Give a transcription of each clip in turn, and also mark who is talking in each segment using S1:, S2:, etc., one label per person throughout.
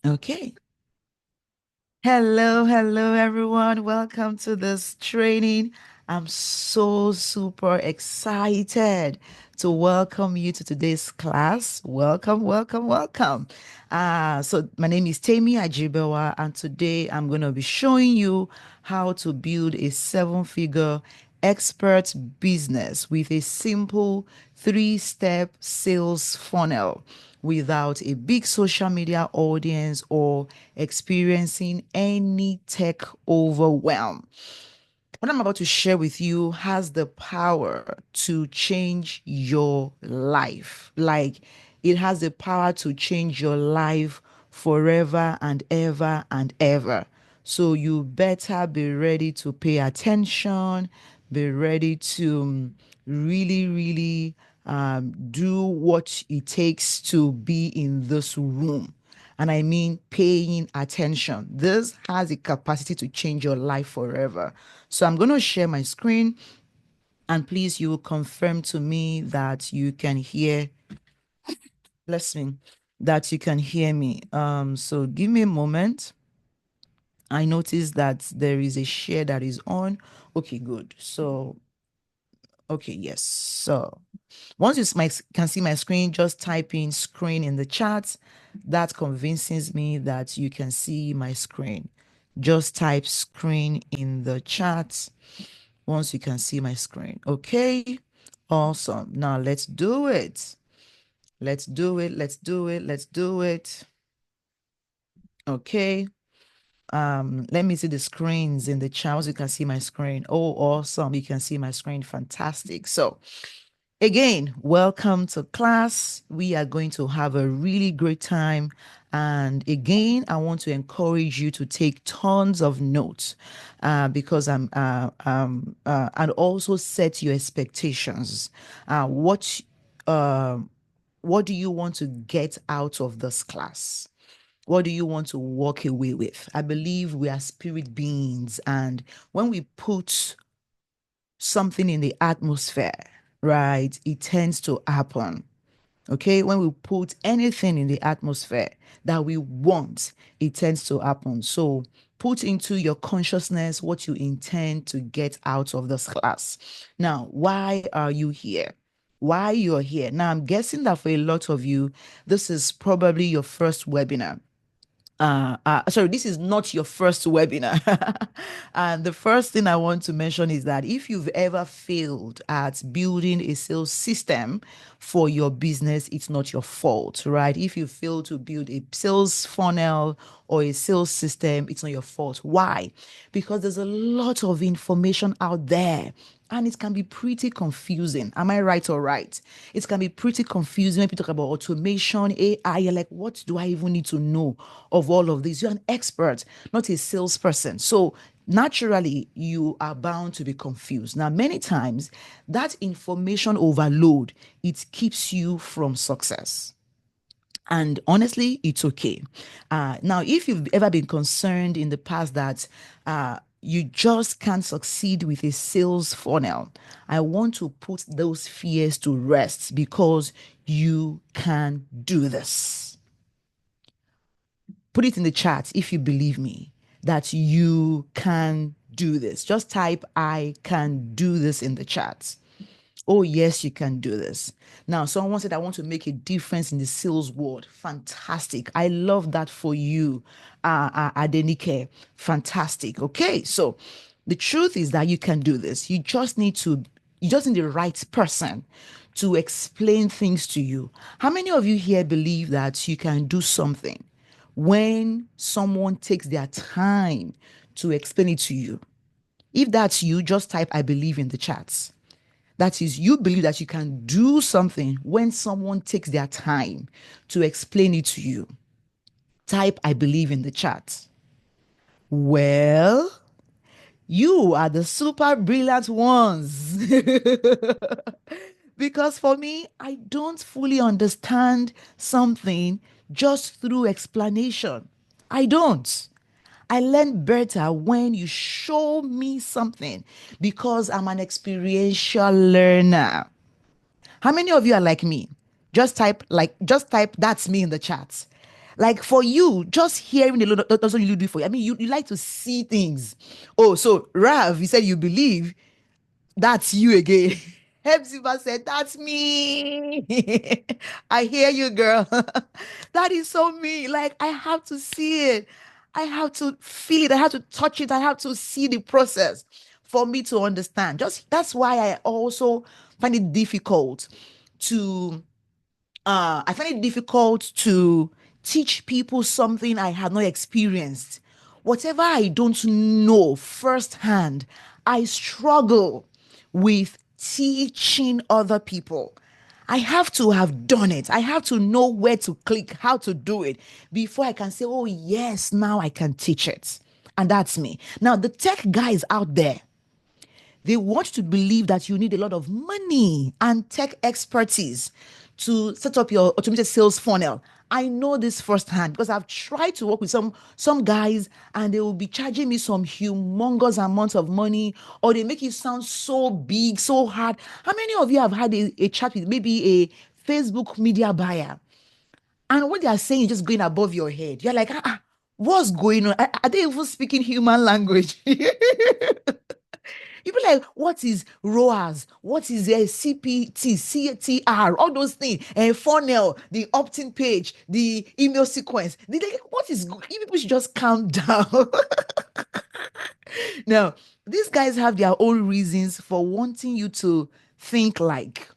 S1: Okay. Hello, everyone. Welcome to this training. I'm so super excited to welcome you to today's class. Welcome. So my name is Temi Ajibewa, and today I'm going to be showing you how to build a seven-figure expert business with a simple three-step sales funnel without a big social media audience or experiencing any tech overwhelm. What I'm about to share with you has the power to change your life. Like it has the power to change your life forever and ever and ever. So you better be ready to pay attention, be ready to really do what it takes to be in this room. And I mean paying attention. This has the capacity to change your life forever. So I'm going to share my screen, and please, you will confirm to me that you can hear, bless me, that you can hear me. So give me a moment. I noticed that there is a share that is on. Okay, good. So, okay, yes. So once can see my screen, just type in screen in the chat. That convinces me that you can see my screen. Just type screen in the chat once you can see my screen. Okay, awesome. Now let's do it. Let's do it. Okay. Let me see the screens in the chat. Once you can see my screen. Oh, awesome. You can see my screen. Fantastic. So again, welcome to class. We are going to have a really great time. And again, I want to encourage you to take tons of notes because and also set your expectations. Uh, what, uh, what do you want to get out of this class? What do you want to walk away with? I believe we are spirit beings, and when we put something in the atmosphere, right, it tends to happen. Okay, when we put anything in the atmosphere that we want, it tends to happen. So put into your consciousness what you intend to get out of this class. Now, why are you here? Why you're here? Now, I'm guessing that for a lot of you, this is probably your first webinar. Sorry, this is not your first webinar. And the first thing I want to mention is that if you've ever failed at building a sales system for your business, it's not your fault, right? If you fail to build a sales funnel or a sales system, it's not your fault. Why? Because there's a lot of information out there, and it can be pretty confusing. Am I right or right? It can be pretty confusing when people talk about automation, AI. You're like, what do I even need to know of all of this? You're an expert, not a salesperson. So naturally, you are bound to be confused. Now, many times that information overload, it keeps you from success. And honestly, it's okay. Now, if you've ever been concerned in the past that you just can't succeed with a sales funnel, I want to put those fears to rest because you can do this. Put it in the chat if you believe me that you can do this. Just type, I can do this in the chat. Oh, yes, you can do this. Now, someone said, I want to make a difference in the sales world. Fantastic. I love that for you, Adenike. Fantastic. Okay, so the truth is that you can do this. You just need the right person to explain things to you. How many of you here believe that you can do something when someone takes their time to explain it to you? If that's you, just type I believe in the chats. That is, you believe that you can do something when someone takes their time to explain it to you. Type I believe in the chat. Well, you are the super brilliant ones. Because for me, I don't fully understand something just through explanation. I don't. I learn better when you show me something because I'm an experiential learner. How many of you are like me? Just type that's me in the chat. Like for you, just hearing the Lord doesn't really do it for you. I mean, you like to see things. Oh, so Rav, you said you believe. That's you again. Hepzibah said, that's me. I hear you, girl. That is so me. Like, I have to see it. I have to feel it. I have to touch it. I have to see the process for me to understand. Just that's why I also find it difficult to I find it difficult to teach people something I have not experienced. Whatever I don't know firsthand, I struggle with teaching other people. I have to have done it. I have to know where to click, how to do it before I can say, oh, yes, now I can teach it. And that's me. Now, the tech guys out there, they want to believe that you need a lot of money and tech expertise to set up your automated sales funnel. I know this firsthand because I've tried to work with some guys and they will be charging me some humongous amounts of money, or they make it sound so big, so hard. How many of you have had a chat with maybe a Facebook media buyer? And what they are saying is just going above your head. You're like, what's going on? Are they even speaking human language? You be like, what is ROAS? What is a CPT, CTR? All those things, and funnel, the opt-in page, the email sequence. What is? You people should just calm down. Now, these guys have their own reasons for wanting you to think like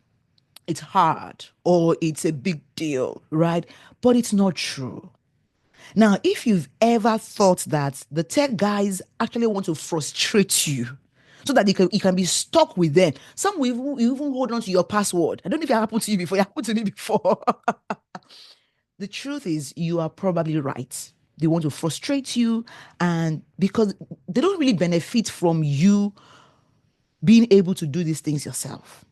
S1: it's hard or it's a big deal, right? But it's not true. Now, if you've ever thought that the tech guys actually want to frustrate you so that you can be stuck with them, some will even hold on to your password. I don't know if it happened to you before. It happened to me before. The truth is, you are probably right. They want to frustrate you, and because they don't really benefit from you being able to do these things yourself.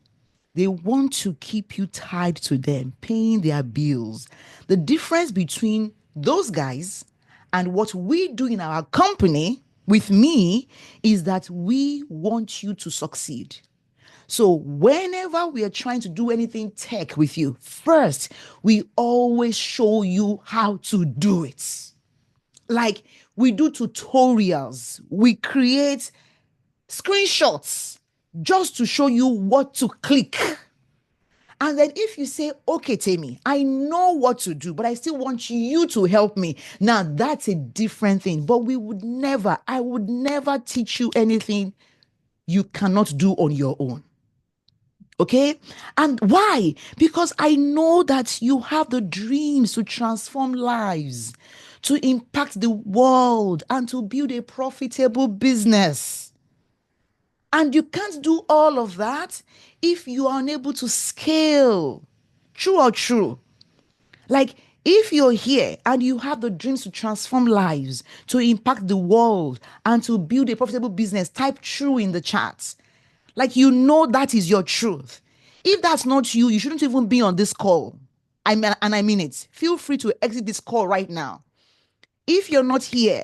S1: They want to keep you tied to them, paying their bills. The difference between those guys and what we do in our company with me is that we want you to succeed. So whenever we are trying to do anything tech with you, first, we always show you how to do it. Like we do tutorials, we create screenshots just to show you what to click. And then if you say, okay, Tammy, I know what to do, but I still want you to help me. Now that's a different thing. But I would never teach you anything you cannot do on your own. Okay. And why? Because I know that you have the dreams to transform lives, to impact the world, and to build a profitable business. And you can't do all of that if you are unable to scale. True or true? Like, if you're here and you have the dreams to transform lives, to impact the world, and to build a profitable business, type true in the chat. Like, you know that is your truth. If that's not you, you shouldn't even be on this call. I mean it. Feel free to exit this call right now. If you're not here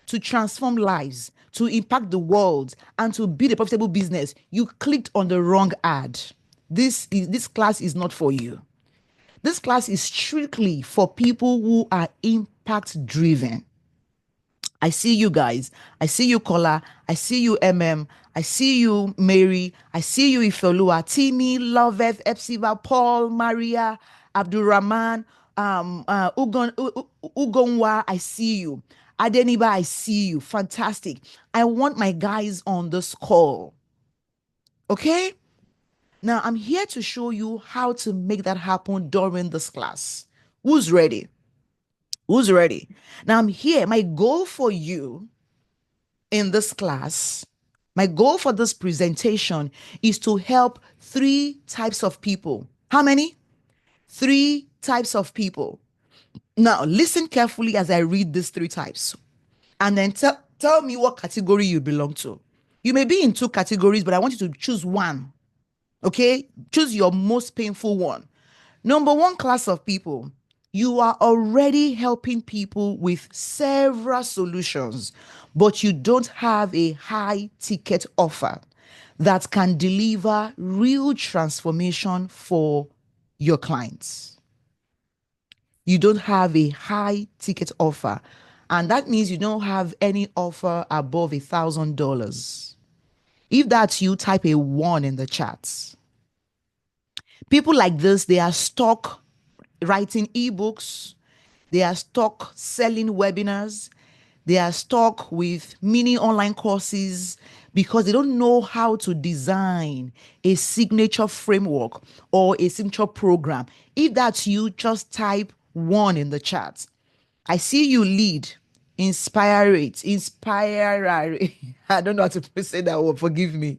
S1: to transform lives, to impact the world, and to build a profitable business, you clicked on the wrong ad. This class is not for you. This class is strictly for people who are impact driven. I see you guys. I see you, Kola. I see you, I see you, Mary. I see you, Ifelua, Timmy, Loveth, Epsiba, Paul, Maria, Abdurrahman, Ugonwa. I see you. Adeniba, I see you. Fantastic. I want my guys on this call. Okay? Now, I'm here to show you how to make that happen during this class. Who's ready? Who's ready? Now, I'm here. My goal for you in this class, my goal for this presentation is to help three types of people. How many? Three types of people. Now, listen carefully as I read these three types, and then tell me what category you belong to. You may be in two categories, but I want you to choose one. Okay? Choose your most painful one. Number one class of people, you are already helping people with several solutions, but you don't have a high ticket offer that can deliver real transformation for your clients. You don't have a high ticket offer. And that means you don't have any offer above $1,000. If that's you, type a one in the chats. People like this, they are stuck writing ebooks, they are stuck selling webinars, they are stuck with mini online courses because they don't know how to design a signature framework or a signature program. If that's you, just type one in the chat. I see you lead, inspire it, inspire. I don't know how to say that word. Forgive me.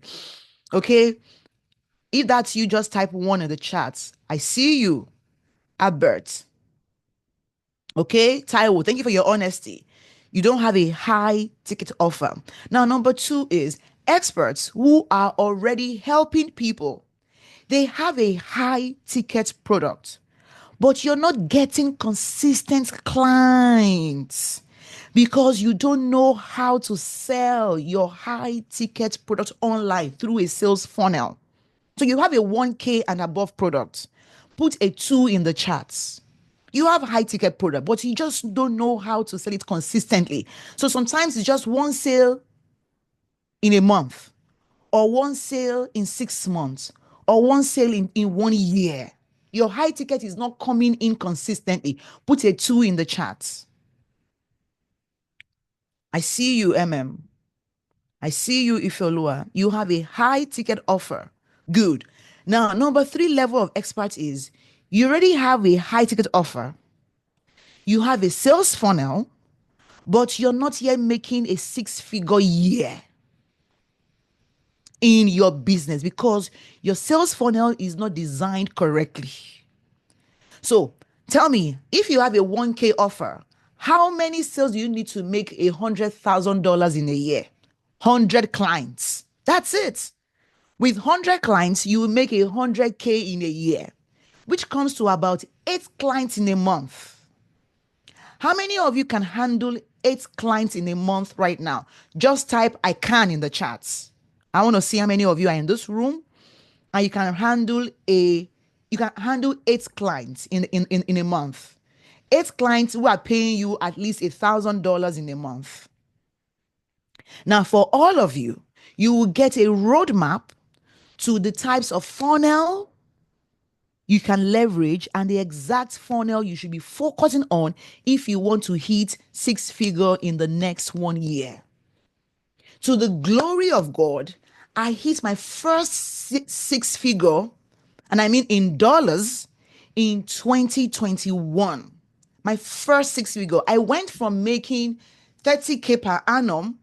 S1: Okay. If that's you, just type one in the chat. I see you, Albert. Okay, Taiwo, thank you for your honesty. You don't have a high ticket offer. Now, number two is experts who are already helping people. They have a high ticket product, but you're not getting consistent clients because you don't know how to sell your high ticket product online through a sales funnel. So you have a 1K and above product. Put a 2 in the charts. You have a high ticket product, but you just don't know how to sell it consistently. So sometimes it's just one sale in a month, or one sale in 6 months, or one sale in 1 year. Your high ticket is not coming in consistently. Put a 2 in the charts. I see you, MM. I see you, Ifeolua. You have a high ticket offer. Good. Now, number three level of expert is you already have a high ticket offer. You have a sales funnel, but you're not yet making a 6-figure year in your business because your sales funnel is not designed correctly. So tell me, if you have a 1K offer, how many sales do you need to make $100,000 in a year? 100 clients. That's it. With 100 clients, you will make 100K in a year, which comes to about 8 clients in a month. How many of you can handle 8 clients in a month right now? Just type I can in the chats. I want to see how many of you are in this room and you can handle 8 clients in a month. 8 clients who are paying you at least $1,000 in a month. Now, for all of you, you will get a roadmap to the types of funnel you can leverage and the exact funnel you should be focusing on if you want to hit 6-figure in the next 1 year. To the glory of God, I hit my first 6-figure, and I mean in dollars, in 2021. My first 6-figure. I went from making 30K per annum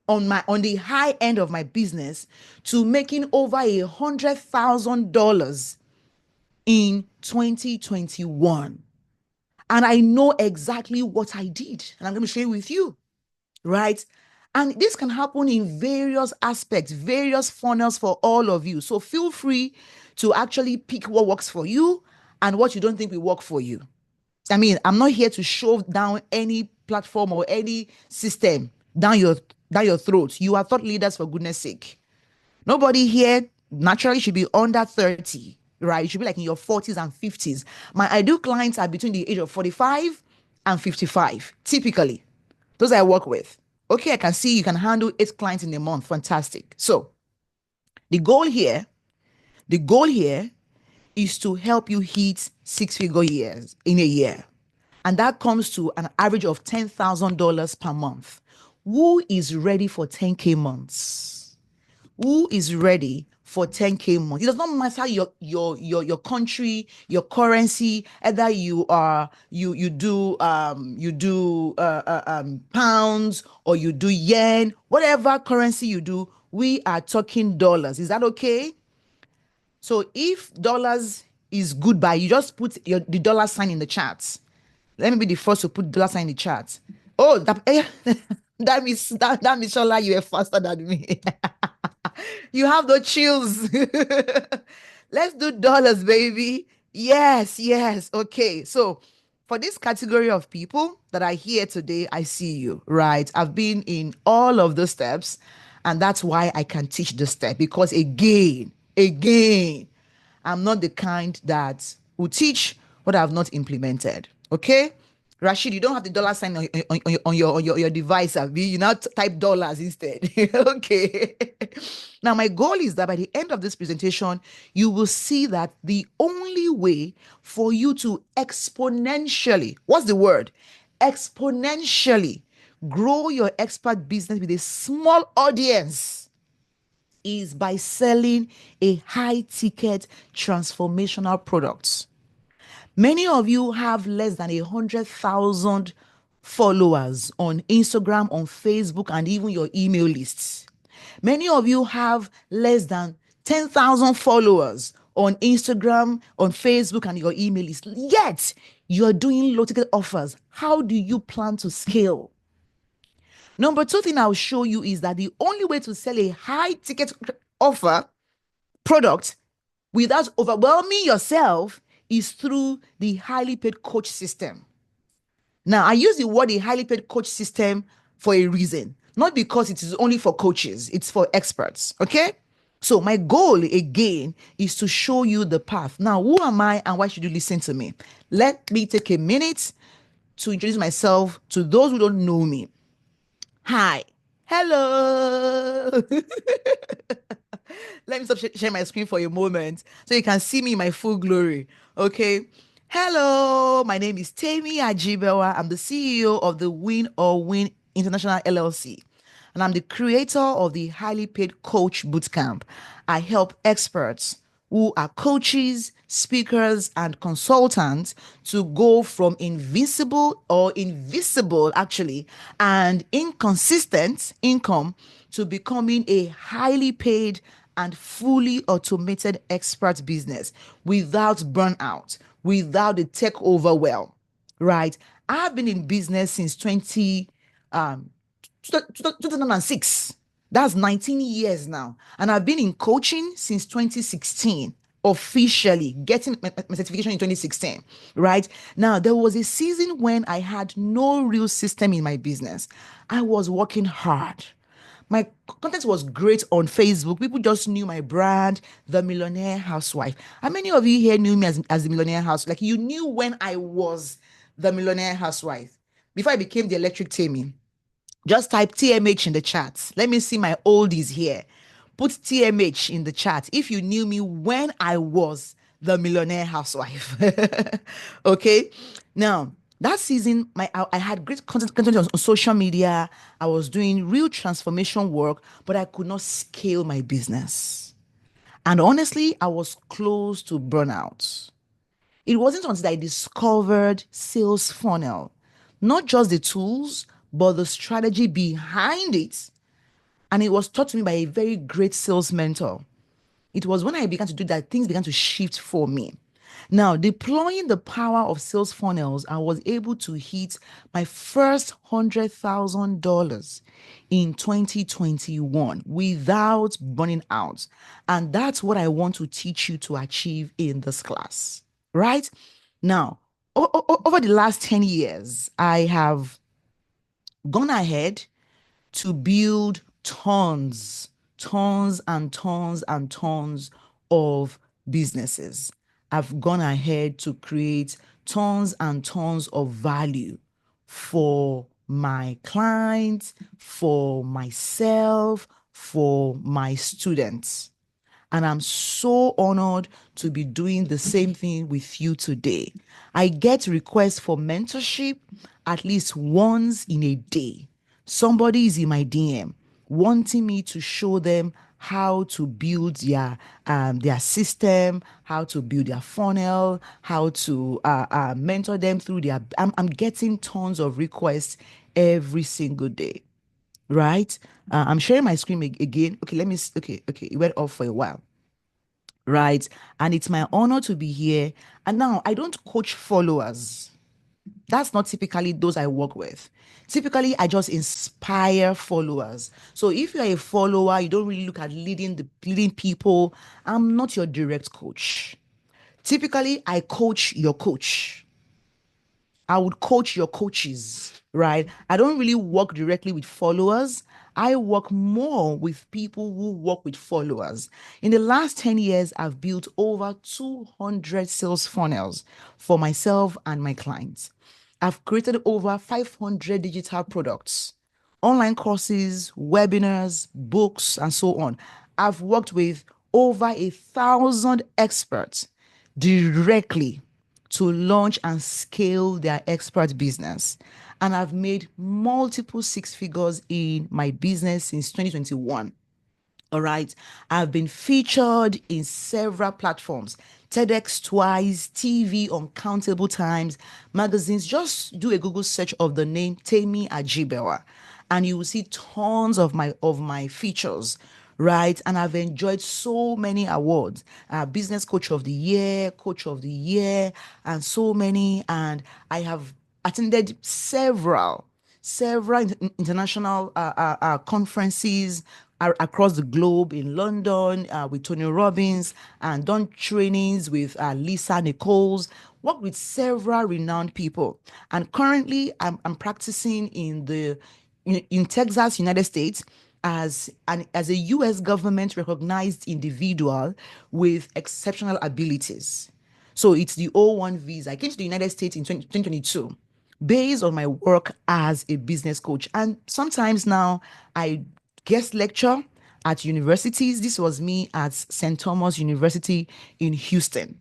S1: on the high end of my business to making over $100,000 in 2021. And I know exactly what I did. And I'm going to share with you, right? And this can happen in various aspects, various funnels for all of you. So feel free to actually pick what works for you and what you don't think will work for you. I mean, I'm not here to shove down any platform or any system down your throat. You are thought leaders, for goodness sake. Nobody here naturally should be under 30, right? You should be like in your 40s and 50s. My ideal clients are between the age of 45 and 55, typically. Those I work with. Okay, I can see you can handle 8 clients in a month. Fantastic. So the goal here is to help you hit 6-figure years in a year. And that comes to an average of $10,000 per month. Who is ready for 10K months? Who is ready for 10K months? It does not matter your country, your currency, either you do pounds or you do yen, whatever currency you do, we are talking dollars. Is that okay? So if dollars is good by, you just put the dollar sign in the chat. Let me be the first to put dollar sign in the chat. Oh, that means Shola, you are faster than me. You have the chills. Let's do dollars, baby. Yes, yes. Okay. So for this category of people that are here today, I see you, right? I've been in all of the steps, and that's why I can teach the step because again, I'm not the kind that will teach what I've not implemented. Okay. Rashid, you don't have the dollar sign on your device, Abi. You now type dollars instead. Okay. Now, my goal is that by the end of this presentation, you will see that the only way for you to exponentially, what's the word? Exponentially grow your expert business with a small audience is by selling a high ticket transformational product. Many of you have less than 100,000 followers on Instagram, on Facebook, and even your email lists. Many of you have less than 10,000 followers on Instagram, on Facebook, and your email list. Yet, you're doing low ticket offers. How do you plan to scale? Number two thing I'll show you is that the only way to sell a high ticket offer product without overwhelming yourself is through the highly paid coach system. Now, I use the word a highly paid coach system for a reason, not because it is only for coaches, it's for experts. Okay. So, my goal again is to show you the path. Now, who am I and why should you listen to me? Let me take a minute to introduce myself to those who don't know me. Hi. Hello. Let me stop share my screen for a moment so you can see me in my full glory. Okay. Hello, my name is Temi Ajibewa. I'm the CEO of the Win or Win International LLC, and I'm the creator of the highly paid coach bootcamp. I help experts who are coaches, speakers, and consultants to go from invincible or invisible, actually, and inconsistent income to becoming a highly paid and fully automated expert business without burnout, without the tech overwhelm, right? I've been in business since 2006. That's 19 years now. And I've been in coaching since 2016, officially getting my certification in 2016, right? Now, there was a season when I had no real system in my business. I was working hard. My content was great on Facebook. People just knew my brand, The Millionaire Housewife. How many of you here knew me as The Millionaire Housewife? Like, you knew when I was The Millionaire Housewife before I became the Electric Tammy. Just type TMH in the chat. Let me see my oldies here. Put TMH in the chat if you knew me when I was the Millionaire Housewife. Okay. Now, that season, I had great content on social media. I was doing real transformation work, but I could not scale my business. And honestly, I was close to burnout. It wasn't until I discovered sales funnel, not just the tools, but the strategy behind it. And it was taught to me by a very great sales mentor. It was when I began to do that, things began to shift for me. Now, deploying the power of sales funnels, I was able to hit my first $100,000 in 2021 without burning out. And that's what I want to teach you to achieve in this class, right? Now, over the last 10 years, I have gone ahead to build tons of businesses. I've gone ahead to create tons and tons of value for my clients, for myself, for my students. And I'm so honored to be doing the same thing with you today. I get requests for mentorship at least once in a day. Somebody is in my DM wanting me to show them how to build their system, how to build their funnel, how to mentor them through their. I'm getting tons of requests every single day, right? I'm sharing my screen again. Okay, let me. Okay, it went off for a while, right? And it's my honor to be here. And now I don't coach followers. That's not typically those I work with. Typically, I just inspire followers. So if you're a follower, you don't really look at leading people. I'm not your direct coach. Typically, I coach your coach. I would coach your coaches. right? I don't really work directly with followers. I work more with people who work with followers. In the last 10 years, I've built over 200 sales funnels for myself and my clients. I've created over 500 digital products, online courses, webinars, books, and so on. I've worked with over 1,000 experts directly to launch and scale their expert business. And I've made multiple six figures in my business since 2021. All right. I've been featured in several platforms, TEDx twice, TV uncountable times, magazines. Just do a Google search of the name Temi Ajibewa, and you will see tons of my features. Right. And I've enjoyed so many awards. Business coach of the year, and so many. And I have attended several international conferences across the globe, in London with Tony Robbins, and done trainings with Lisa Nichols, worked with several renowned people. And currently, I'm practicing in Texas, United States, as a US government recognized individual with exceptional abilities. So it's the O1 visa. I came to the United States in 2022 based on my work as a business coach. And sometimes now I guest lecture at universities. This was me at St. Thomas University in Houston,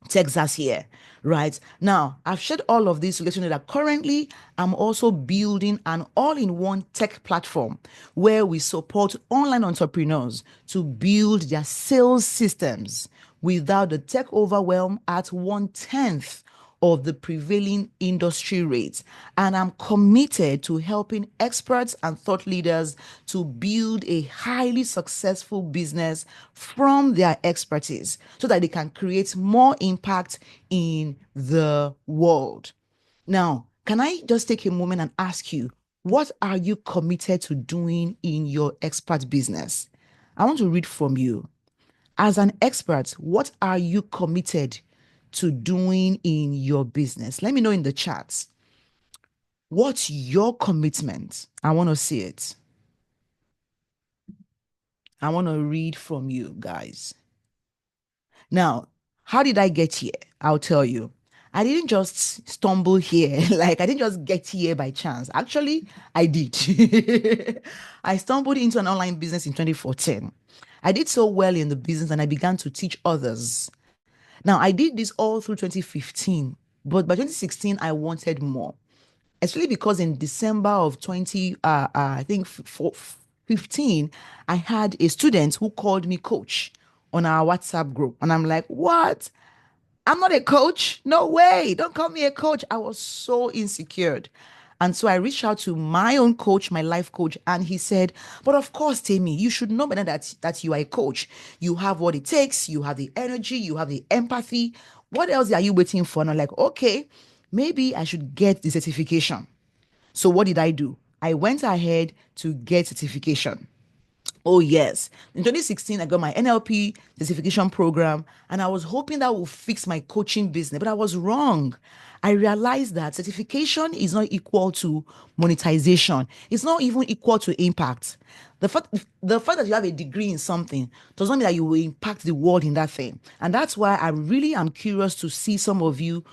S1: Texas here, right? Now, I've shared all of this to let you know that currently I'm also building an all-in-one tech platform where we support online entrepreneurs to build their sales systems without the tech overwhelm at 1/10 of the prevailing industry rates. And I'm committed to helping experts and thought leaders to build a highly successful business from their expertise so that they can create more impact in the world. Now, can I just take a moment and ask you, what are you committed to doing in your expert business? I want to read from you. As an expert, what are you committed to doing in your business? Let me know in the chats. What's your commitment? I want to see it. I want to read from you guys. Now, how did I get here? I'll tell you. I didn't just stumble here. Like, I didn't just get here by chance. Actually, I did. I stumbled into an online business in 2014. I did so well in the business and I began to teach others. Now, I did this all through 2015, but by 2016, I wanted more, especially because in December of 20, I think 15, I had a student who called me coach on our WhatsApp group. And I'm like, what? I'm not a coach. No way. Don't call me a coach. I was so insecure. And so I reached out to my own coach, my life coach, and he said, but of course, Tammy, you should know better that you are a coach. You have what it takes, you have the energy, you have the empathy. What else are you waiting for? And I'm like, okay, maybe I should get the certification. So what did I do? I went ahead to get certification. Oh, yes. In 2016, I got my NLP certification program, and I was hoping that would fix my coaching business, but I was wrong. I realized that certification is not equal to monetization, it's not even equal to impact. The fact that you have a degree in something does not mean that you will impact the world in that thing. And that's why I really am curious to see some of you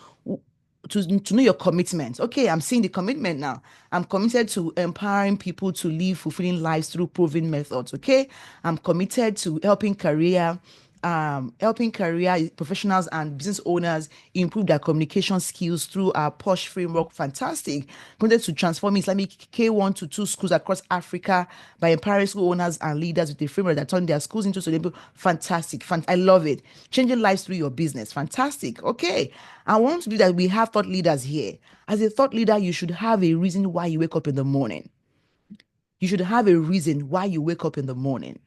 S1: to know your commitment. Okay, I'm seeing the commitment now. I'm committed to empowering people to live fulfilling lives through proven methods. Okay, I'm committed to helping career professionals and business owners improve their communication skills through our POSH framework. Fantastic. Committed to transforming Islamic K1 to 2 schools across Africa by empowering school owners and leaders with a framework that turn their schools into sustainable. Fantastic. I love it. Changing lives through your business. Fantastic. Okay. I want to do that. We have thought leaders here. As a thought leader, you should have a reason why you wake up in the morning. You should have a reason why you wake up in the morning.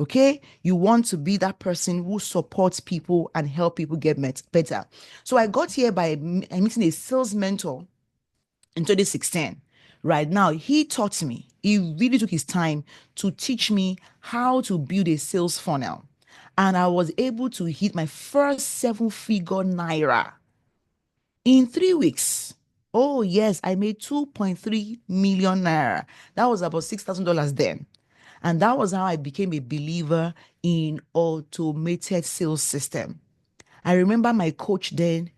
S1: Okay, you want to be that person who supports people and help people get better. So I got here by meeting a sales mentor in 2016. Right now, he taught me, he really took his time to teach me how to build a sales funnel. And I was able to hit my first 7-figure naira in 3 weeks. Oh, yes, I made 2.3 million naira. That was about $6,000 then. And that was how I became a believer in automated sales system. I remember my coach then,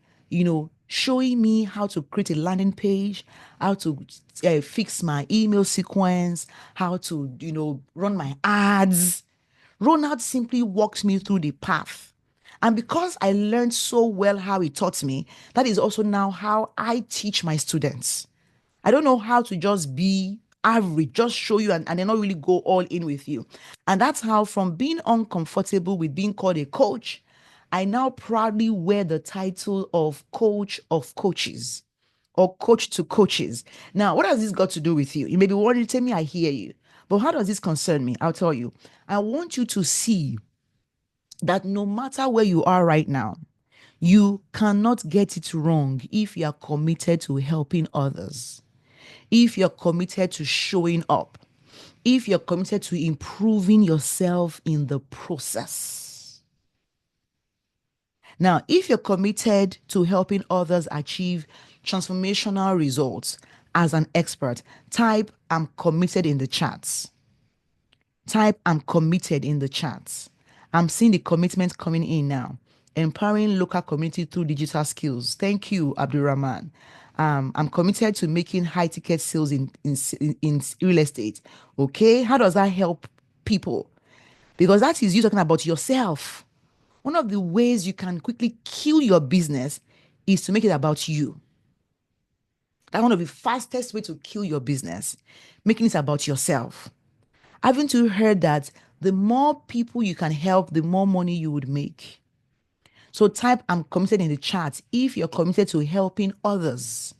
S1: showing me how to create a landing page, how to fix my email sequence, how to, run my ads. Ronald simply walks me through the path. And because I learned so well how he taught me, that is also now how I teach my students. I don't know how to just be average, just show you and then not really go all in with you. And that's how, from being uncomfortable with being called a coach, I now proudly wear the title of coach of coaches or coach to coaches. Now, what has this got to do with you? You may be wondering, tell me, I hear you. But how does this concern me? I'll tell you. I want you to see that no matter where you are right now, you cannot get it wrong if you are committed to helping others, if you're committed to showing up, if you're committed to improving yourself in the process. Now, if you're committed to helping others achieve transformational results as an expert, type I'm committed in the chats. Type I'm committed in the chats. I'm seeing the commitment coming in now. Empowering local community through digital skills. Thank you, Abdulrahman. I'm committed to making high ticket sales in real estate. Okay, how does that help people? Because that is you talking about yourself. One of the ways you can quickly kill your business is to make it about you. That's one of the fastest way to kill your business, making it about yourself. Haven't you heard that the more people you can help, the more money you would make? So type I'm committed in the chat if you're committed to helping others,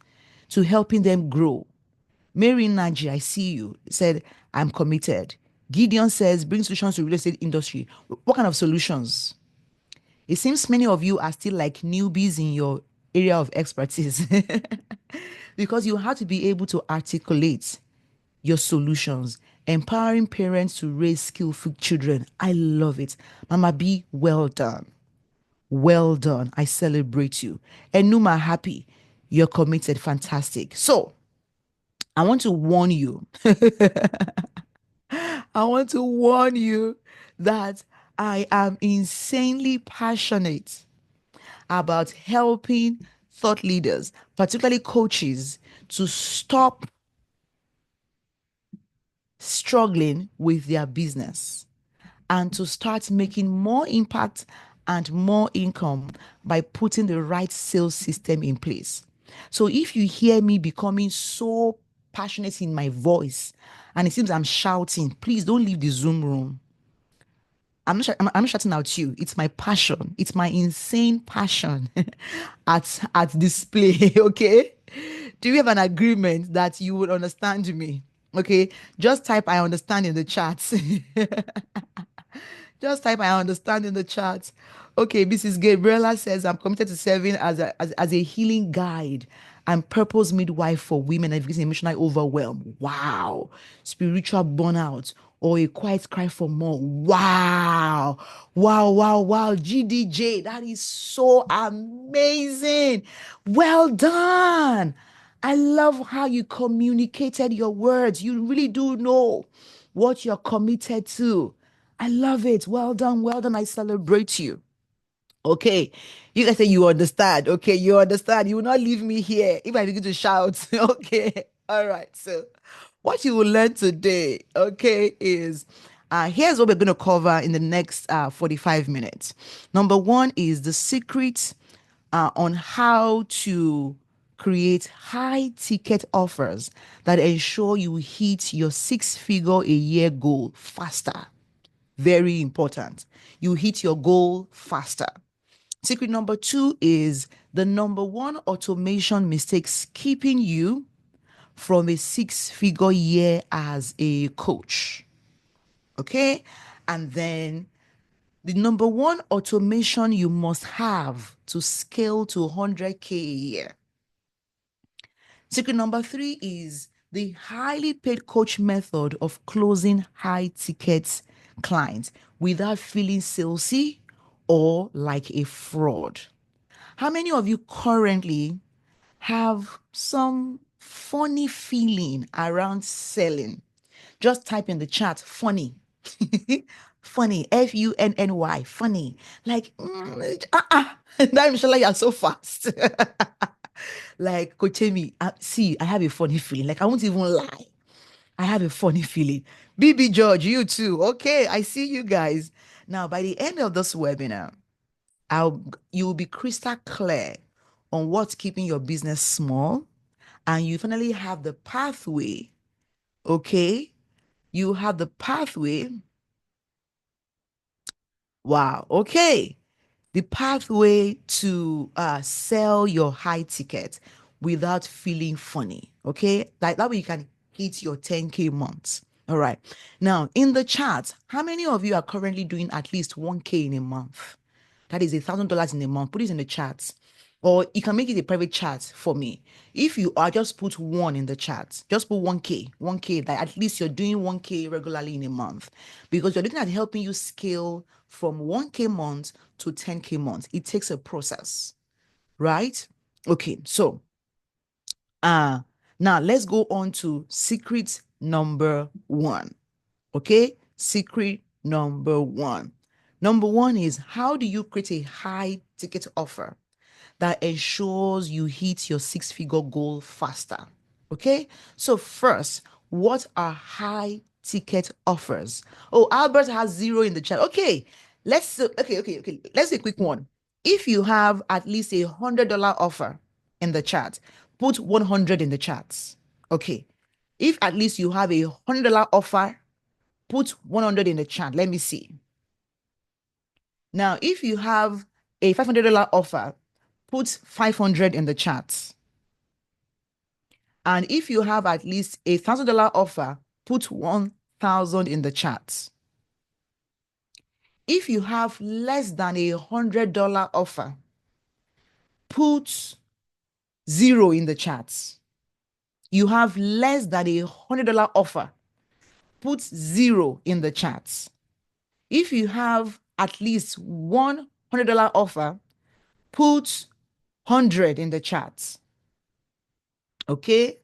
S1: to helping them grow. Mary Naji, I see you, said, I'm committed. Gideon says, bring solutions to real estate industry. What kind of solutions? It seems many of you are still like newbies in your area of expertise because you have to be able to articulate your solutions, empowering parents to raise skillful children. I love it. Mama B, well done. Well done. I celebrate you. And Numa, happy. You're committed. Fantastic. So I want to warn you. I want to warn you that I am insanely passionate about helping thought leaders, particularly coaches, to stop struggling with their business and to start making more impact and more income by putting the right sales system in place. So if you hear me becoming so passionate in my voice and it seems I'm shouting, please don't leave the Zoom room. I'm not shouting out you. It's my passion. It's my insane passion at display. Okay. Do we have an agreement that you would understand me? Okay. Just type I understand in the chat. Just type I understand in the chat. Okay, Mrs. Gabriela says I'm committed to serving as a healing guide and purpose midwife for women and facing emotional overwhelm. Wow. Spiritual burnout or a quiet cry for more. Wow. Wow, wow, wow. GDJ, that is so amazing. Well done. I love how you communicated your words. You really do know what you're committed to. I love it. Well done. Well done. I celebrate you. Okay. You guys say you understand. Okay. You understand. You will not leave me here if I begin to shout. Okay. All right. So, what you will learn today, okay, is here's what we're going to cover in the next 45 minutes. Number one is the secret on how to create high ticket offers that ensure you hit your six-figure a year goal faster. Very important. You hit your goal faster. Secret number two is the number one automation mistakes keeping you from a six-figure year as a coach. Okay. And then the number one automation you must have to scale to 100K a year. Secret number three is the highly paid coach method of closing high ticket clients without feeling salesy or like a fraud. How many of you currently have some funny feeling around selling, just type in the chat funny. Funny, funny, funny. Like, that Michelle, you're so fast. Like, Kochemi, see, I have a funny feeling. Like, I won't even lie. I have a funny feeling. BB George, you too. Okay, I see you guys. Now, by the end of this webinar, I'll you will be crystal clear on what's keeping your business small, and you finally have the pathway. Okay, you have the pathway. Wow. Okay, the pathway to sell your high ticket without feeling funny. Okay, like that way you can hit your 10K months. All right. Now, in the chat, how many of you are currently doing at least 1K in a month? That is $1,000 in a month. Put it in the chat. Or you can make it a private chat for me. If you are, just put one in the chat. Just put 1K, 1K, that at least you're doing 1K regularly in a month. Because you're looking at helping you scale from 1K months to 10K months. It takes a process, right? Okay, so now let's go on to secret number one. Okay, secret number one. Number one is, how do you create a high ticket offer that ensures you hit your six-figure goal faster? Okay, so first, what are high ticket offers? Oh, Albert has zero in the chat. Okay, okay. Let's do a quick one. If you have at least $100 offer in the chat, put 100 in the chat. Okay, if at least you have $100 offer, put 100 in the chat. Let me see. Now, if you have a $500 offer, put 500 in the chat. And if you have at least $1,000 offer, put 1,000 in the chat. If you have less than $100 offer, put 0 in the chat. You have less than $100 offer, put 0 in the chat. If you have at least $100 offer, put 100 in the chat. Okay.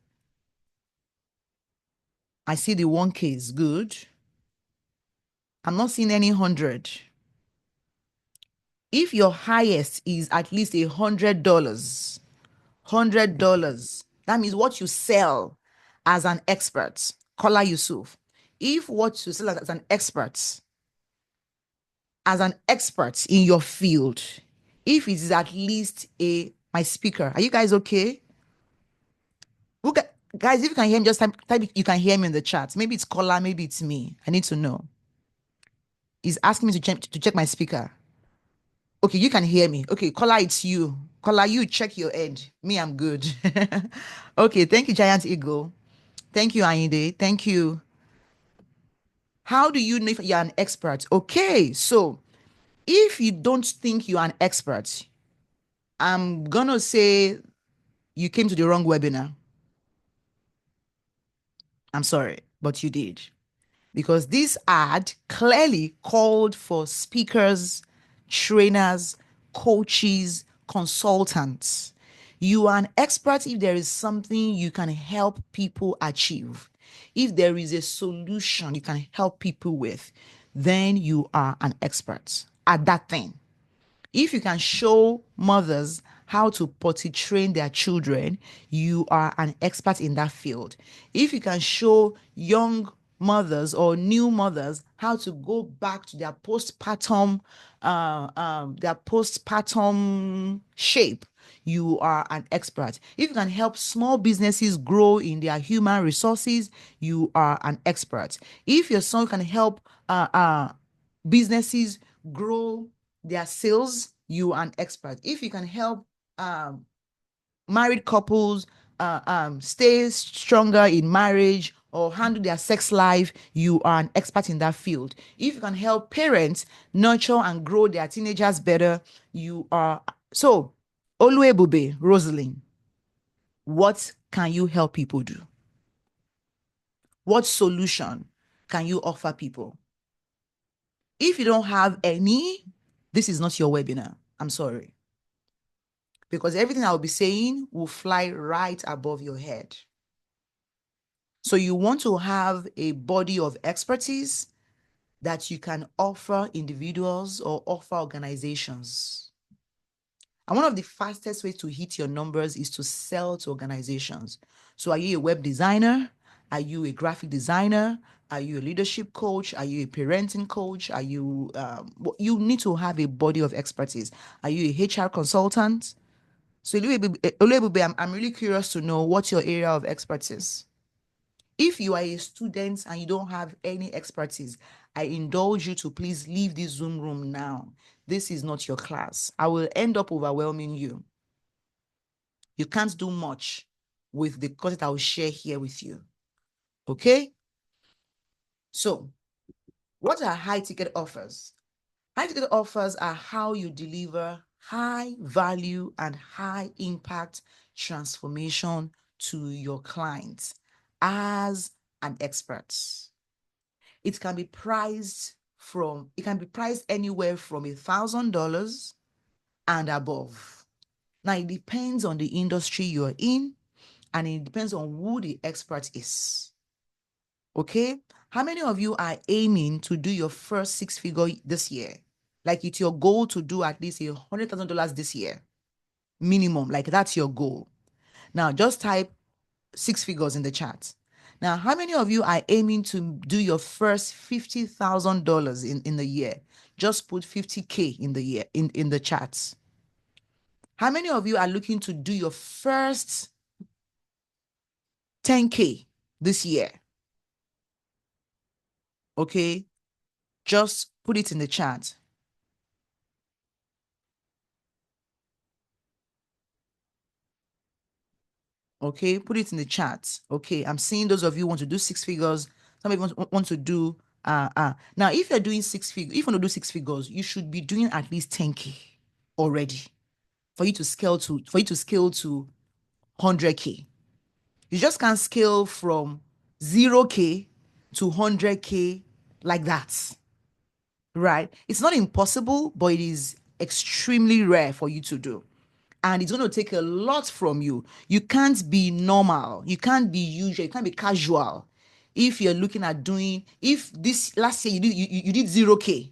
S1: I see the 1K is good. I'm not seeing any 100. If your highest is at least $100, that means what you sell as an expert, Kola Yusuf. If what you sell as an expert in your field, if it is at least my speaker, are you guys okay? Look at, guys, if you can hear me, just type you can hear me in the chat. Maybe it's Kola, maybe it's me. I need to know. He's asking me to check my speaker. Okay, you can hear me. Okay, Kola, it's you. Kola, you check your end. Me, I'm good. Okay, thank you, Giant Eagle. Thank you, Ainde. Thank you. How do you know if you're an expert? Okay, so if you don't think you're an expert, I'm gonna say you came to the wrong webinar. I'm sorry, but you did. Because this ad clearly called for speakers, trainers, coaches, consultants. You are an expert if there is something you can help people achieve. If there is a solution you can help people with, then you are an expert at that thing. If you can show mothers how to potty train their children, you are an expert in that field. If you can show young mothers or new mothers how to go back to their postpartum shape, you are an expert. If you can help small businesses grow in their human resources, you are an expert. If your son can help businesses grow their sales, you are an expert. If you can help married couples stay stronger in marriage or handle their sex life, you are an expert in that field. If you can help parents nurture and grow their teenagers better, you are. So, Oluebube, Rosalind, what can you help people do? What solution can you offer people? If you don't have any, this is not your webinar. I'm sorry. because everything I'll be saying will fly right above your head. So you want to have a body of expertise that you can offer individuals or offer organizations. And one of the fastest ways to hit your numbers is to sell to organizations. So are you a web designer? Are you a graphic designer? Are you a leadership coach? Are you a parenting coach? Are you, you need to have a body of expertise. Are you a HR consultant? So Oluebube, I'm really curious to know what's your area of expertise. If you are a student and you don't have any expertise, I indulge you to please leave this Zoom room now. This is not your class. I will end up overwhelming you. You can't do much with the content I will share here with you. Okay? So, what are high ticket offers? High ticket offers are how you deliver high value and high impact transformation to your clients as an expert. It can be priced anywhere from $1,000 and above. Now, it depends on the industry you're in, and it depends on who the expert is. Okay? How many of you are aiming to do your first six figure this year? Like, it's your goal to do at least $100,000 this year, minimum. Like, that's your goal. Now, just type six figures in the chat. Now, how many of you are aiming to do your first $50,000 in the year? Just put 50K in the year in the chat. How many of you are looking to do your first 10K this year? Okay, just put it in the chat. Okay, put it in the chat. Okay, I'm seeing those of you want to do six figures. Some of you want to do now, if you're doing six figures, if you want to do six figures, you should be doing at least 10K already for you to scale to 100K. You just can't scale from 0K to 100K like that. Right? It's not impossible, but it is extremely rare for you to do. And it's going to take a lot from you. You can't be normal. You can't be usual. You can't be casual. If you're looking at doing, if this last year you did 0K,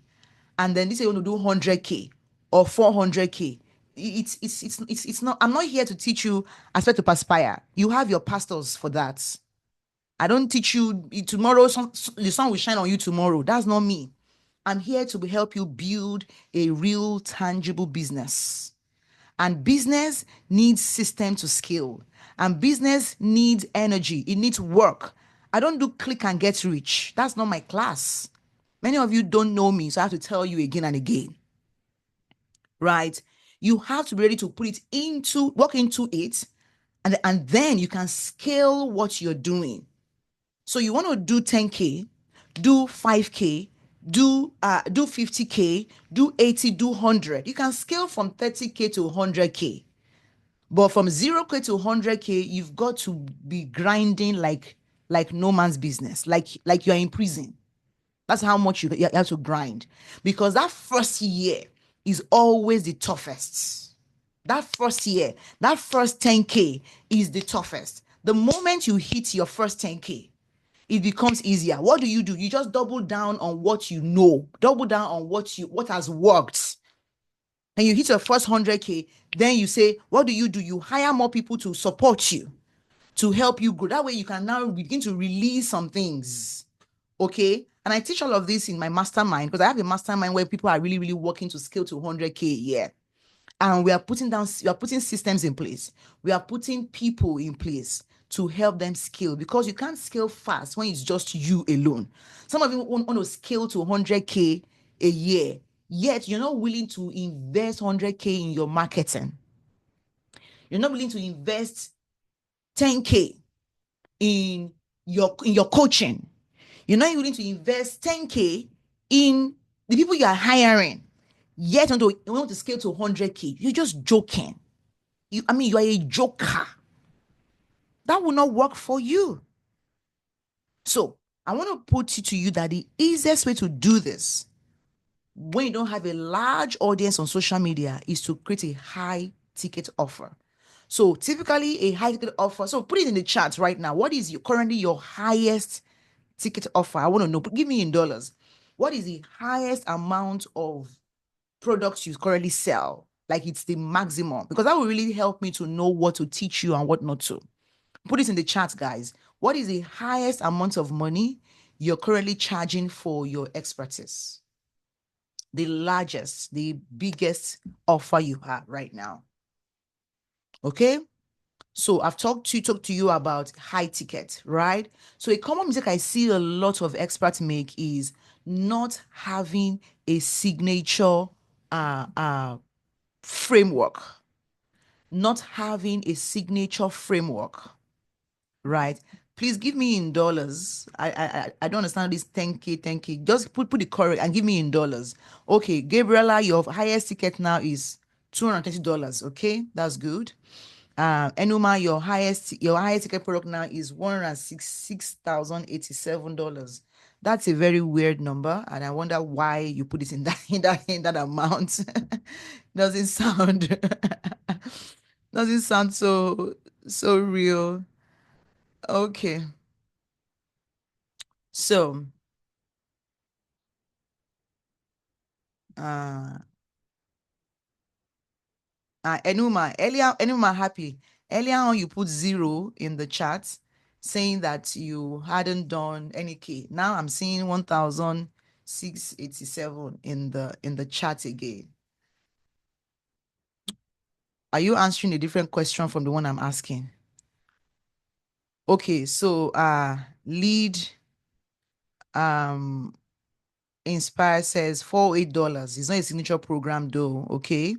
S1: and then this year you want to do 100K or 400K, it's not. I'm not here to teach you aspect to perspire. You have your pastors for that. I don't teach you tomorrow. The sun will shine on you tomorrow. That's not me. I'm here to help you build a real tangible business. And business needs system to scale. And business needs energy. It needs work. I don't do click and get rich. That's not my class. Many of you don't know me, so I have to tell you again and again. Right? You have to be ready to work into it, and then you can scale what you're doing. So you want to do 10K, do 5K, do 50K, do 80, do 100. You can scale from 30K to 100K. But from 0K to 100K, you've got to be grinding like no man's business, like you're in prison. That's how much you have to grind, because that first year is always the toughest. That first year, that first 10K is the toughest. The moment you hit your first 10K, it becomes easier. What do? You just double down on what you know, double down on what has worked. And you hit your first 100K, then you say, what do? You hire more people to support you, to help you grow. That way you can now begin to release some things. Okay? And I teach all of this in my mastermind, because I have a mastermind where people are really, really working to scale to 100K a year. And we are putting systems in place. We are putting people in place to help them scale, because you can't scale fast when it's just you alone. Some of you want to scale to 100K a year, yet you're not willing to invest 100K in your marketing. You're not willing to invest 10K in your coaching. You're not willing to invest 10K in the people you are hiring, yet you want to scale to 100K. You're just joking. You are a joker. That will not work for you. So I want to put it to you that the easiest way to do this, when you don't have a large audience on social media, is to create a high ticket offer. So typically a high ticket offer. So put it in the chat right now. What is currently your highest ticket offer? I want to know. Give me in dollars. What is the highest amount of products you currently sell? Like it's the maximum, because that will really help me to know what to teach you and what not to. Put it in the chat, guys. What is the highest amount of money you're currently charging for your expertise? The largest, the biggest offer you have right now. Okay. So I've talked to you about high ticket, right? So a common mistake I see a lot of experts make is not having a signature framework, not having a signature framework, right? Please give me in dollars. I don't understand this 10K, 10K. Just put the correct and give me in dollars. Okay, Gabriela, your highest ticket now is $230. Okay, that's good. Enuma, your highest ticket product now is $106,087. That's a very weird number, and I wonder why you put it in that in that amount. Doesn't sound doesn't sound so real. Okay, so uh Enuma happy. Earlier on, you put zero in the chat saying that you hadn't done any key. Now I'm seeing 1,687 in the chat again. Are you answering a different question from the one I'm asking? Okay, so lead um Inspire says $48. It's not a signature program though, okay?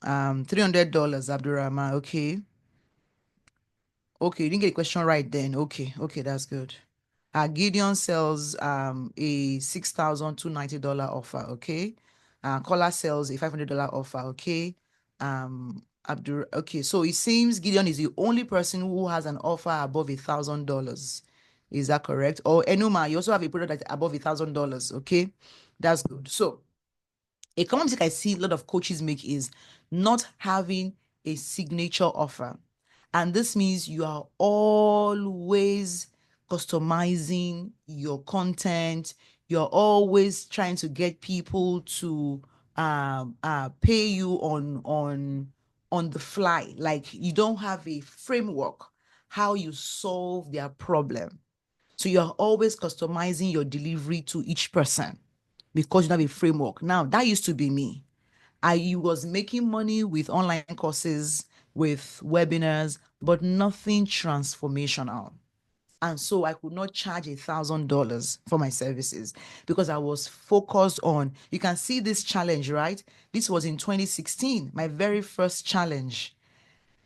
S1: $300, Abdurrahman, okay. Okay, you didn't get the question right then. Okay, that's good. Gideon sells a $6,290 offer, okay. Caller sells a $500 offer, okay. Okay, so it seems Gideon is the only person who has an offer above $1,000. Is that correct? Or Enuma, you also have a product that's above $1,000, okay. That's good. So a common mistake I see a lot of coaches make is not having a signature offer. And this means you are always customizing your content. You're always trying to get people to pay you on the fly. Like you don't have a framework how you solve their problem. So you're always customizing your delivery to each person because you have a framework. Now, that used to be me. I was making money with online courses, with webinars, but nothing transformational. And so I could not charge $1,000 for my services because I was focused on, you can see this challenge, right? This was in 2016, my very first challenge.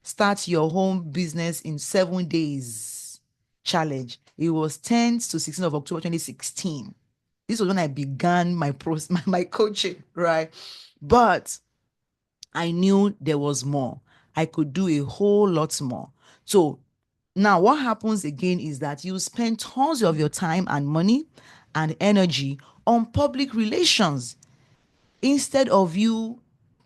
S1: Start your home business in 7 days challenge. It was 10th to 16th of October 2016. This was when I began my coaching, right? But I knew there was more. I could do a whole lot more. So now what happens again is that you spend tons of your time and money and energy on public relations instead of you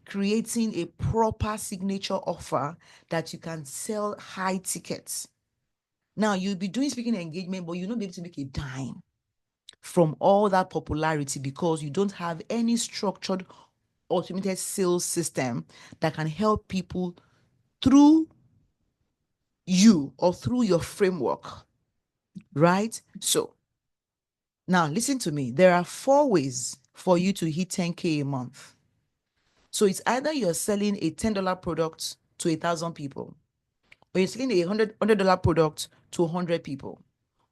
S1: creating a proper signature offer that you can sell high tickets. Now you'll be doing speaking engagement, but you'll not be able to make a dime from all that popularity because you don't have any structured automated sales system that can help people through you or through your framework, right? So now listen to me. There are 4 ways for you to hit 10K a month. So it's either you're selling a $10 product to 1,000 people, or you're selling a $100 product to 100 people,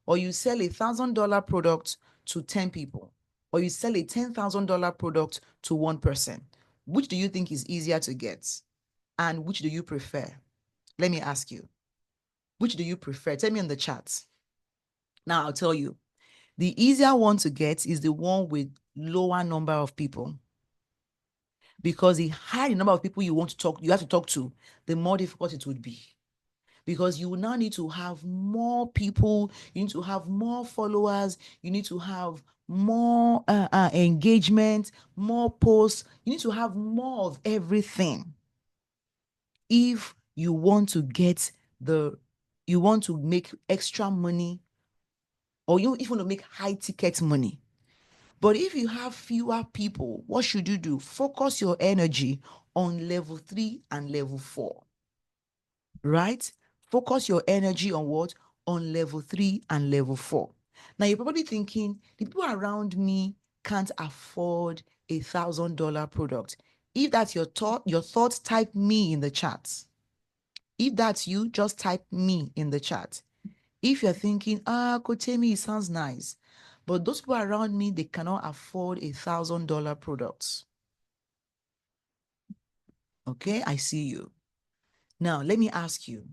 S1: or you sell a $1,000 product to 10 people, or you sell a $10,000 product to 1 person. Which do you think is easier to get? And which do you prefer? Let me ask you. Which do you prefer? Tell me in the chat. Now I'll tell you. The easier one to get is the one with lower number of people. Because the higher the number of people you have to talk to, the more difficult it would be. Because you will now need to have more people, you need to have more followers, you need to have more engagement, more posts, you need to have more of everything. if you want to you want to make extra money, or you if you want to make high ticket money. But if you have fewer people, what should you do? Focus your energy on level 3 and level 4, right? Focus your energy on what? On level 3 and level 4. Now you're probably thinking, the people around me can't afford $1,000 product. If that's your thought, type me in the chat. If that's you, just type me in the chat. If you're thinking, Kotemi, it sounds nice, but those people around me, they cannot afford $1,000 products. Okay, I see you. Now, let me ask you,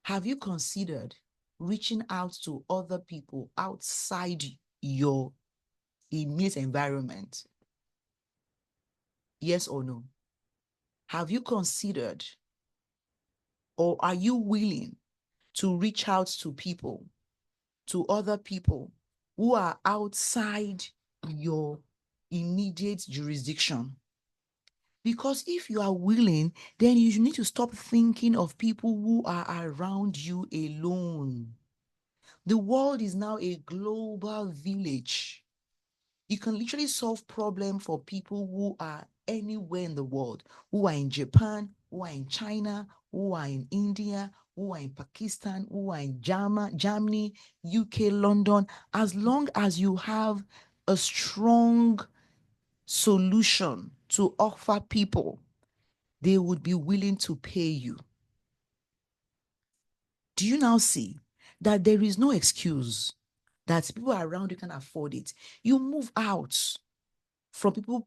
S1: have you considered reaching out to other people outside your immediate environment? Yes or no? Have you considered, or are you willing to reach out to people, to other people who are outside your immediate jurisdiction? Because if you are willing, then you need to stop thinking of people who are around you alone. The world is now a global village. You can literally solve problems for people who are anywhere in the world, who are in Japan, who are in China, who are in India, who are in Pakistan, who are in Germany, UK, London. As long as you have a strong solution to offer people, they would be willing to pay you. Do you now see that there is no excuse that people around you can afford it? You move out from people,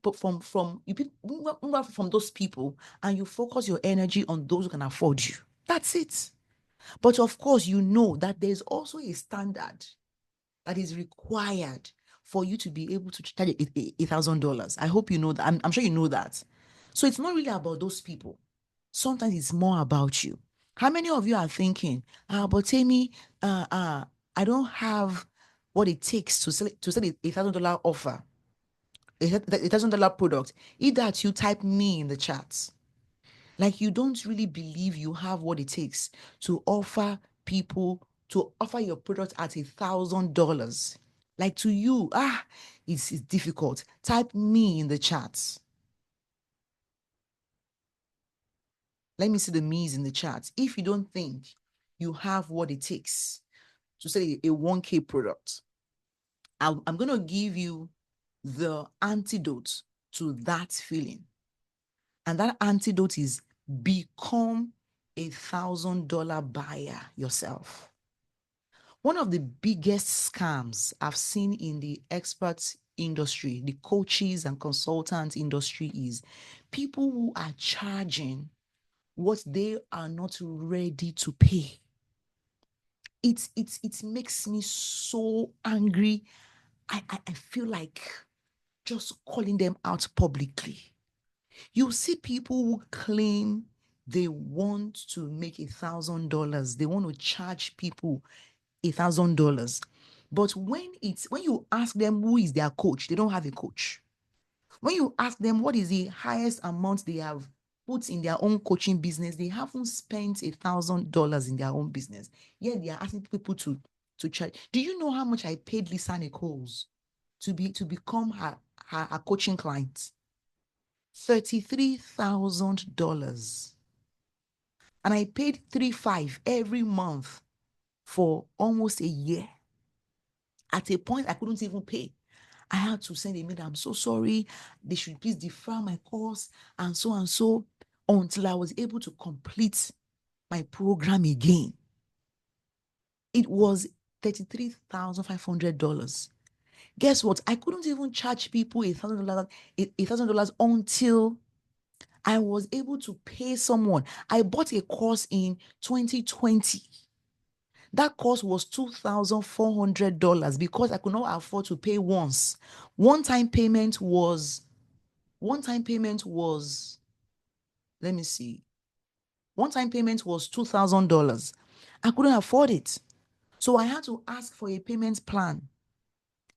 S1: move out from those people, and you focus your energy on those who can afford you. That's it. But of course, you know that there's also a standard that is required for you to be able to charge $1,000. I hope you know that. I'm sure you know that. So it's not really about those people. Sometimes it's more about you. How many of you are thinking, but Tammy, I don't have what it takes to sell $1,000 offer, $1,000 product? If that, you type me in the chat. Like, you don't really believe you have what it takes to offer people, to offer your product at $1,000. Like, to you, it's difficult. Type me in the chat. Let me see the me's in the chat. If you don't think you have what it takes to sell a 1K product, I'm going to give you the antidote to that feeling. And that antidote is become $1,000 buyer yourself. One of the biggest scams I've seen in the expert industry, the coaches and consultant industry, is people who are charging what they are not ready to pay. It makes me so angry. I feel like just calling them out publicly. You see people who claim they want to make $1,000. They want to charge people $1,000. But when you ask them who is their coach, they don't have a coach. When you ask them what is the highest amount they have put in their own coaching business, they haven't spent $1,000 in their own business. Yet they are asking people to charge. Do you know how much I paid Lisa Nichols to become her coaching client? $33,000. And I paid $3,500 every month for almost a year. At a point, I couldn't even pay. I had to send a mail, I'm so sorry, they should please defer my course, and so, until I was able to complete my program again. It was $33,500. Guess what? I couldn't even charge people $1,000 until I was able to pay someone. I bought a course in 2020. That course was $2,400 because I could not afford to pay once. One-time payment was, let me see. One-time payment was $2,000. I couldn't afford it. So I had to ask for a payment plan.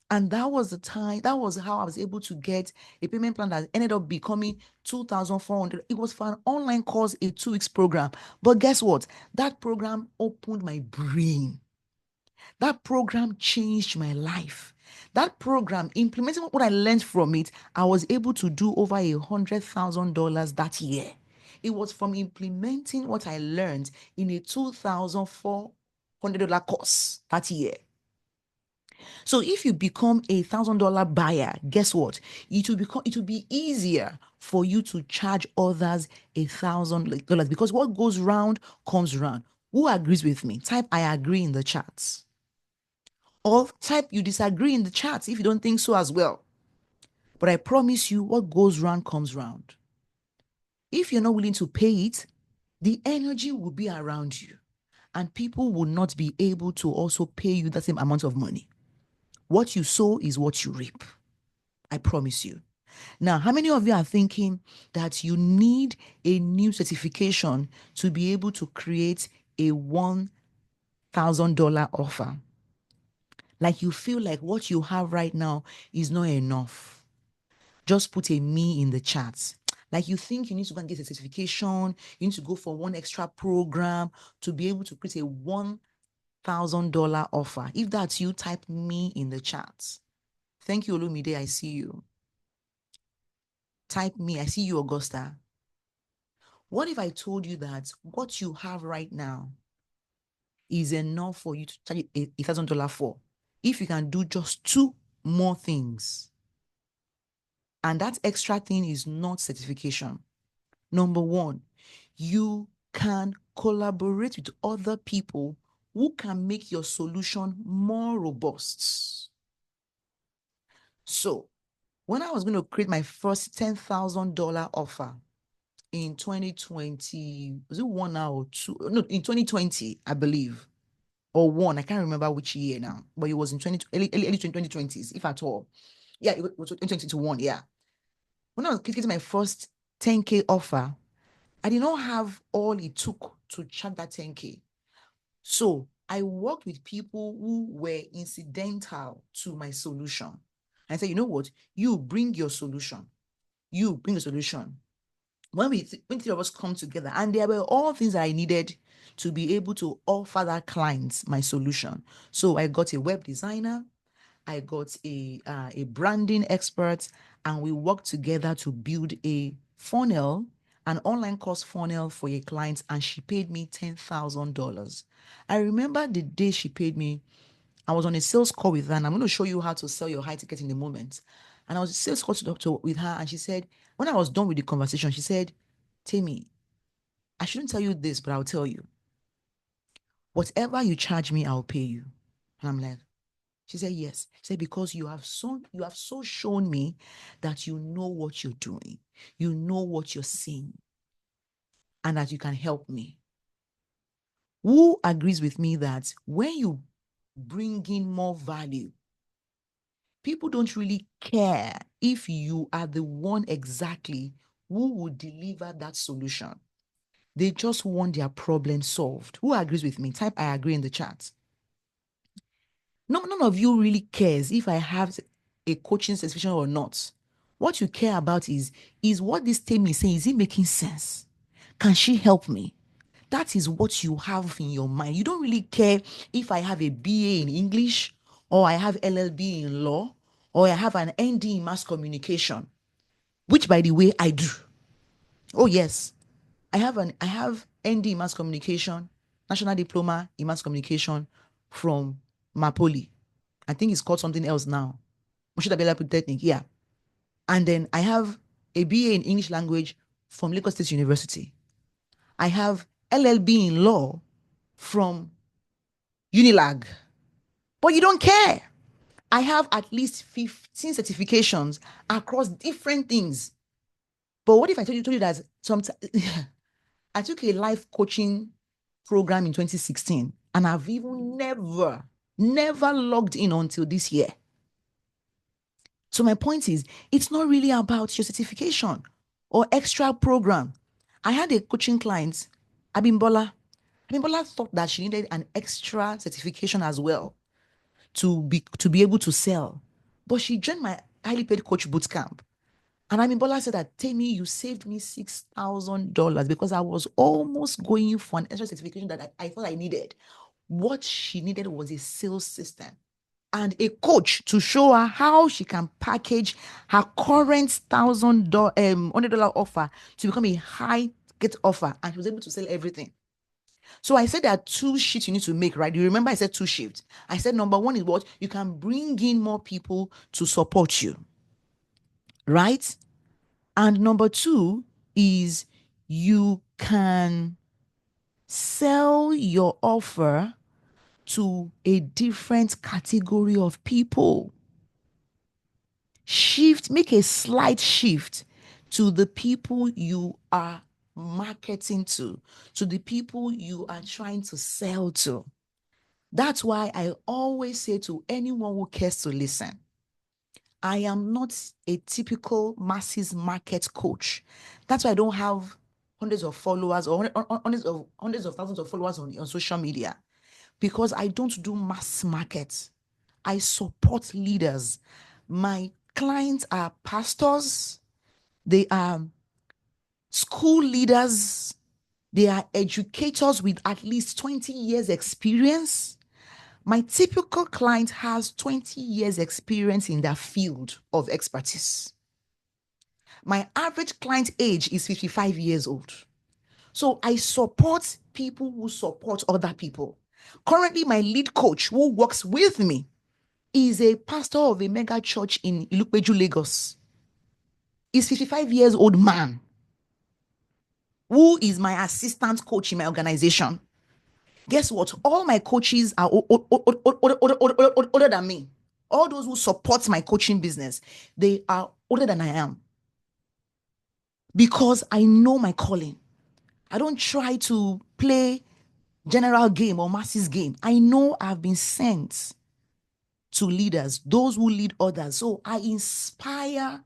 S1: And that was the time, that was how I was able to get a payment plan that ended up becoming 2,400. It was for an online course, a 2 weeks program. But guess what? That program opened my brain. That program changed my life. That program, implementing what I learned from it, I was able to do over $100,000 that year. It was from implementing what I learned in a $2,400 course that year. So if you become $1,000 buyer, guess what? It will be easier for you to charge others $1,000 because what goes round comes round. Who agrees with me? Type I agree in the chats. Or type you disagree in the chats if you don't think so as well. But I promise you, what goes round comes round. If you're not willing to pay it, the energy will be around you, and people will not be able to also pay you the same amount of money. What you sow is what you reap. I promise you. Now, how many of you are thinking that you need a new certification to be able to create a $1,000 offer? Like you feel like what you have right now is not enough. Just put a me in the chat. Like you think you need to go and get a certification, you need to go for one extra program to be able to create a $1,000 offer. If that's you, type me in the chat. Thank you, Olumide. I see you. Type me. I see you, Augusta. What if I told you that what you have right now is enough for you to charge $1,000 for? If you can do just 2 more things, and that extra thing is not certification. Number 1, you can collaborate with other people who can make your solution more robust. So when I was going to create my first $10,000 offer in 2020, was it 1 now or 2? No, in 2020, I believe, or 1. I can't remember which year now, but it was in early 2020s, if at all. Yeah, it was 2021. Yeah. When I was creating my first 10K offer, I did not have all it took to charge that 10K. So I worked with people who were incidental to my solution. I said, you know what? You bring your solution. You bring the solution. When three of us come together, and there were all things that I needed to be able to offer that client my solution. So I got a web designer, I got a branding expert, and we worked together to build a funnel, an online course funnel for a client, and she paid me $10,000. I remember the day she paid me, I was on a sales call with her, and I'm going to show you how to sell your high ticket in a moment. And I was sales call with her, and she said, when I was done with the conversation, she said, Tammy, I shouldn't tell you this, but I'll tell you. Whatever you charge me, I'll pay you. And I'm like, she said, yes. She said, because you have so shown me that you know what you're doing. You know what you're seeing. And that you can help me. Who agrees with me that when you bring in more value, people don't really care if you are the one exactly who will deliver that solution. They just want their problem solved. Who agrees with me? Type I agree in the chat. None of you really cares if I have a coaching certification or not. What you care about is what this Temi is saying, is it making sense? Can she help me? That is what you have in your mind. You don't really care if I have a BA in English, or I have LLB in law, or I have an ND in mass communication, which, by the way, I do. Oh yes, I have ND in mass communication, national diploma in mass communication from Mapoli. I think it's called something else now. Moshida Polytechnic, yeah. And then I have a BA in English language from Lagos State University. I have LLB in law from Unilag. But you don't care. I have at least 15 certifications across different things. But what if I told you that I took a life coaching program in 2016, and I've even never logged in until this year. So my point is, it's not really about your certification or extra program. I had a coaching client, Abimbola. Abimbola thought that she needed an extra certification as well to be able to sell. But she joined my highly paid coach boot camp. And I mean, Bola said that, Temi, you saved me $6,000 because I was almost going for an extra certification that I thought I needed. What she needed was a sales system and a coach to show her how she can package her current $1,000 offer to become a high get offer. And she was able to sell everything. So I said there are two shifts you need to make, right? You remember I said two shifts. I said number one is what? You can bring in more people to support you, right? And number two is you can sell your offer to a different category of people. Make a slight shift to the people you are marketing to the people you are trying to sell to. That's why I always say to anyone who cares to listen, I am not a typical masses market coach. That's why I don't have hundreds of followers or hundreds of thousands of followers on social media, because I don't do mass market. I support leaders. My clients are pastors, they are school leaders, they are educators with at least 20 years experience. My typical client has 20 years experience in their field of expertise. My average client age is 55 years old. So I support people who support other people. Currently, my lead coach who works with me is a pastor of a mega church in Ilupeju, Lagos. He's 55 years old man who is my assistant coach in my organization. Guess what? All my coaches are older than me. All those who support my coaching business, they are older than I am, because I know my calling. I don't try to play general game or masses game. I know I've been sent to leaders, those who lead others. So I inspire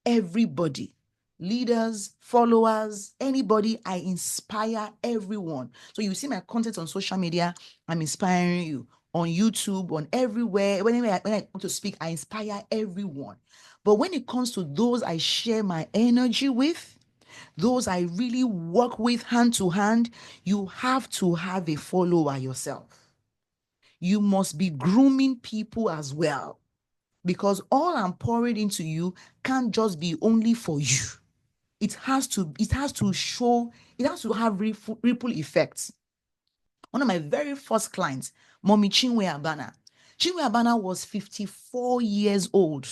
S1: everybody, leaders, followers, anybody. I inspire everyone. So you see my content on social media, I'm inspiring you. On YouTube, on everywhere, when I want to speak, I inspire everyone. But when it comes to those I share my energy with, those I really work with hand to hand, you have to have a follower yourself. You must be grooming people as well, because all I'm pouring into you can't just be only for you. It has to show, it has to have ripple effects. One of my very first clients, Mommy Chinwe Abana. Chinwe Abana was 54 years old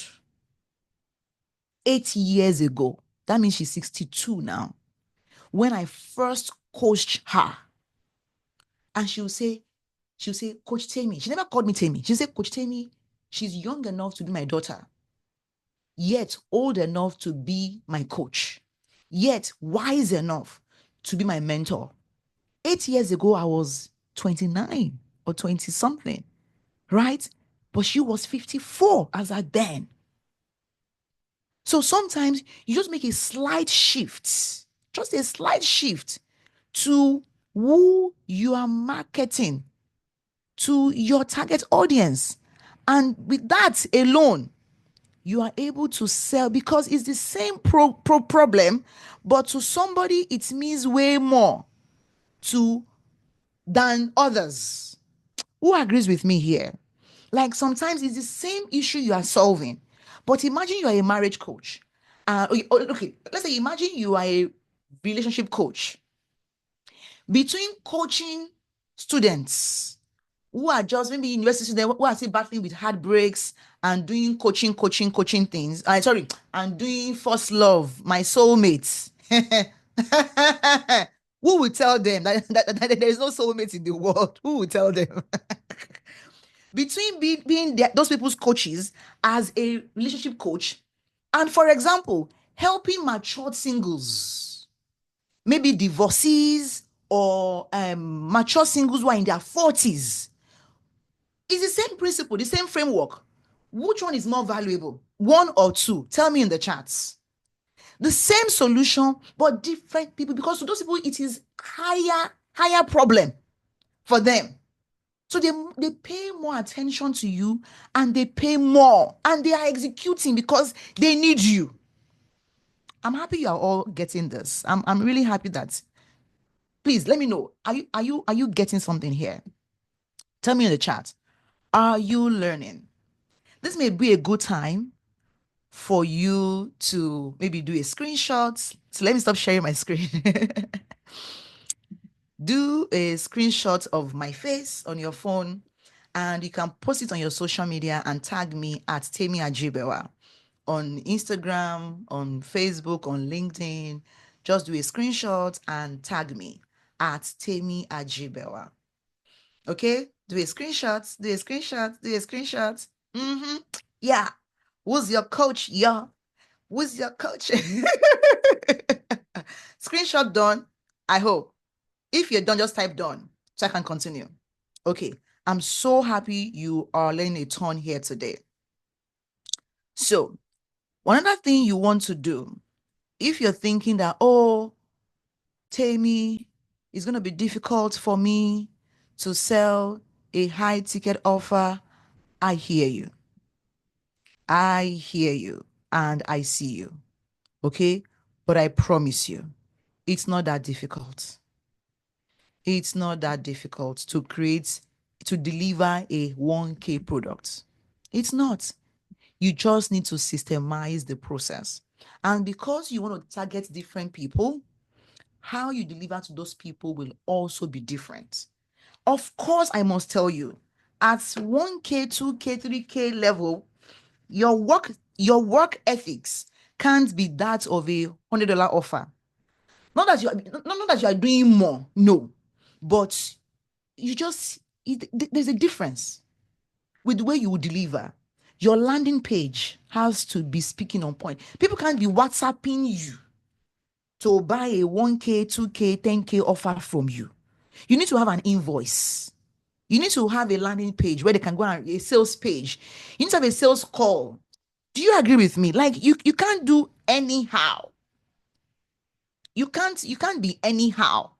S1: 8 years ago. That means she's 62 now. When I first coached her, and she'll say, Coach Temi. She never called me Temi. She said, Coach Temi, she's young enough to be my daughter, yet old enough to be my coach, yet wise enough to be my mentor. 8 years ago, I was 29 or 20 something, right? But she was 54 as at then. So sometimes you just make a slight shift, just a slight shift to who you are marketing to your target audience. And with that alone, you are able to sell, because it's the same problem, but to somebody it means way more than others. Who agrees with me here? Like sometimes it's the same issue you are solving, but imagine you are a marriage coach. Okay, let's say imagine you are a relationship coach. Between coaching students who are just maybe university students who are still battling with heartbreaks and doing coaching things. Sorry, and doing first love, my soulmates. Who will tell them that there is no soulmate in the world? Who will tell them? Between being those people's coaches as a relationship coach, and for example, helping mature singles, maybe divorcees or mature singles who are in their 40s. It's the same principle, the same framework. Which one is more valuable? One or two? Tell me in the chats. The same solution, but different people, because to those people, it is higher problem for them. So they pay more attention to you, and they pay more, and they are executing because they need you. I'm happy you are all getting this. I'm really happy that. Please let me know. Are you getting something here? Tell me in the chat. Are you learning? This may be a good time for you to maybe do a screenshot. So let me stop sharing my screen. Do a screenshot of my face on your phone, and you can post it on your social media and tag me at Temi Ajibewa on Instagram, on Facebook, on LinkedIn. Just do a screenshot and tag me at Temi Ajibewa. Okay? Do a screenshot, do a screenshot, do a screenshot. Yeah. Who's your coach? Yeah. Who's your coach? Screenshot done. I hope. If you're done, just type done so I can continue. Okay. I'm so happy you are learning a ton here today. So, one other thing you want to do, if you're thinking that, oh, Tammy, it's going to be difficult for me to sell a high ticket offer, I hear you. I hear you and I see you. Okay? But I promise you, it's not that difficult. It's not that difficult to deliver a 1K product. It's not. You just need to systemize the process. And because you want to target different people, how you deliver to those people will also be different. Of course, I must tell you, at 1K, 2K, 3K level, your work ethics can't be that of a $100 offer. Not that you are doing more, no, but there's a difference with the way you deliver. Your landing page has to be speaking on point. People can't be WhatsApping you to buy a 1K, 2K, 10K offer from you. You need to have an invoice. You need to have a landing page where they can go on a sales page. You need to have a sales call. Do you agree with me? Like you can't do anyhow. You can't be anyhow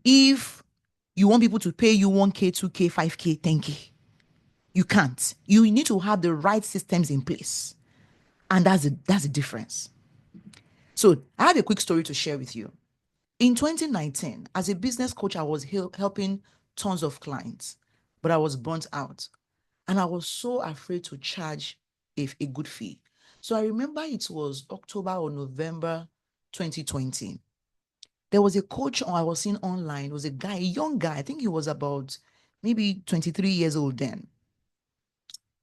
S1: if you want people to pay you 1K, 2K, 5K, 10K. You can't. You need to have the right systems in place. And that's the difference. So I have a quick story to share with you. In 2019, as a business coach, I was helping tons of clients, but I was burnt out. And I was so afraid to charge a good fee. So I remember it was October or November 2020. There was a coach I was seeing online. It was a guy, a young guy. I think he was about maybe 23 years old then.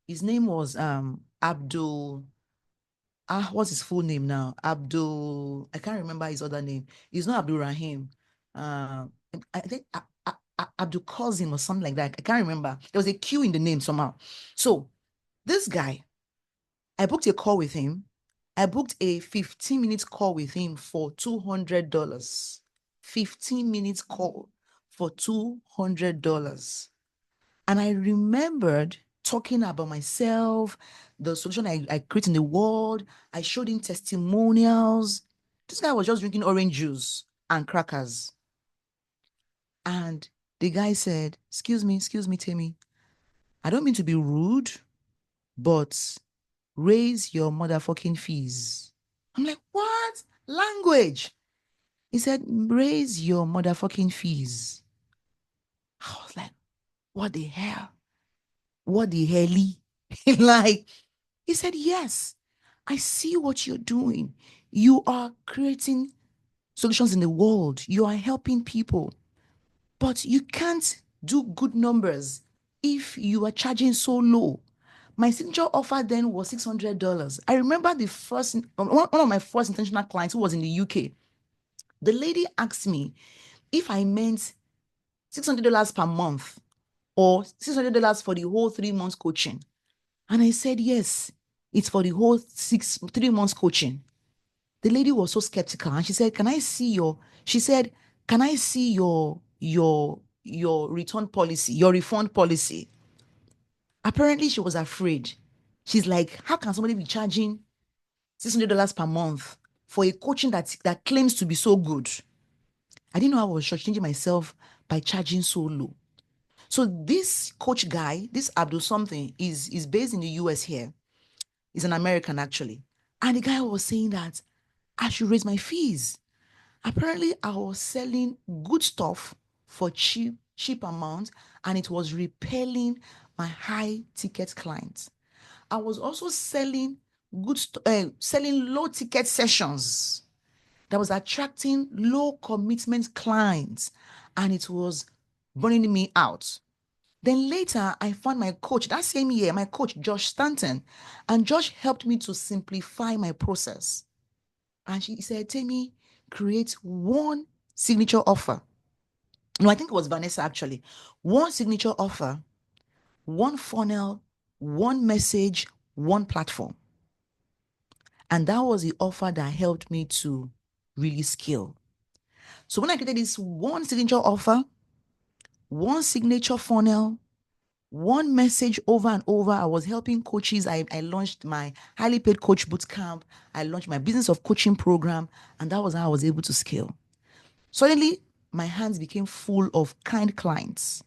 S1: His name was Abdul. What's his full name now? Abdul. I can't remember his other name. He's not Abdul Rahim. I think Abdul Qasim or something like that. I can't remember. There was a Q in the name somehow. So this guy, I booked a call with him. I booked a 15-minute call with him for $200. 15 minutes call for $200. And I remembered talking about myself, the solution I create in the world. I showed him testimonials. This guy was just drinking orange juice and crackers. And the guy said, excuse me, Timmy. I don't mean to be rude, but raise your motherfucking fees. I'm like, what? Language. He said, raise your motherfucking fees. I was like, what the hell? What the helly? Like, he said, yes, I see what you're doing. You are creating solutions in the world. You are helping people. But you can't do good numbers if you are charging so low. My signature offer then was $600. I remember one of my first intentional clients who was in the UK. The lady asked me if I meant $600 per month or $600 for the whole 3 months coaching. And I said, yes, it's for the whole 3 months coaching. The lady was so skeptical and she said, can I see your return policy, your refund policy? Apparently she was afraid. She's like, how can somebody be charging $600 per month for a coaching that claims to be so good? I didn't know I was shortchanging myself by charging so low. So this coach guy, this Abdul something, is based in the US here. He's an American actually. And the guy was saying that I should raise my fees. Apparently, I was selling good stuff for cheap amounts, and it was repelling my high ticket clients. I was also selling selling low ticket sessions that was attracting low commitment clients, and it was burning me out. Then later, I found my coach that same year, my coach, Josh Stanton, and Josh helped me to simplify my process. And she said, Tammy, create one signature offer. No, I think it was Vanessa actually. One signature offer, one funnel, one message, one platform. And that was the offer that helped me to really scale. So when I created this one signature offer, one signature funnel, one message over and over, I was helping coaches. I launched my highly paid coach bootcamp. I launched my business of coaching program. And that was how I was able to scale. Suddenly, my hands became full of kind clients,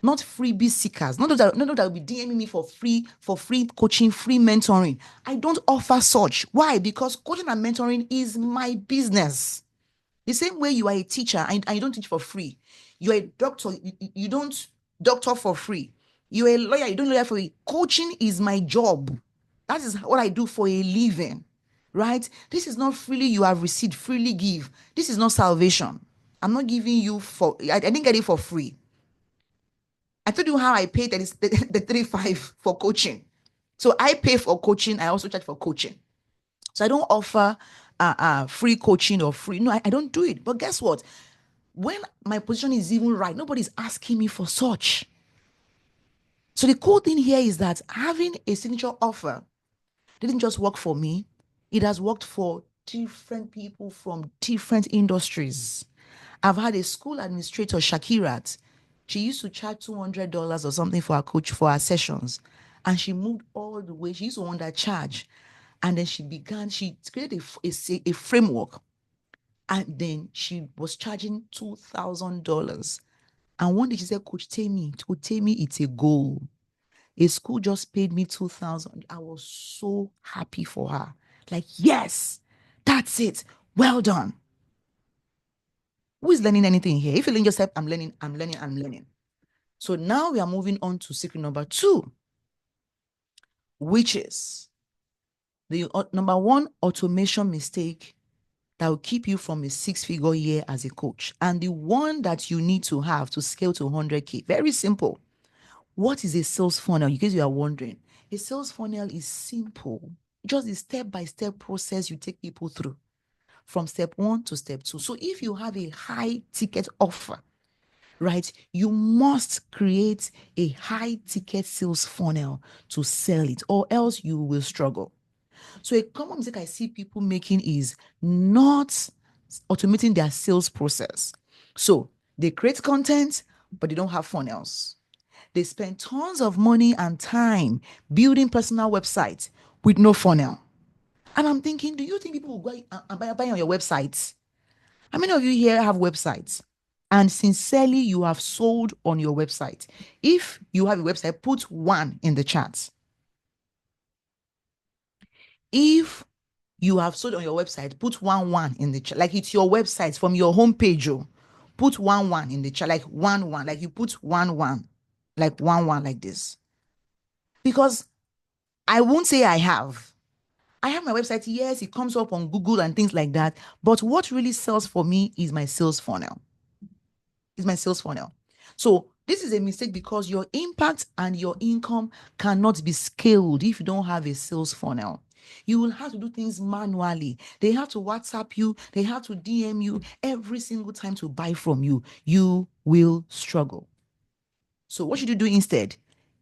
S1: not freebie seekers. Not that will be DMing me for free coaching, free mentoring. I don't offer such. Why? Because coaching and mentoring is my business. The same way you are a teacher and you don't teach for free. You're a doctor, you don't doctor for free. You're a lawyer, you don't lawyer for free. Coaching is my job. That is what I do for a living, right? This is not freely you have received, freely give. This is not salvation. I'm not giving you I didn't get it for free. I told you how I paid the 35 for coaching. So I pay for coaching. I also charge for coaching. So I don't offer free coaching or free. No, I don't do it. But guess what? When my position is even right, nobody's asking me for such. So the cool thing here is that having a signature offer didn't just work for me. It has worked for different people from different industries. I've had a school administrator, Shakirat. She used to charge $200 or something for her coach for her sessions. And she moved all the way. She used to undercharge. And then she created a framework. And then she was charging $2,000. And one day she said, Coach Tammy, it's a goal. A school just paid me 2,000. I was so happy for her. Like, yes, that's it. Well done. Who is learning anything here? If you learn yourself, I'm learning. So now we are moving on to secret number 2, which is the number 1 automation mistake that will keep you from a 6-figure year as a coach. And the one that you need to have to scale to 100K. Very simple. What is a sales funnel? In case you are wondering, a sales funnel is simple. Just a step-by-step process you take people through from step 1 to step 2. So if you have a high ticket offer, right, you must create a high ticket sales funnel to sell it, or else you will struggle. So a common mistake I see people making is not automating their sales process. So they create content, but they don't have funnels. They spend tons of money and time building personal websites with no funnel. And I'm thinking, do you think people will go and buy on your websites? How many of you here have websites? And sincerely, you have sold on your website. If you have a website, put 1 in the chat. If you have sold on your website, put 1 in the chat. Like it's your website from your homepage. Oh, put 1 in the chat. Like 1 like you put 1 like 1 like this. Because I won't say I have. I have my website. Yes, it comes up on Google and things like that. But what really sells for me is my sales funnel. So this is a mistake because your impact and your income cannot be scaled if you don't have a sales funnel. You will have to do things manually. They have to WhatsApp you. They have to DM you every single time to buy from you. You will struggle. So what should you do instead?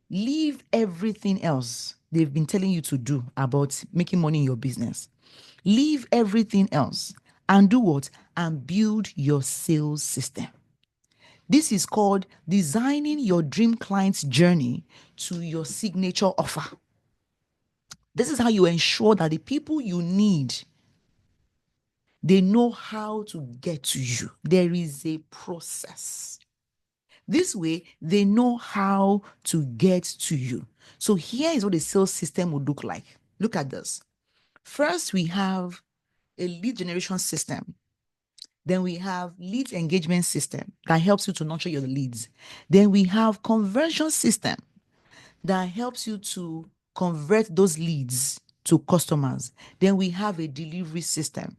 S1: Leave everything else they've been telling you to do about making money in your business. Leave everything else and do what? And build your sales system. This is called designing your dream client's journey to your signature offer. This is how you ensure that the people you need, they know how to get to you. There is a process. This way, they know how to get to you. So here is what a sales system would look like. Look at this. First, we have a lead generation system. Then we have lead engagement system that helps you to nurture your leads. Then we have conversion system that helps you to convert those leads to customers. Then we have a delivery system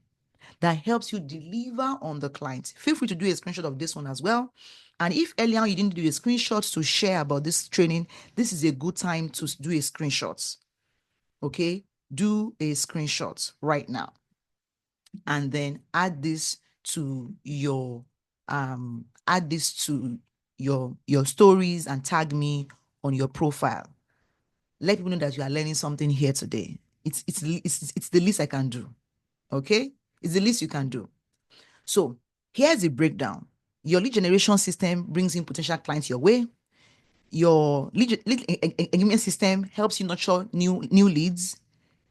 S1: that helps you deliver on the client. Feel free to do a screenshot of this one as well. And if earlier you didn't do a screenshot to share about this training, this is a good time to do a screenshot. Okay, do a screenshot right now, and then add this to your your stories and tag me on your profile. Let people know that you are learning something here today. It's the least I can do. Okay, it's the least you can do. So here's the breakdown. Your lead generation system brings in potential clients your way. Your lead engagement system helps you nurture new leads.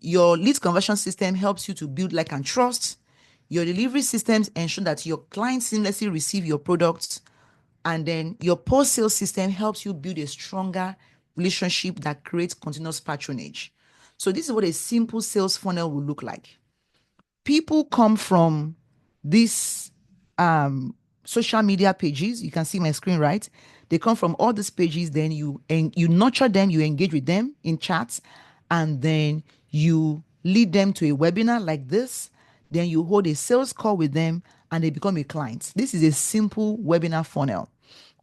S1: Your lead conversion system helps you to build like and trust. Your delivery systems ensure that your clients seamlessly receive your products. And then your post-sales system helps you build a stronger relationship that creates continuous patronage. So this is what a simple sales funnel will look like. People come from these social media pages. You can see my screen, right? They come from all these pages. Then you nurture them, you engage with them in chats, and then you lead them to a webinar like this. Then you hold a sales call with them and they become a client. This is a simple webinar funnel.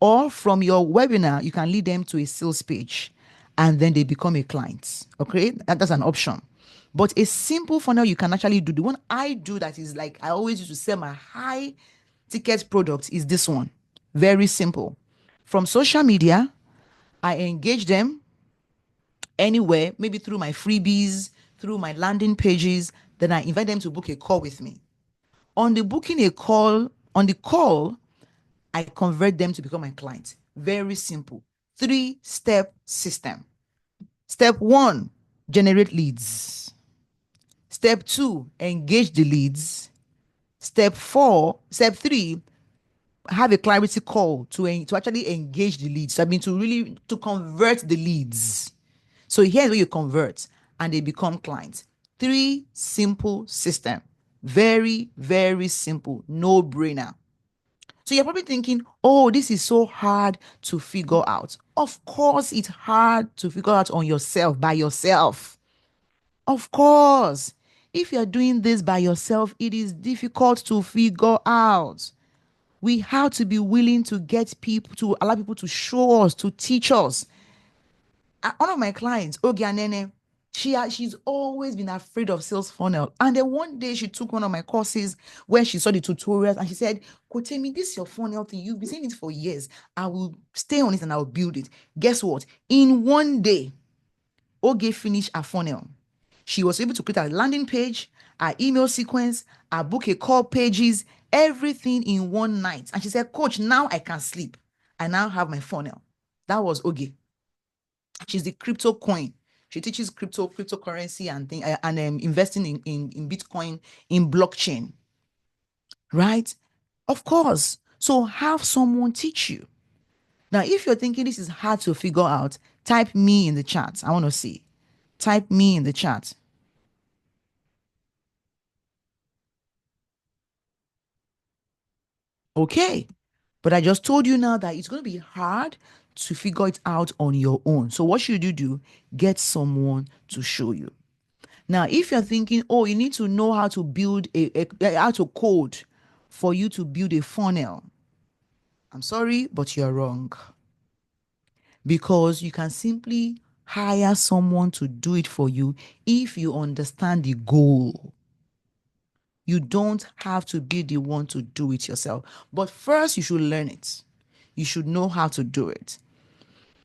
S1: Or from your webinar, you can lead them to a sales page and then they become a client. Okay, that's an option. But a simple funnel you can actually do. The one I do that is like I always used to sell my high ticket products is this one. Very simple. From social media, I engage them anywhere, maybe through my freebies, through my landing pages. Then I invite them to book a call with me. On the call, I convert them to become my client. Very simple. 3-step system. Step 1, generate leads. Step 2, engage the leads. Step 3, have a clarity call to actually engage the leads. I mean, to convert the leads. So here's where you convert and they become clients. 3 simple system. Very, very simple. No brainer. So you're probably thinking, oh, this is so hard to figure out. Of course, it's hard to figure out on yourself, by yourself. Of course, if you're doing this by yourself, it is difficult to figure out. We have to be willing to get people, to allow people to show us, to teach us. One of my clients, Ogianene, she's always been afraid of sales funnel. And then one day she took one of my courses where she saw the tutorials and she said, Kotemi, this is your funnel thing. You've been saying it for years. I will stay on it and I will build it. Guess what? In one day, Oge finished a funnel. She was able to create a landing page, her email sequence, her book a call pages, everything in one night. And she said, Coach, now I can sleep. I now have my funnel. That was Oge. She's the crypto coin. She teaches cryptocurrency and investing in Bitcoin, in blockchain, right? Of course. So have someone teach you. Now, if you're thinking this is hard to figure out, type me in the chat. I want to see. Type me in the chat. Okay. But I just told you now that it's going to be hard to figure it out on your own. So what should you do? Get someone to show you. Now, if you're thinking, oh, you need to know how to build how to code for you to build a funnel, I'm sorry, but you're wrong. Because you can simply hire someone to do it for you if you understand the goal. You don't have to be the one to do it yourself. But first, you should learn it. You should know how to do it.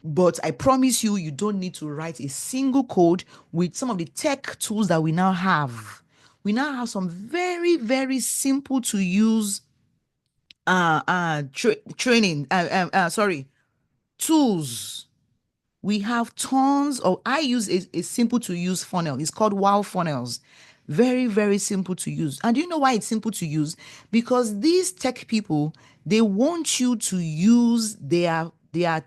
S1: But I promise you, you don't need to write a single code with some of the tech tools that we now have. We now have some very, very simple to use tools. We have tons of, I use a simple to use funnel. It's called Wow Funnels. Very, very simple to use. And do you know why it's simple to use? Because these tech people, they want you to use their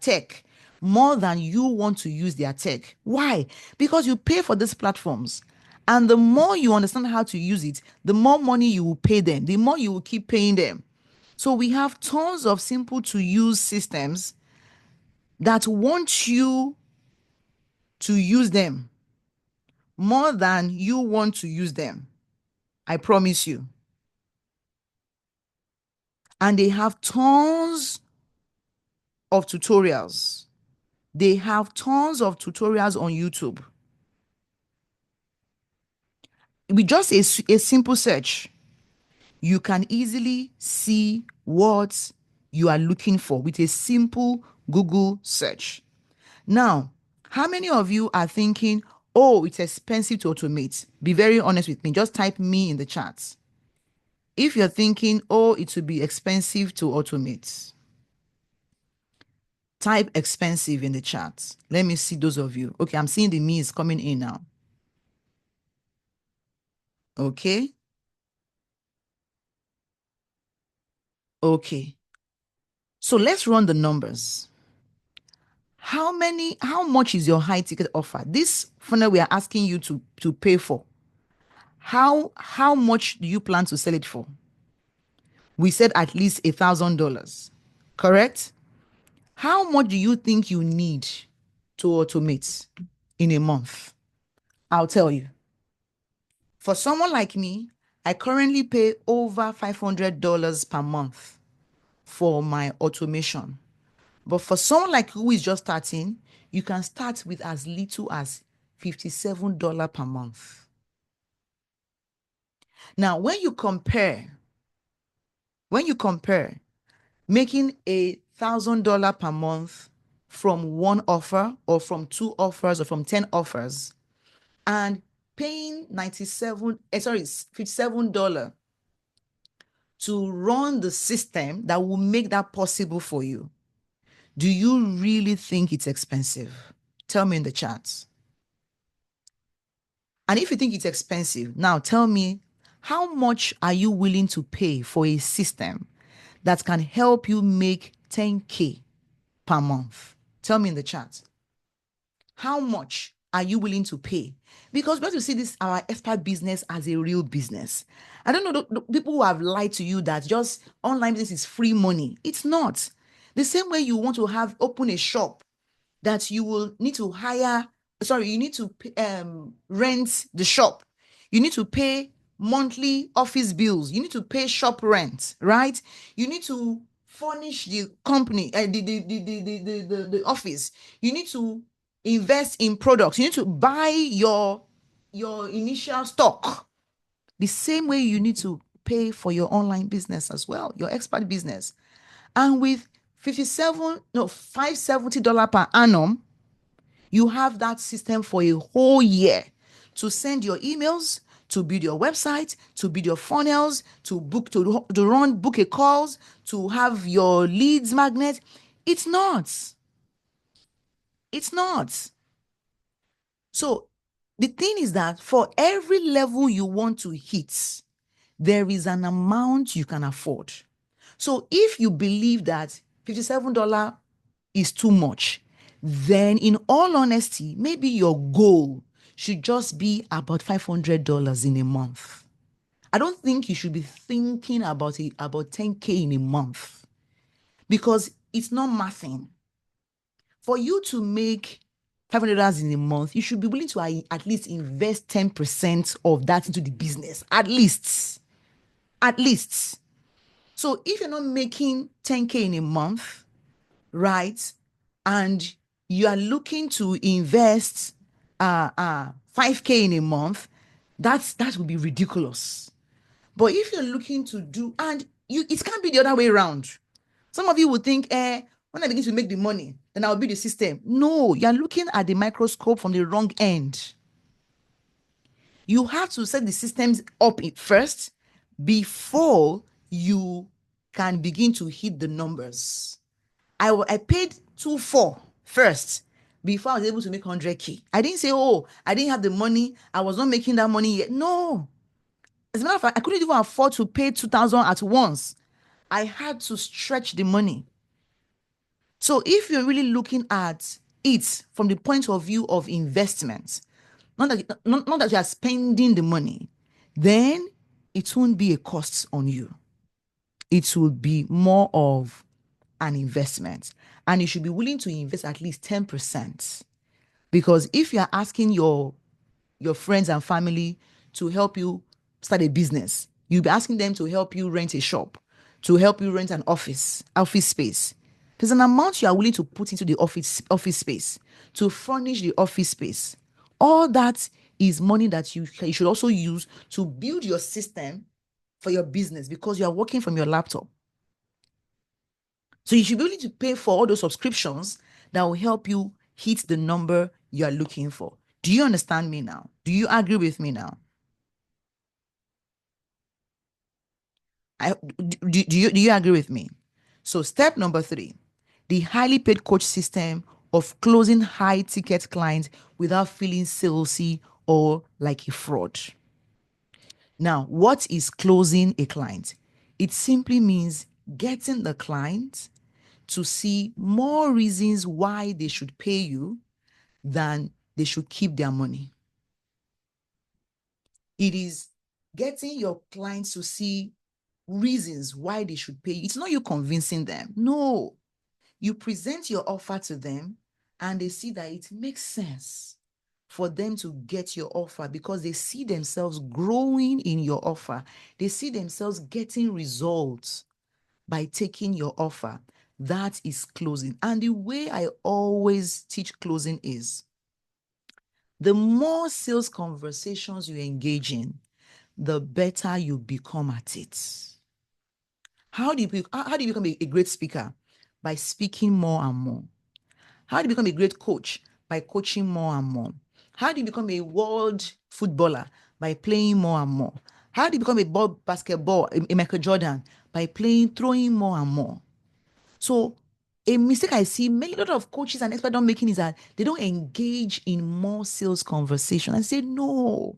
S1: tech more than you want to use their tech. Why? Because you pay for these platforms. And the more you understand how to use it, the more money you will pay them, the more you will keep paying them. So we have tons of simple to use systems that want you to use them more than you want to use them. I promise you. And they have tons of tutorials. They have tons of tutorials on YouTube. With just a simple search, you can easily see what you are looking for with a simple Google search. Now, how many of you are thinking, oh, it's expensive to automate? Be very honest with me. Just type me in the chat. If you're thinking, oh, it would be expensive to automate, type expensive in the chat. Let me see those of you. Okay, I'm seeing the me is coming in now. Okay. Okay. So let's run the numbers. How much is your high ticket offer? This funnel we are asking you to pay for. How much do you plan to sell it for? We said at least $1,000. Correct? How much do you think you need to automate in a month? I'll tell you. For someone like me, I currently pay over $500 per month for my automation. But for someone like who is just starting, you can start with as little as $57 per month. Now, when you compare making $1,000 per month from one offer or from two offers or from 10 offers and paying $57 to run the system that will make that possible for you, do you really think it's expensive? Tell me in the chat. And if you think it's expensive, now tell me, how much are you willing to pay for a system that can help you make 10K per month? Tell me in the chat. How much are you willing to pay? Because we have to see this, our expert business, as a real business. I don't know the people who have lied to you that just online business is free money. It's not. The same way you want to open a shop that you will need to you need to rent the shop. You need to pay monthly office bills. You need to pay shop rent, right? You need to furnish the company, the office. You need to invest in products. You need to buy your initial stock. The same way you need to pay for your online business as well, your expert business. And with $570 per annum, you have that system for a whole year to send your emails, to build your website, to build your funnels, to book a calls, to have your leads magnet. It's not. It's not. So the thing is that for every level you want to hit, there is an amount you can afford. So if you believe that $57 is too much, then in all honesty, maybe your goal should just be about $500 in a month. I don't think you should be thinking about 10K in a month, because it's not mathing. For you to make $500 in a month, you should be willing to at least invest 10% of that into the business. At least. So if you're not making 10K in a month, right, and you are looking to invest 5K in a month, that would be ridiculous. But if you're looking to do, and it can't be the other way around. Some of you would think, when I begin to make the money, then I'll build the system. No, you're looking at the microscope from the wrong end. You have to set the systems up first before you can begin to hit the numbers. I paid 2.4 first before I was able to make 100K. I didn't say, oh, I didn't have the money. I was not making that money yet. No. As a matter of fact, I couldn't even afford to pay 2,000 at once. I had to stretch the money. So if you're really looking at it from the point of view of investment, not that you are spending the money, then it won't be a cost on you. It will be more of an investment. And you should be willing to invest at least 10%. Because if you are asking your friends and family to help you start a business, you'll be asking them to help you rent a shop, to help you rent an office space. There's an amount you are willing to put into the office space, to furnish the office space. All that is money that you should also use to build your system for your business, because you are working from your laptop. So you should be willing to pay for all those subscriptions that will help you hit the number you are looking for. Do you understand me now? Do you agree with me now? Do you agree with me? So step number 3, the highly paid coach system of closing high ticket clients without feeling salesy or like a fraud. Now, what is closing a client? It simply means getting the client to see more reasons why they should pay you than they should keep their money. It is getting your clients to see reasons why they should pay you. It's not you convincing them. No, you present your offer to them and they see that it makes sense for them to get your offer, because they see themselves growing in your offer. They see themselves getting results by taking your offer. That is closing. And the way I always teach closing is, the more sales conversations you engage in, the better you become at it. How do you become a great speaker? By speaking more and more. How do you become a great coach? By coaching more and more. How do you become a world footballer? By playing more and more. How do you become a basketball, a Michael Jordan? By throwing more and more. So a mistake I see a lot of coaches and experts don't making is that they don't engage in more sales conversation. And say, no,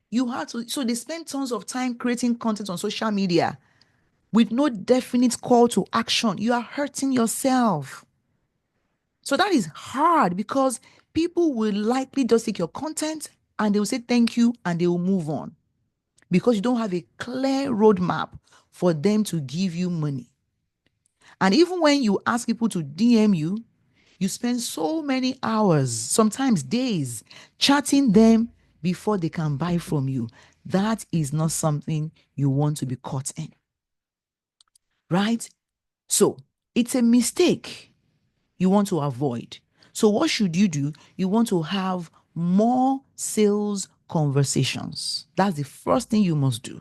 S1: you have to. So they spend tons of time creating content on social media with no definite call to action. You are hurting yourself. So that is hard, because people will likely just take your content and they will say thank you and they will move on, because you don't have a clear roadmap for them to give you money. And even when you ask people to DM you, you spend so many hours, sometimes days, chatting them before they can buy from you. That is not something you want to be caught in. Right? So it's a mistake you want to avoid. So what should you do? You want to have more sales conversations. That's the first thing you must do.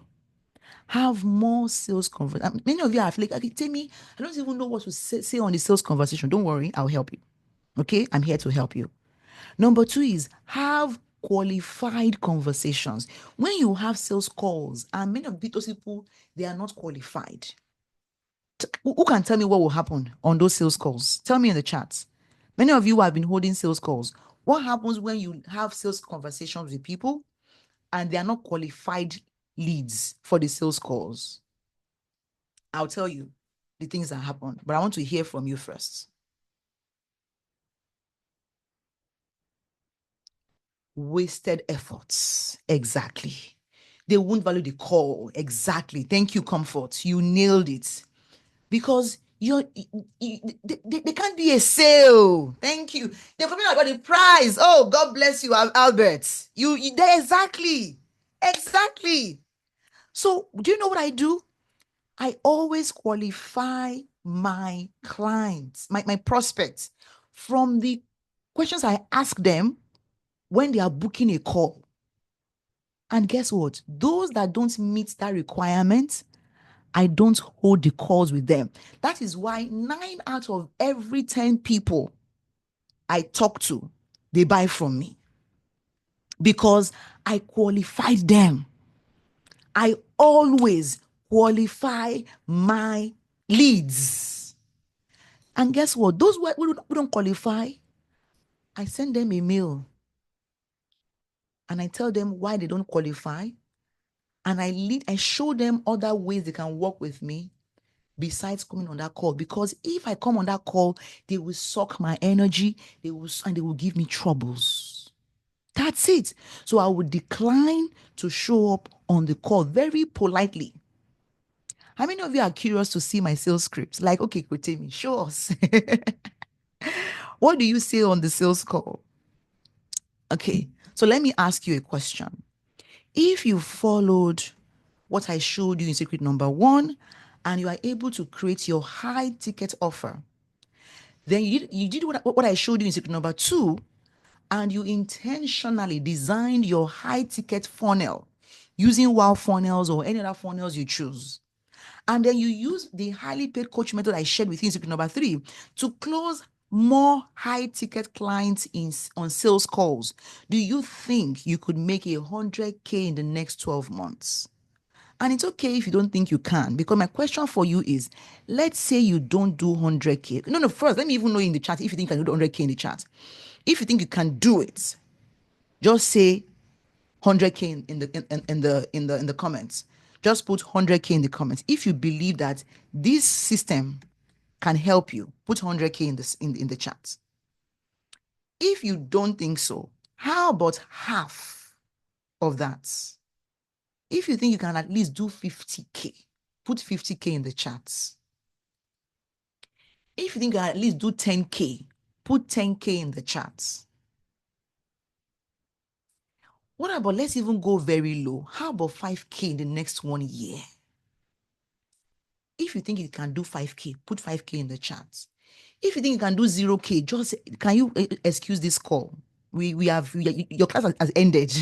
S1: Have more sales conversations. Many of you are like, okay, tell me, I don't even know what to say on the sales conversation. Don't worry, I'll help you. Okay, I'm here to help you. Number 2 is have qualified conversations. When you have sales calls, and many of those people, they are not qualified. Who can tell me what will happen on those sales calls? Tell me in the chat. Many of you have been holding sales calls. What happens when you have sales conversations with people and they are not qualified leads for the sales calls? I'll tell you the things that happen, but I want to hear from you first. Wasted efforts. Exactly. They won't value the call. Exactly. Thank you, Comfort. You nailed it. Because they can't be a sale. Thank you. They're coming about the price. Oh, God bless you, Albert. You there exactly. Exactly. So do you know what I do? I always qualify my clients, my prospects, from the questions I ask them when they are booking a call. And guess what? Those that don't meet that requirement, I don't hold the calls with them. That is why 9 out of every 10 people I talk to, they buy from me, because I qualified them. I always qualify my leads. And guess what? Those who don't qualify, I send them a mail and I tell them why they don't qualify. And I show them other ways they can work with me besides coming on that call. Because if I come on that call, they will suck my energy, and they will give me troubles. That's it. So I would decline to show up on the call very politely. How many of you are curious to see my sales scripts? Like, okay, Kotemi, show us. What do you say on the sales call? Okay, so let me ask you a question. If you followed what I showed you in secret number 1, and you are able to create your high ticket offer, then you did what I showed you in secret number 2, and you intentionally designed your high ticket funnel using wow funnels or any other funnels you choose. And then you use the highly paid coach method I shared with you in secret number 3 to close more high ticket clients on sales calls. Do you think you could make 100K in the next 12 months? And it's okay if you don't think you can, because my question for you is, let's say you don't do 100K. No, first, let me even know in the chat if you think you can do 100K in the chat. If you think you can do it, just say 100K in the comments. Just put 100K in the comments. If you believe that this system can help you, put 100K in the chat. If you don't think so, how about half of that? If you think you can at least do 50K, put 50K in the chat. If you think you can at least do 10K, put 10K in the chat. What about, let's even go very low. How about 5K in the next 1 year? If you think you can do 5K, put 5K in the chat. If you think you can do 0K, just can you excuse this call? Your class has ended.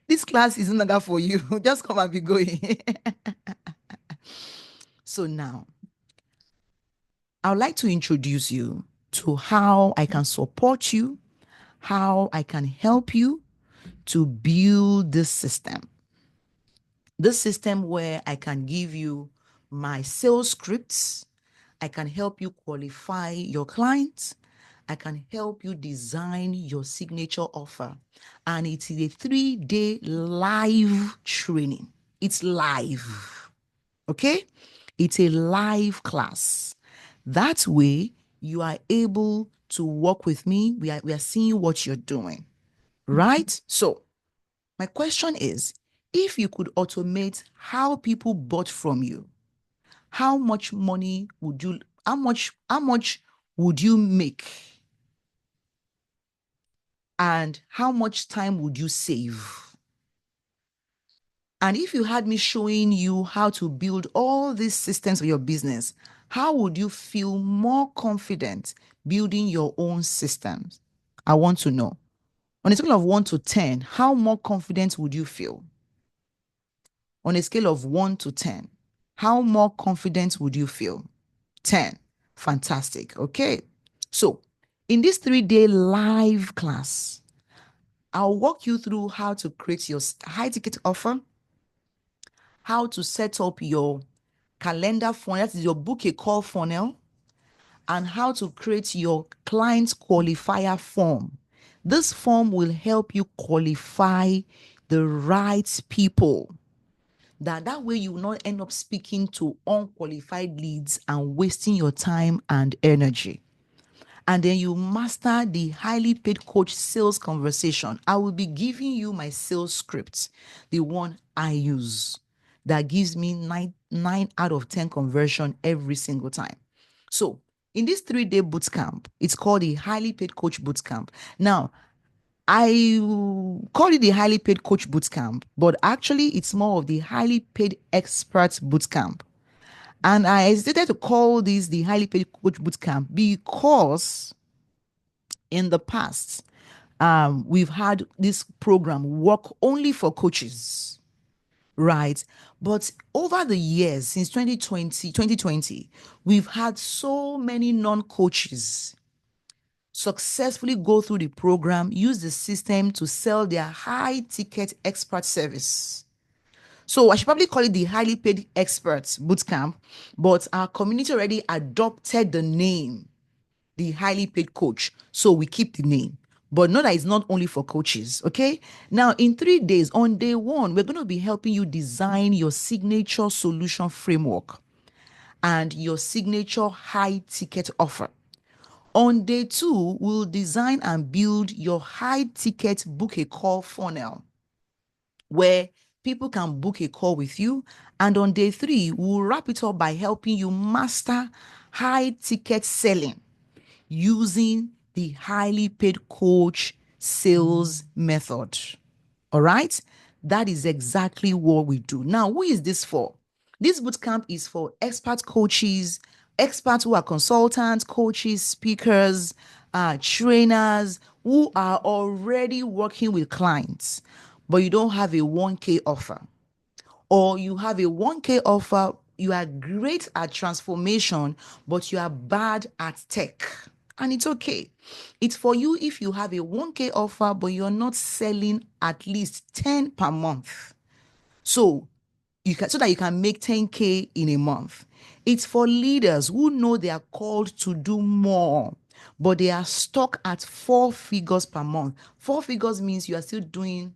S1: This class is no longer for you. Just come and be going. So now, I would like to introduce you to how I can support you, how I can help you to build this system. This system where I can give you my sales scripts, I can help you qualify your clients, I can help you design your signature offer. And it is a 3-day live training. It's live. Okay? It's a live class. That way, you are able to work with me. We are seeing what you're doing. Right? So, my question is, if you could automate how people bought from you, how much money would you, how much would you make? And how much time would you save? And if you had me showing you how to build all these systems for your business, how would you feel more confident building your own systems? I want to know. On a scale of 1 to 10, how more confident would you feel? On a scale of 1 to 10, how more confident would you feel? 10. Fantastic. Okay. So, in this 3-day live class, I'll walk you through how to create your high ticket offer, how to set up your calendar funnel, that is your book a call funnel, and how to create your client qualifier form. This form will help you qualify the right people. That way you will not end up speaking to unqualified leads and wasting your time and energy. And then you master the highly paid coach sales conversation. I will be giving you my sales script, the one I use, that gives me 9 out of 10 conversion every single time. So in this 3-day bootcamp, it's called the highly paid coach bootcamp. Now, I call it the highly paid coach bootcamp, but actually it's more of the highly paid expert bootcamp. And I hesitated to call this the highly paid coach bootcamp because in the past, we've had this program work only for coaches, right? But over the years, since 2020, we've had so many non-coaches successfully go through the program, use the system to sell their high ticket expert service. So I should probably call it the highly paid experts bootcamp, but our community already adopted the name, the highly paid coach. So we keep the name. But know that it's not only for coaches, okay? Now, in 3 days, on day one, we're going to be helping you design your signature solution framework and your signature high ticket offer. On day two, we'll design and build your high ticket book a call funnel where people can book a call with you. And on day three, we'll wrap it up by helping you master high ticket selling using the highly paid coach sales method. All right. That is exactly what we do. Now, who is this for? This bootcamp is for expert coaches, experts who are consultants, coaches, speakers, trainers who are already working with clients, but you don't have a 1K offer, or you have a 1K offer, you are great at transformation, but you are bad at tech. And it's okay. It's for you if you have a 1K offer, but you're not selling at least 10 per month. So so that you can make 10K in a month. It's for leaders who know they are called to do more, but they are stuck at 4 figures per month. 4 figures means you are still doing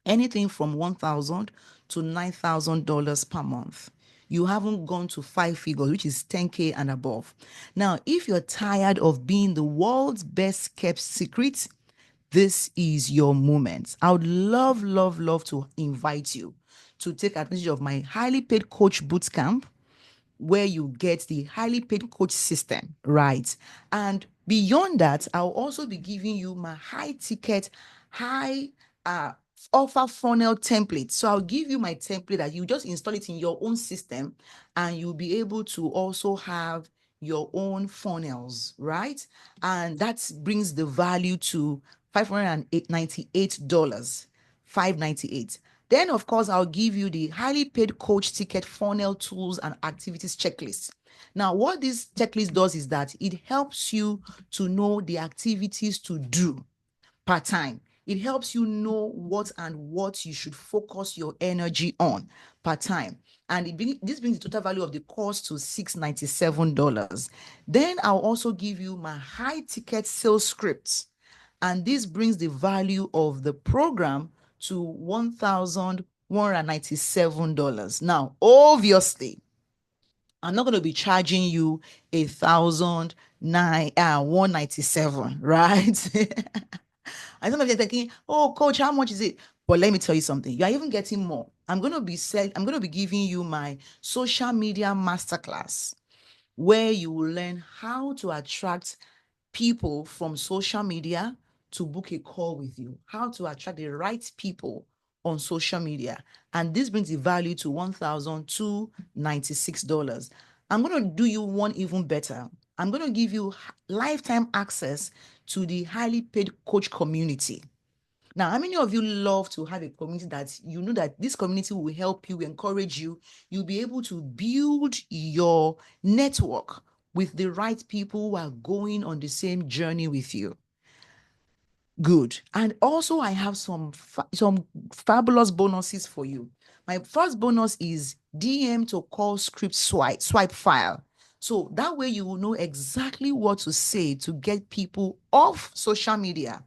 S1: anything from $1,000 to $9,000 per month. You haven't gone to 5 figures, which is 10K and above. Now, if you're tired of being the world's best kept secret, this is your moment. I would love, love, love to invite you to take advantage of my highly paid coach bootcamp, where you get the highly paid coach system, right? And beyond that, I'll also be giving you my high ticket, high offer funnel template. So I'll give you my template that you just install it in your own system, and you'll be able to also have your own funnels, right? And that brings the value to $598, $598. Then, of course, I'll give you the highly paid coach ticket funnel tools and activities checklist. Now, what this checklist does is that it helps you to know the activities to do per time. It helps you know what you should focus your energy on per time. And this brings the total value of the course to $697. Then I'll also give you my high ticket sales scripts. And this brings the value of the program to $1,197. Now, obviously, I'm not going to be charging you $1,997, right? And some of you are thinking, oh, coach, how much is it? But let me tell you something. You are even getting more. I'm going to be giving you my social media masterclass, where you will learn how to attract people from social media to book a call with you, how to attract the right people on social media. And this brings the value to $1,296. I'm going to do you one even better. I'm going to give you lifetime access to the highly paid coach community. Now, how many of you love to have a community that you know that this community will help you, encourage you? You'll be able to build your network with the right people who are going on the same journey with you. Good. And also, I have some fabulous bonuses for you. My first bonus is DM to call script swipe file. So that way you will know exactly what to say to get people off social media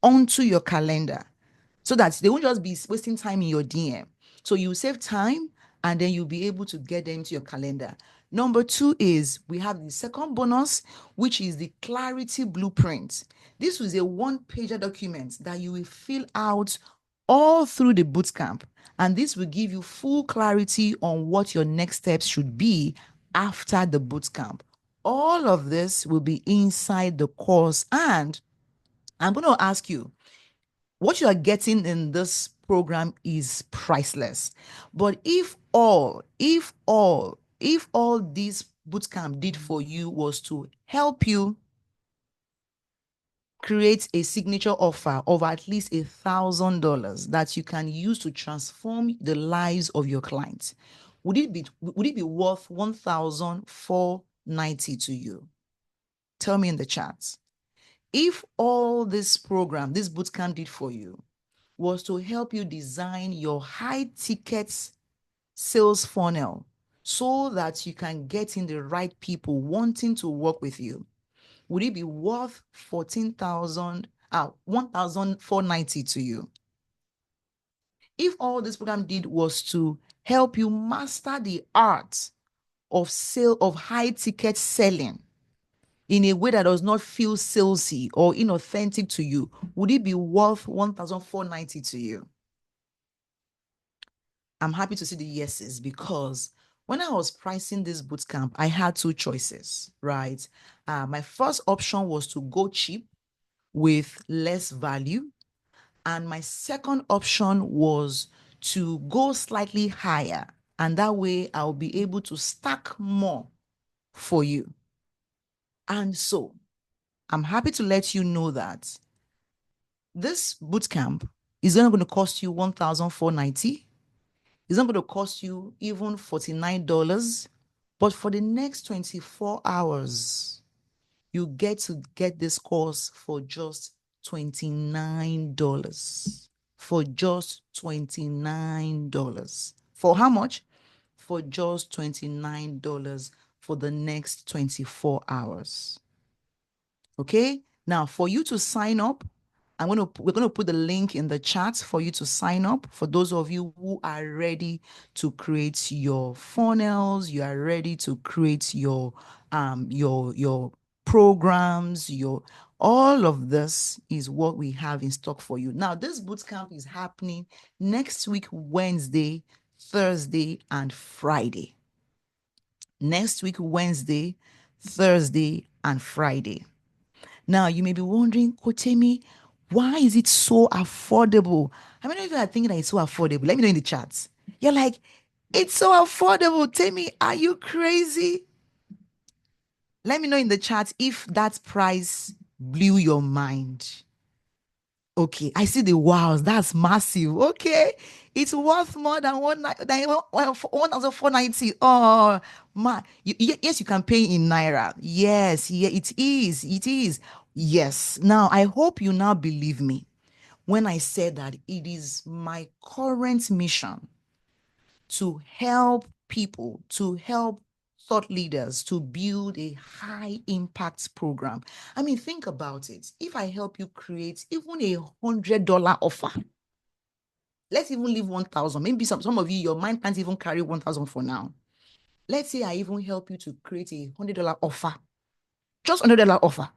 S1: onto your calendar, so that they won't just be wasting time in your DM. So you save time, and then you'll be able to get them to your calendar. Number two is we have the second bonus, which is the clarity blueprint. This was a one-pager document that you will fill out all through the bootcamp. And this will give you full clarity on what your next steps should be after the bootcamp. All of this will be inside the course. And I'm going to ask you, what you are getting in this program is priceless. But if all this bootcamp did for you was to help you create a signature offer of at least $1,000 that you can use to transform the lives of your clients, would it be worth $1,490 to you? Tell me in the chat. If all this bootcamp did for you was to help you design your high ticket sales funnel so that you can get in the right people wanting to work with you, would it be worth 1,490 to you? If all this program did was to help you master the art of high ticket selling in a way that does not feel salesy or inauthentic to you, would it be worth 1,490 to you? I'm happy to see the yeses, because when I was pricing this bootcamp, I had two choices, right? My first option was to go cheap with less value. And my second option was to go slightly higher. And that way I'll be able to stack more for you. And so I'm happy to let you know that this bootcamp is not going to cost you $1,490. It's not going to cost you even $49. But for the next 24 hours, you get to get this course for just $29. For just $29. For how much? For just $29 for the next 24 hours. Okay? Now, for you to sign up, we're going to put the link in the chat for you to sign up. For those of you who are ready to create your funnels, you are ready to create your programs, all of this is what we have in stock for you. Now, this bootcamp is happening next week, Wednesday, Thursday, and Friday. Next week, Wednesday, Thursday, and Friday. Now, you may be wondering, Kotemi, why is it so affordable? How many of you are thinking that it's so affordable? Let me know in the chats. You're like, it's so affordable. Temi, are you crazy? Let me know in the chat if that price blew your mind. Okay, I see the wows. That's massive. Okay, it's worth more than 1,490. Oh, my. Yes, you can pay in Naira. Yes, yeah, it is. It is. Yes. Now, I hope you now believe me when I said that it is my current mission to help people, to help thought leaders to build a high impact program. I mean, think about it. If I help you create even $100 offer, let's even leave 1,000. Maybe some of you, your mind can't even carry 1,000 for now. Let's say I even help you to create a $100 offer, just $100 offer.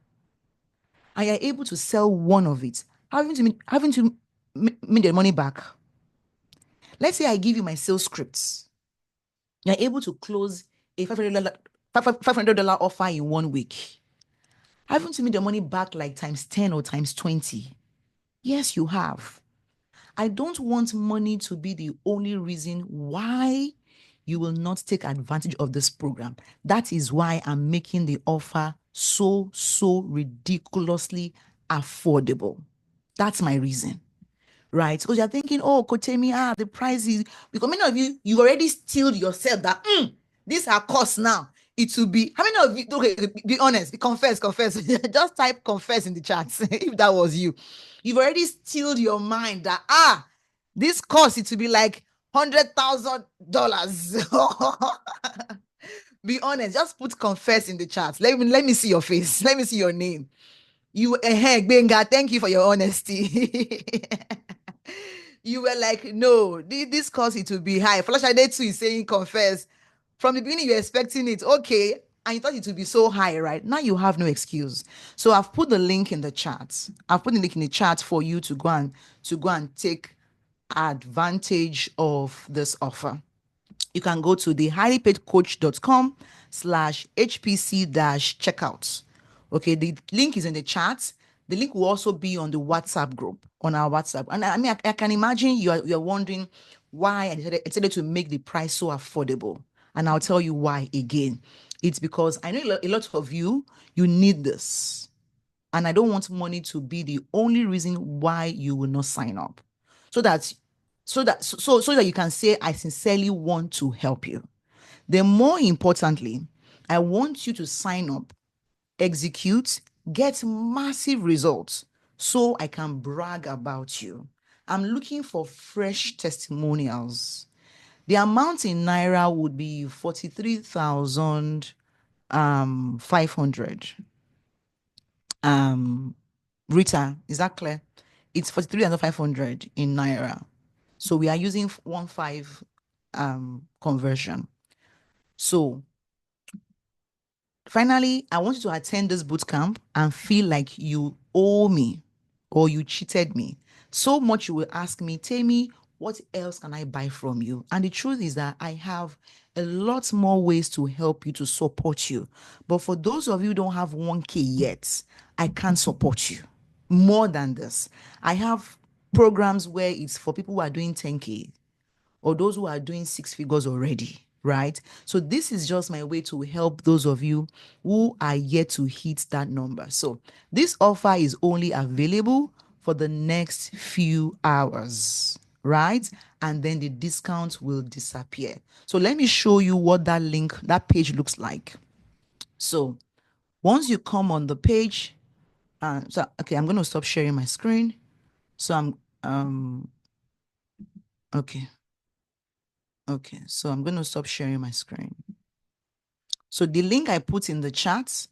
S1: And you're able to sell one of it, having to make the money back. Let's say I give you my sales scripts. You're able to close a $500 offer in 1 week. Haven't you made the money back like times 10 or times 20? Yes, you have. I don't want money to be the only reason why you will not take advantage of this program. That is why I'm making the offer so ridiculously affordable. That's my reason. Right? Because you're thinking, oh, Kotemi, the price is, because many of you already steeled yourself that these are costs now. It will be, how many of you, okay, be honest, confess, just type confess in the chat if that was you. You've already steeled your mind that, this cost, it will be like $100,000. Be honest, just put confess in the chat. Let me see your face. Let me see your name. You, Benga, thank you for your honesty. You were like, no, this cost it will be high. Flashade too is saying confess. From the beginning, you're expecting it. Okay. And you thought it would be so high, right? Now you have no excuse. So I've put the link in the chat. I've put the link in the chat for you to go and take advantage of this offer. You can go to the highlypaidcoach.com/HPC-checkout. Okay, the link is in the chat. The link will also be on the WhatsApp group, on our WhatsApp. And I mean, I can imagine you're wondering why I decided to make the price so affordable. And I'll tell you why again. It's because I know a lot of you need this. And I don't want money to be the only reason why you will not sign up. So that you can say, I sincerely want to help you. Then more importantly, I want you to sign up, execute, get massive results so I can brag about you. I'm looking for fresh testimonials. The amount in Naira would be 43,500. Um, Rita, is that clear? It's 43,500 in Naira. So we are using 1.5 conversion. So finally, I want you to attend this boot camp and feel like you owe me or you cheated me. So much you will ask me, Tammy, what else can I buy from you? And the truth is that I have a lot more ways to help you, to support you. But for those of you who don't have 1K yet, I can't support you more than this. I have programs where it's for people who are doing 10K or those who are doing 6 figures already, right? So this is just my way to help those of you who are yet to hit that number. So this offer is only available for the next few hours, right? And then the discount will disappear. So let me show you what that link, that page looks like. So once you come on the page, okay, I'm going to stop sharing my screen. So okay. Okay, so I'm going to stop sharing my screen. So the link I put in the chat,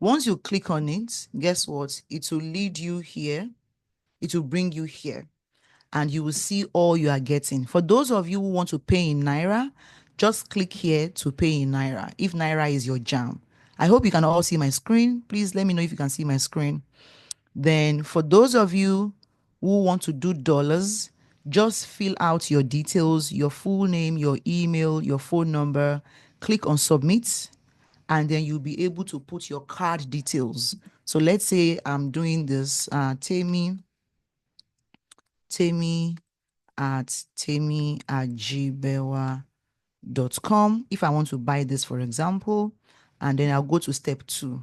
S1: once you click on it, guess what? It will lead you here. It will bring you here and you will see all you are getting. For those of you who want to pay in Naira, just click here to pay in Naira, if Naira is your jam. I hope you can all see my screen. Please let me know if you can see my screen. Then for those of you who want to do dollars, just fill out your details, your full name, your email, your phone number, click on submit, and then you'll be able to put your card details. So let's say I'm doing this, Temi at gbewa.com. If I want to buy this, for example, and then I'll go to step 2.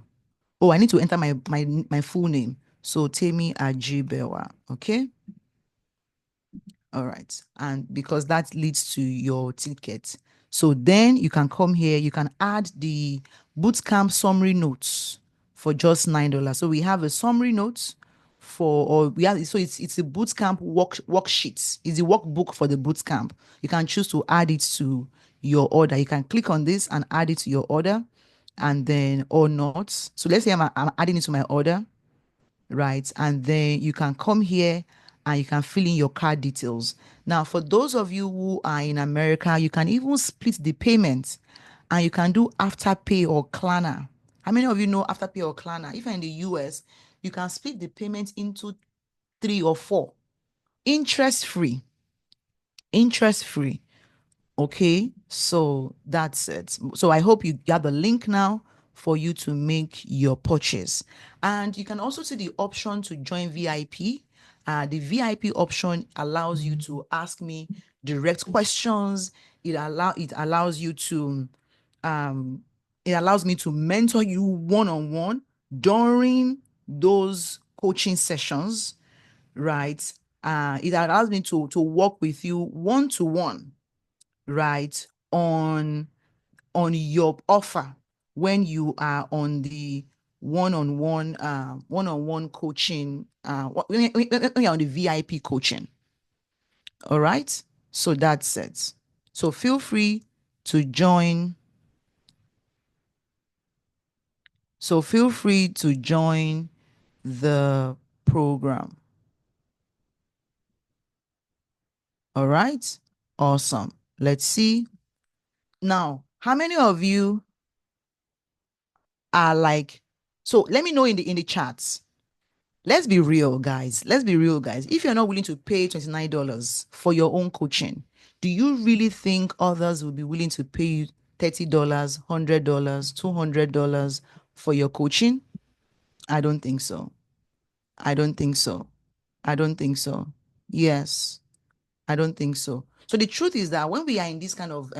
S1: Oh, I need to enter my full name. So Temi at gbewa, okay? All right. And because that leads to your ticket. So then you can come here, you can add the bootcamp summary notes for just $9. So we have a summary notes so it's a bootcamp worksheet. It's a workbook for the bootcamp. You can choose to add it to your order. You can click on this and add it to your order and then or not. So let's say I'm adding it to my order, right? And then you can come here and you can fill in your card details. Now, for those of you who are in America, you can even split the payment and you can do Afterpay or Klarna. How many of you know Afterpay or Klarna? If you're in the US, you can split the payment into 3 or 4. Interest free. Interest free. Okay, so that's it. So I hope you got the link now for you to make your purchase. And you can also see the option to join VIP. The VIP option allows you to ask me direct questions. It allows you to it allows me to mentor you one-on-one during those coaching sessions, right? It allows me to work with you one-to-one, right, on your offer when you are on the one-on-one coaching, when you're on the VIP coaching. All right, so that's it. So feel free to join. So feel free to join the program. All right, awesome. Let's see now. How many of you are like? So let me know in the chats. Let's be real, guys. Let's be real, guys. If you're not willing to pay $29 for your own coaching, do you really think others will be willing to pay you $30, $100, $200 for your coaching? I don't think so. I don't think so. I don't think so. Yes. I don't think so. So the truth is that when we are in this kind of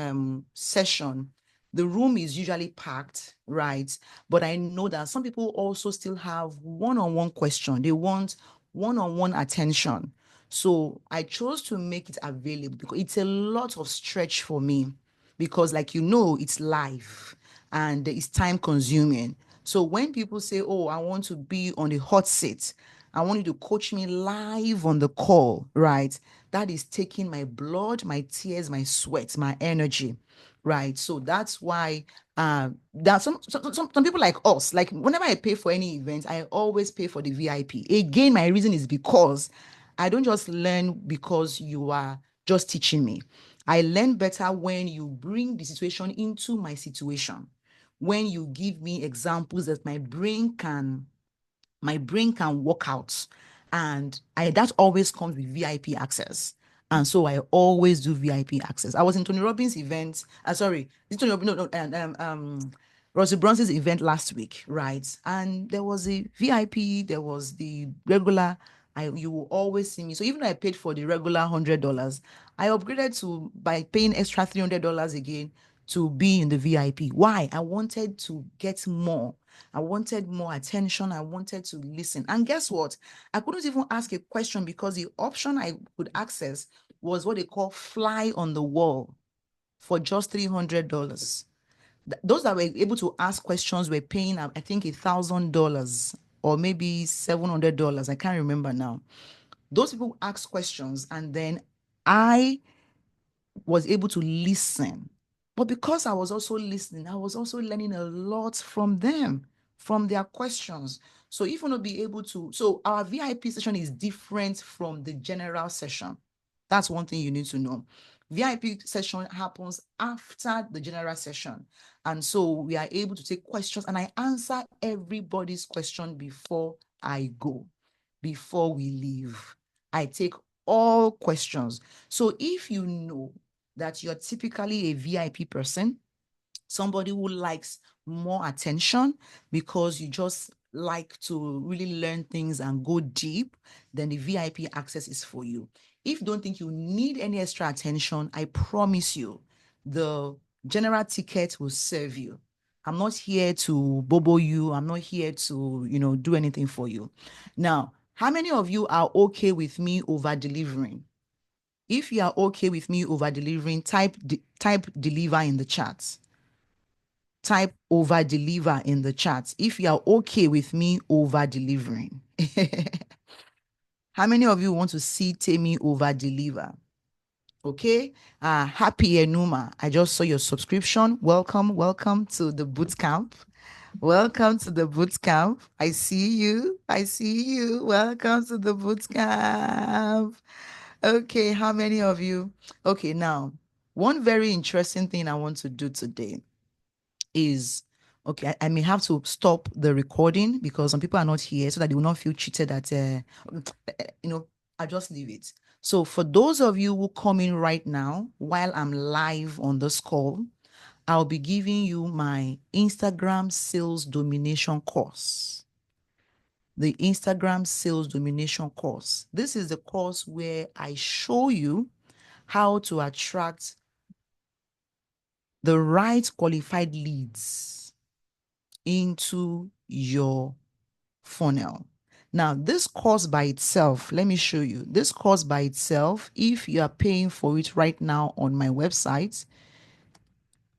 S1: session, the room is usually packed, right? But I know that some people also still have one-on-one question. They want one-on-one attention. So I chose to make it available because it's a lot of stretch for me because like it's live and it's time consuming. So when people say, oh, I want to be on the hot seat, I want you to coach me live on the call, right? that is taking my blood, my tears, my sweat, my energy, right? So that's why there are some people like us, like whenever I pay for any event, I always pay for the VIP. Again, my reason is because I don't just learn because you are just teaching me. I learn better when you bring the situation into my situation, when you give me examples that my brain can work out. And that always comes with VIP access. And so I always do VIP access. I was in Tony Robbins' event. Sorry, Tony Robbins, no, Rosie Brunson's event last week, right? And there was a VIP, there was the regular. You will always see me. So even though I paid for the regular $100, I upgraded to by paying extra $300 again to be in the VIP. Why? I wanted to get more. I wanted more attention. I wanted to listen. And guess what? I couldn't even ask a question because the option I could access was what they call fly on the wall for just $300. Those that were able to ask questions were paying, I think, $1,000 or maybe $700. I can't remember now. Those people asked questions, and then I was able to listen. But because I was also listening, I was also learning a lot from them, from their questions. So if you want to be able to, so our VIP session is different from the general session. That's one thing you need to know. VIP session happens after the general session. And so we are able to take questions, and I answer everybody's question before I go, before we leave. I take all questions. So if you know that you're typically a VIP person, somebody who likes more attention because you just like to really learn things and go deep, then the VIP access is for you. If you don't think you need any extra attention, I promise you, the general ticket will serve you. I'm not here to bobo you. I'm not here to, do anything for you. Now, how many of you are okay with me over delivering? If you are okay with me over delivering, type deliver in the chat. Type over deliver in the chat if you are okay with me over delivering. How many of you want to see Temi over deliver? Okay. Happy Enuma. I just saw your subscription. Welcome to the boot camp. Welcome to the boot camp. I see you. Welcome to the boot camp. Okay, how many of you? Okay, now, one very interesting thing I want to do today is, okay, I may have to stop the recording because some people are not here so that they will not feel cheated that, I'll just leave it. So for those of you who come in right now, while I'm live on this call, I'll be giving you my Instagram sales domination course. The Instagram sales domination course. This is the course where I show you how to attract the right qualified leads into your funnel. Now, this course by itself, let me show you. This course by itself, if you are paying for it right now on my website,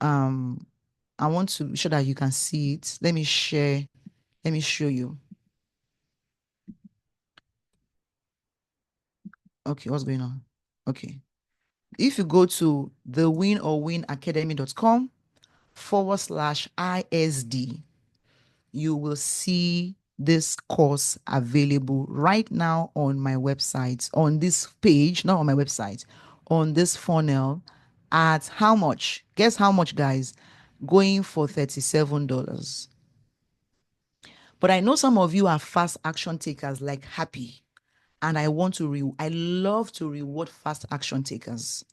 S1: I want to be sure that you can see it. Let me share. Let me show you. Okay, what's going on? Okay. If you go to thewinorbwinacademy.com/ISD, you will see this course available right now on my website, on this page, not on my website, on this funnel at how much? Guess how much, guys? Going for $37. But I know some of you are fast action takers like Happy, and I love to reward fast action takers.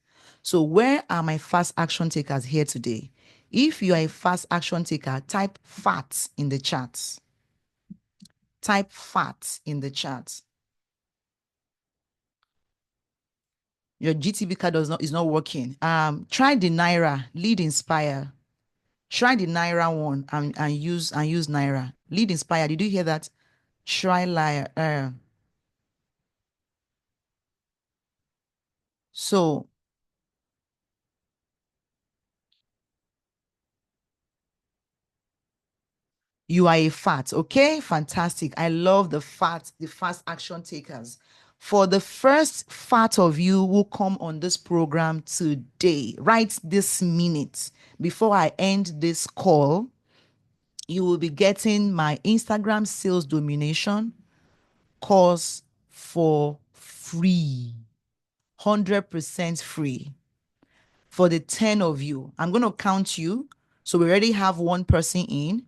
S1: So where are my fast action takers here today? If you are a fast action taker, type FAT in the chat. Type FAT in the chat. Your GTB card is not working. Try the Naira, Lead Inspire. Try the Naira one and use Naira. Lead Inspire. Did you hear that? Try Naira. So you are a fat, okay? Fantastic. I love the fast action takers. For the first fat of you who come on this program today, right this minute, before I end this call, you will be getting my Instagram sales domination course for free, 100% free. For the 10 of you, I'm going to count you. So we already have one person in.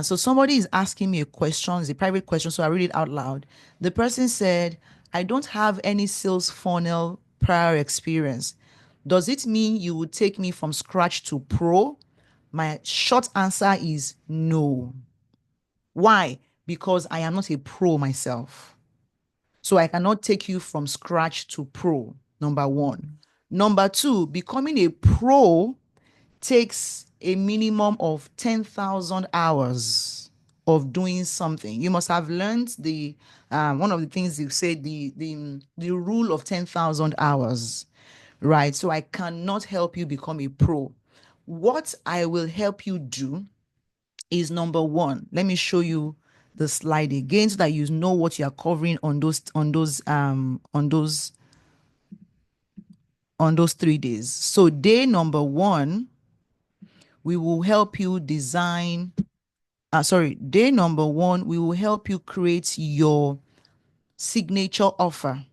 S1: So somebody is asking me a question. It's a private question, so I read it out loud. The person said, I don't have any sales funnel prior experience. Does it mean you would take me from scratch to pro? My short answer is no. Why? Because I am not a pro myself. So I cannot take you from scratch to pro, number one. Number two, becoming a pro takes a minimum of 10,000 hours of doing something. You must have learned the one of the things you said, the rule of 10,000 hours, right? So I cannot help you become a pro. What I will help you do is number one. Let me show you the slide again so that you know what you are covering on those 3 days. So day number one, we will help you design. Day number one, we will help you create your signature offer.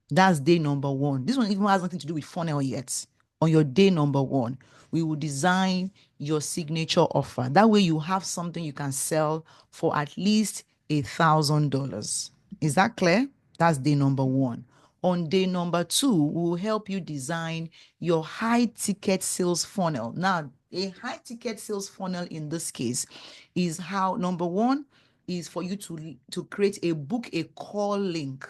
S1: That's day number one. This one even has nothing to do with funnel yet. On your day number one, we will design your signature offer. That way you have something you can sell for at least $1,000. Is that clear? That's day number one. On day number two, we will help you design your high ticket sales funnel. Now, a high ticket sales funnel in this case is how number one is for you to create a book a call link.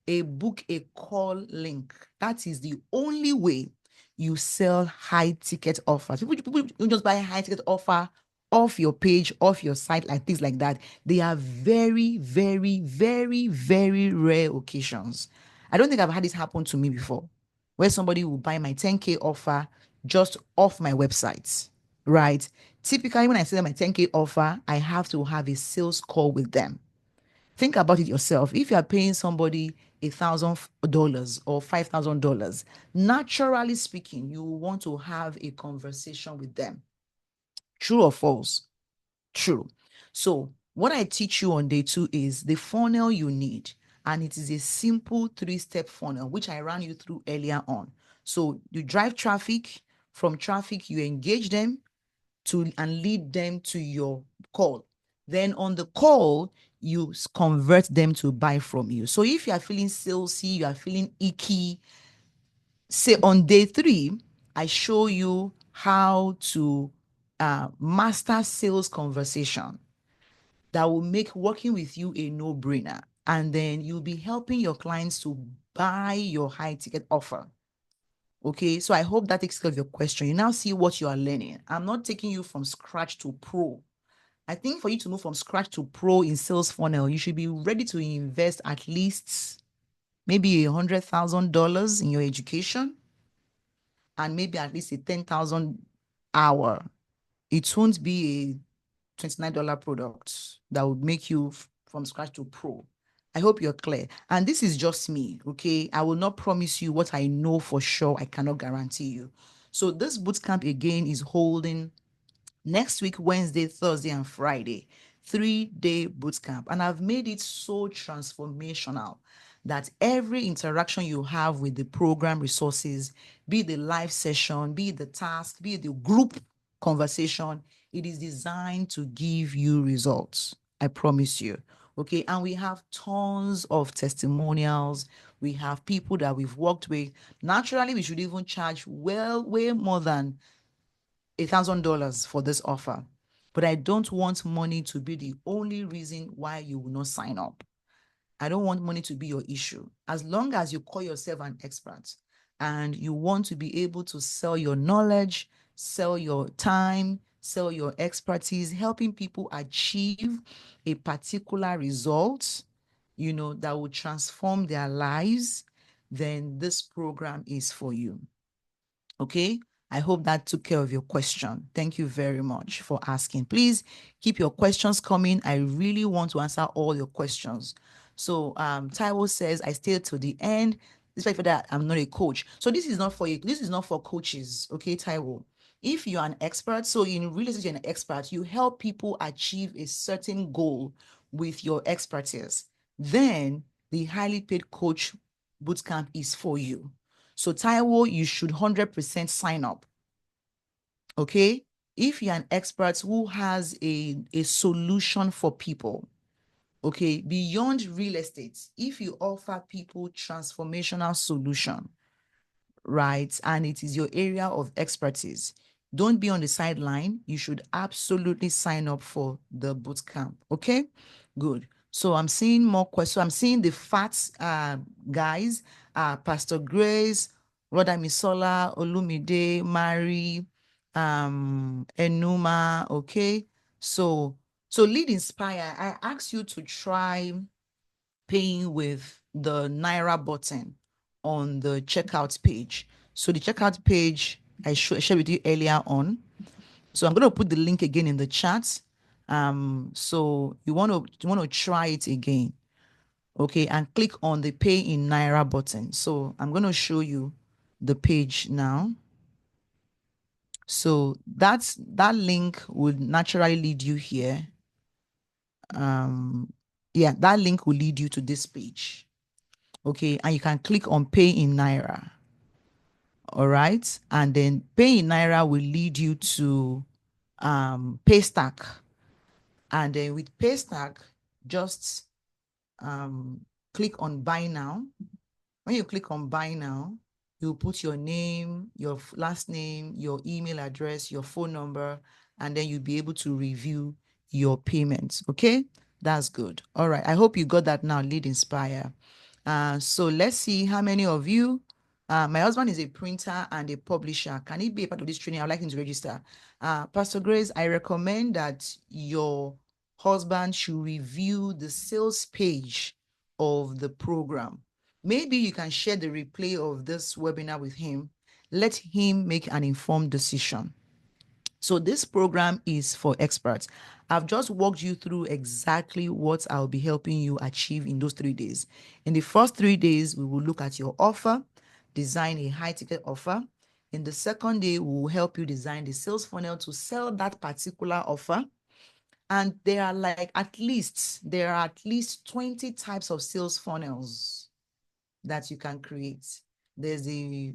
S1: A book a call link. That is the only way you sell high ticket offers. People don't just buy a high ticket offer off your page, off your site, like things like that. They are very, very, very, very rare occasions. I don't think I've had this happen to me before, where somebody will buy my 10K offer just off my website, right? Typically, when I sell my 10K offer, I have to have a sales call with them. Think about it yourself. If you are paying somebody $1,000 or $5,000, naturally speaking, you want to have a conversation with them. True or false? True. So what I teach you on day two is the funnel you need. And it is a simple 3-step funnel, which I ran you through earlier on. So you drive traffic. From traffic, you engage them and lead them to your call. Then on the call, you convert them to buy from you. So if you are feeling salesy, you are feeling icky, say on day three, I show you how to master sales conversation that will make working with you a no-brainer. And then you'll be helping your clients to buy your high ticket offer. Okay, so I hope that takes care of your question. You now see what you are learning. I'm not taking you from scratch to pro. I think for you to move from scratch to pro in sales funnel, you should be ready to invest at least maybe $100,000 in your education and maybe at least a 10,000 hour. It won't be a $29 product that would make you from scratch to pro. I hope you're clear. And this is just me, okay? I will not promise you what I know for sure. I cannot guarantee you. So this bootcamp again is holding next week, Wednesday, Thursday, and Friday, 3-day bootcamp. And I've made it so transformational that every interaction you have with the program resources, be it the live session, be it the task, be it the group conversation, it is designed to give you results. I promise you. Okay. And we have tons of testimonials. We have people that we've worked with. Naturally, we should even charge way more than $1,000 for this offer. But I don't want money to be the only reason why you will not sign up. I don't want money to be your issue. As long as you call yourself an expert and you want to be able to sell your knowledge, sell your time, sell your expertise, helping people achieve a particular result, that will transform their lives, then this program is for you. Okay, I hope that took care of your question. Thank you very much for asking. Please keep your questions coming. I really want to answer all your questions. So Taiwo says, I stayed to the end. Despite for that, I'm not a coach. So this is not for you. This is not for coaches. Okay, Taiwo. If you're an expert, so in real estate, you're an expert, you help people achieve a certain goal with your expertise. Then the highly paid coach bootcamp is for you. So Taiwo, you should 100% sign up. Okay. If you're an expert who has a solution for people, okay, beyond real estate, if you offer people transformational solution, right, and it is your area of expertise, don't be on the sideline. You should absolutely sign up for the boot camp. Okay, good. So I'm seeing more questions. So I'm seeing the fats guys, Pastor Grace, Rhoda Misola, Olumide, Mary, Enuma. Okay, so lead inspire. I ask you to try paying with the Naira button on the checkout page. So the checkout page I shared with you earlier on. So I'm going to put the link again in the chat. So you want to try it again, okay? And click on the pay in Naira button. So I'm going to show you the page now. So that link would naturally lead you here. Yeah, that link will lead you to this page. Okay, and you can click on pay in Naira. All right, and then pay in Naira will lead you to Paystack, and then with Paystack, just click on buy now. When you click on buy now, you put your name, your last name, your email address, your phone number, and then you'll be able to review your payments. Okay, that's good. All right, I hope you got that now. Lead Inspire. So let's see how many of you. My husband is a printer and a publisher. Can he be a part of this training? I'd like him to register. Pastor Grace, I recommend that your husband should review the sales page of the program. Maybe you can share the replay of this webinar with him. Let him make an informed decision. So this program is for experts. I've just walked you through exactly what I'll be helping you achieve in those 3 days. In the first 3 days, we will look at your offer, design a high ticket offer. In the second day, we will help you design the sales funnel to sell that particular offer. And there are at least 20 types of sales funnels that you can create. There's a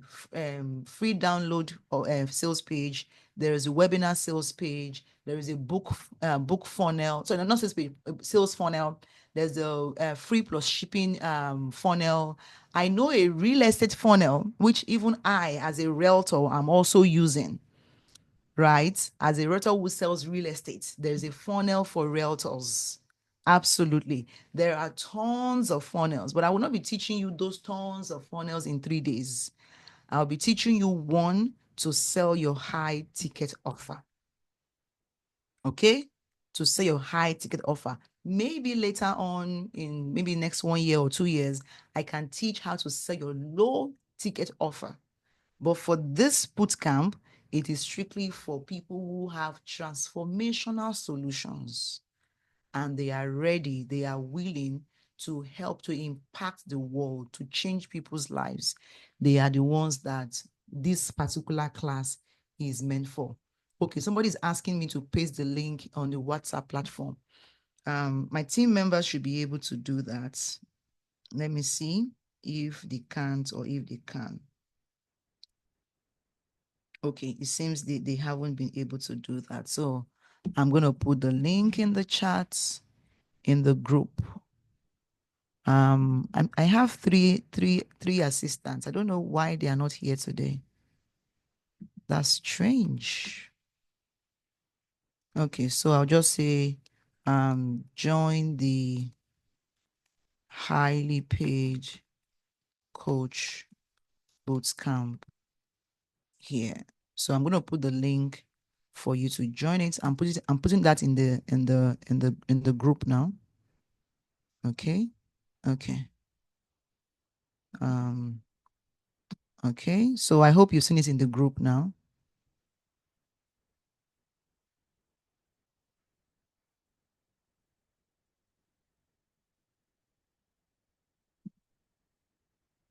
S1: free download or sales page. There is a webinar sales page. There is a book funnel. So not sales page, sales funnel. There's a free plus shipping funnel. I know a real estate funnel, which even I, as a realtor, I'm also using. Right? As a realtor who sells real estate, there's a funnel for realtors. Absolutely. There are tons of funnels, but I will not be teaching you those tons of funnels in 3 days. I'll be teaching you one to sell your high ticket offer. Okay? To sell your high ticket offer. Maybe later on, in maybe next 1 year or 2 years, I can teach how to sell your low ticket offer. But for this boot camp, it is strictly for people who have transformational solutions and they are ready, they are willing to help to impact the world, to change people's lives. They are the ones that this particular class is meant for. Okay, somebody's asking me to paste the link on the WhatsApp platform. My team members should be able to do that. Let me see if they can't or if they can. Okay, it seems they haven't been able to do that. So I'm going to put the link in the chat in the group. I have three assistants. I don't know why they are not here today. That's strange. Okay, so I'll just say join the highly paid coach bootcamp here. So I'm going to put the link for you to join it. I'm putting that in the group now. Okay. Okay. Okay. So I hope you've seen it in the group now.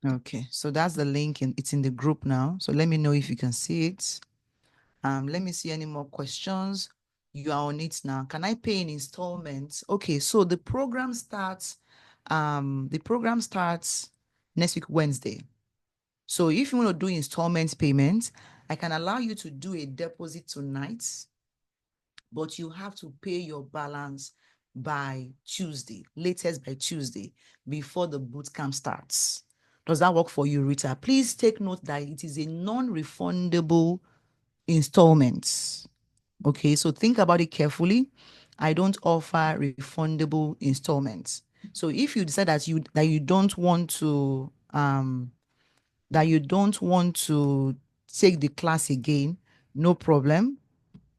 S1: Okay, so that's the link and it's in the group now. So let me know if you can see it. Let me see any more questions. You are on it now. Can I pay in installments? Okay, so the program starts next week, Wednesday. So if you want to do installment payments, I can allow you to do a deposit tonight, but you have to pay your balance by Tuesday, latest by Tuesday, before the boot camp starts. Does that work for you, Rita? Please take note that it is a non-refundable installments. Okay, so think about it carefully. I don't offer refundable installments. So if you decide that you don't want to take the class again, no problem.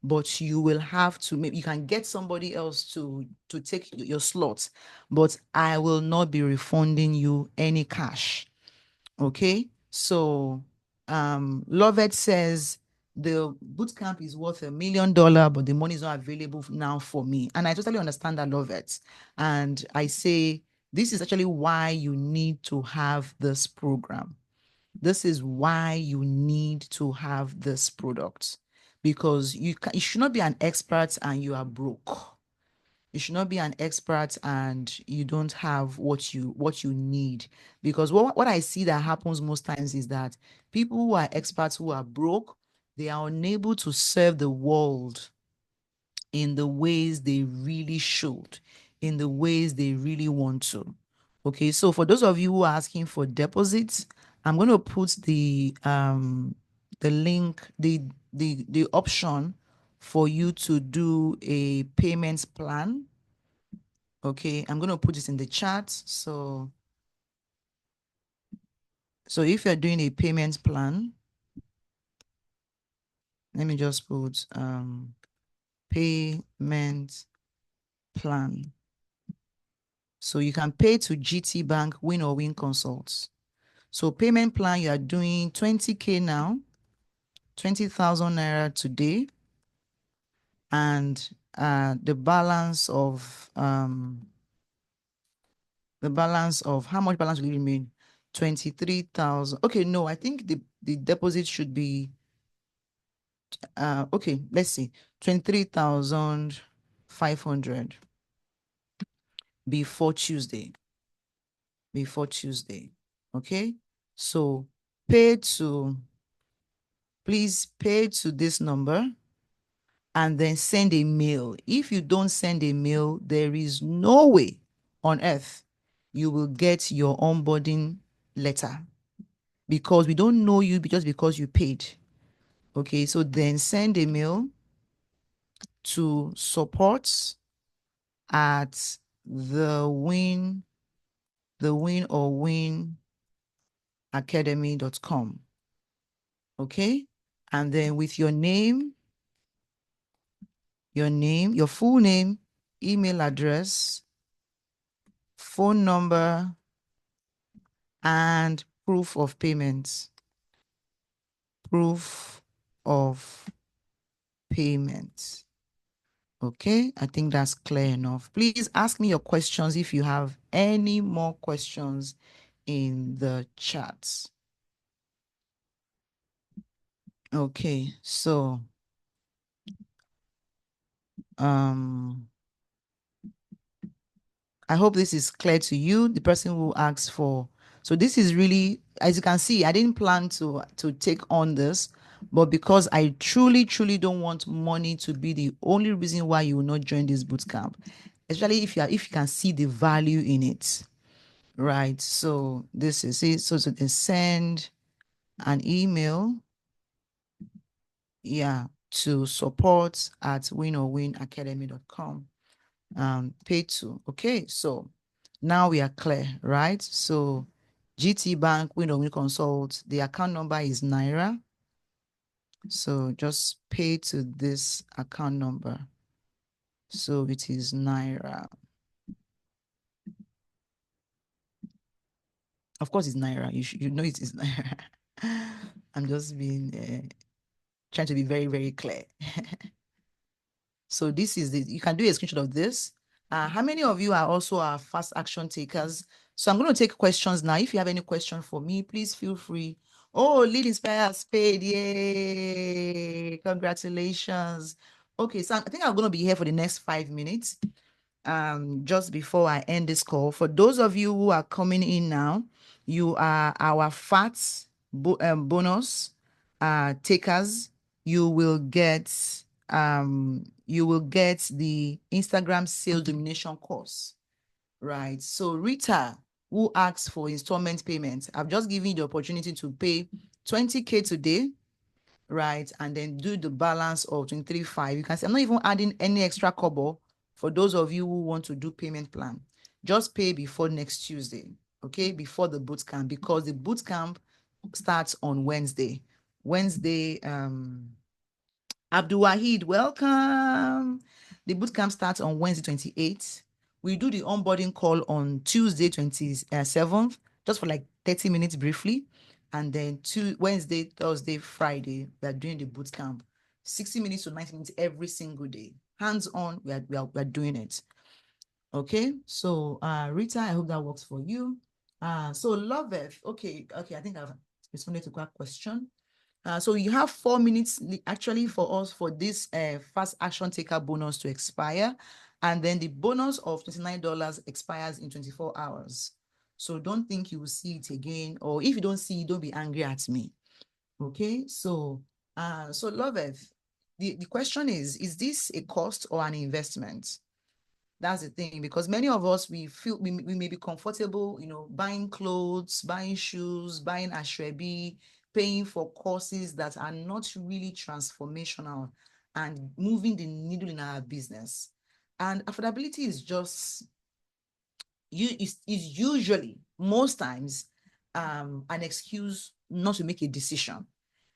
S1: But you will have to, maybe you can get somebody else to take your slot, but I will not be refunding you any cash. Okay, so Lovett says the boot camp is worth $1 million, but the money is not available now for me. And I totally understand that, Lovett. And I say this is actually why you need to have this program. This is why you need to have this product, because you should not be an expert and you are broke. You should not be an expert and you don't have what you need. Because what I see that happens most times is that people who are experts who are broke, they are unable to serve the world in the ways they really should, in the ways they really want to. Okay, so for those of you who are asking for deposits, I'm going to put the link, the option for you to do a payments plan. Okay, I'm going to put this in the chat. So if you're doing a payments plan, let me just put payment plan. So you can pay to GT Bank, Win or Win Consults. So payment plan, you are doing 20K now, 20,000 naira today, and the balance of how much balance will it remain? 23,000. Okay, no, I think the deposit should be okay, let's see, 23,500 before Tuesday. Okay, so please pay to this number and then send a mail. If you don't send a mail, there is no way on earth you will get your onboarding letter, because we don't know you just because you paid. Okay, so then send a mail to support at the win or win academy.com. Okay, and then with your name, your full name, email address, phone number, and proof of payment. Proof of payment. Okay, I think that's clear enough. Please ask me your questions if you have any more questions in the chat. Okay, so I hope this is clear to you, the person who asked for. So this is really, as you can see, I didn't plan to take on this, but because I truly, truly don't want money to be the only reason why you will not join this boot camp, especially if you can see the value in it, right? So this is it. So they send an email, yeah, to support at winorwinacademy.com. Pay to. Okay, so now we are clear, right? So GT Bank, Win or Win Consult, the account number is Naira. So just pay to this account number. So it is Naira. Of course, it's Naira. You know it is Naira. I'm just being trying to be very, very clear. So this is you can do a screenshot of this. How many of you are also our fast action takers? So I'm going to take questions now. If you have any question for me, please feel free. Oh, Lead Inspire has paid. Yay. Congratulations. Okay, so I think I'm going to be here for the next 5 minutes. Just before I end this call. For those of you who are coming in now, you are our FATS bonus takers. You will get the Instagram sales domination course, right? So Rita, who asks for installment payment, I've just given you the opportunity to pay 20K today, right? And then do the balance of 23.5. You can see I'm not even adding any extra kobo for those of you who want to do payment plan. Just pay before next Tuesday, okay? Before the boot camp, because the boot camp starts on Wednesday. Abdul Wahid, welcome. The bootcamp starts on Wednesday 28th. We do the onboarding call on Tuesday 27th, just for like 30 minutes briefly. And then Wednesday, Thursday, Friday, we are doing the bootcamp. 60 minutes to 90 minutes every single day. Hands on, we are doing it. Okay, so Rita, I hope that works for you. So Loveth, okay, I think I've responded to that question. So you have 4 minutes actually for us for this fast action taker bonus to expire. And then the bonus of $29 expires in 24 hours. So don't think you will see it again. Or if you don't see it, don't be angry at me. Okay, so Loveth, the question is this a cost or an investment? That's the thing, because many of us, we feel we may be comfortable, buying clothes, buying shoes, buying ashrebi, paying for courses that are not really transformational and moving the needle in our business. And affordability is just, is usually, most times, an excuse not to make a decision.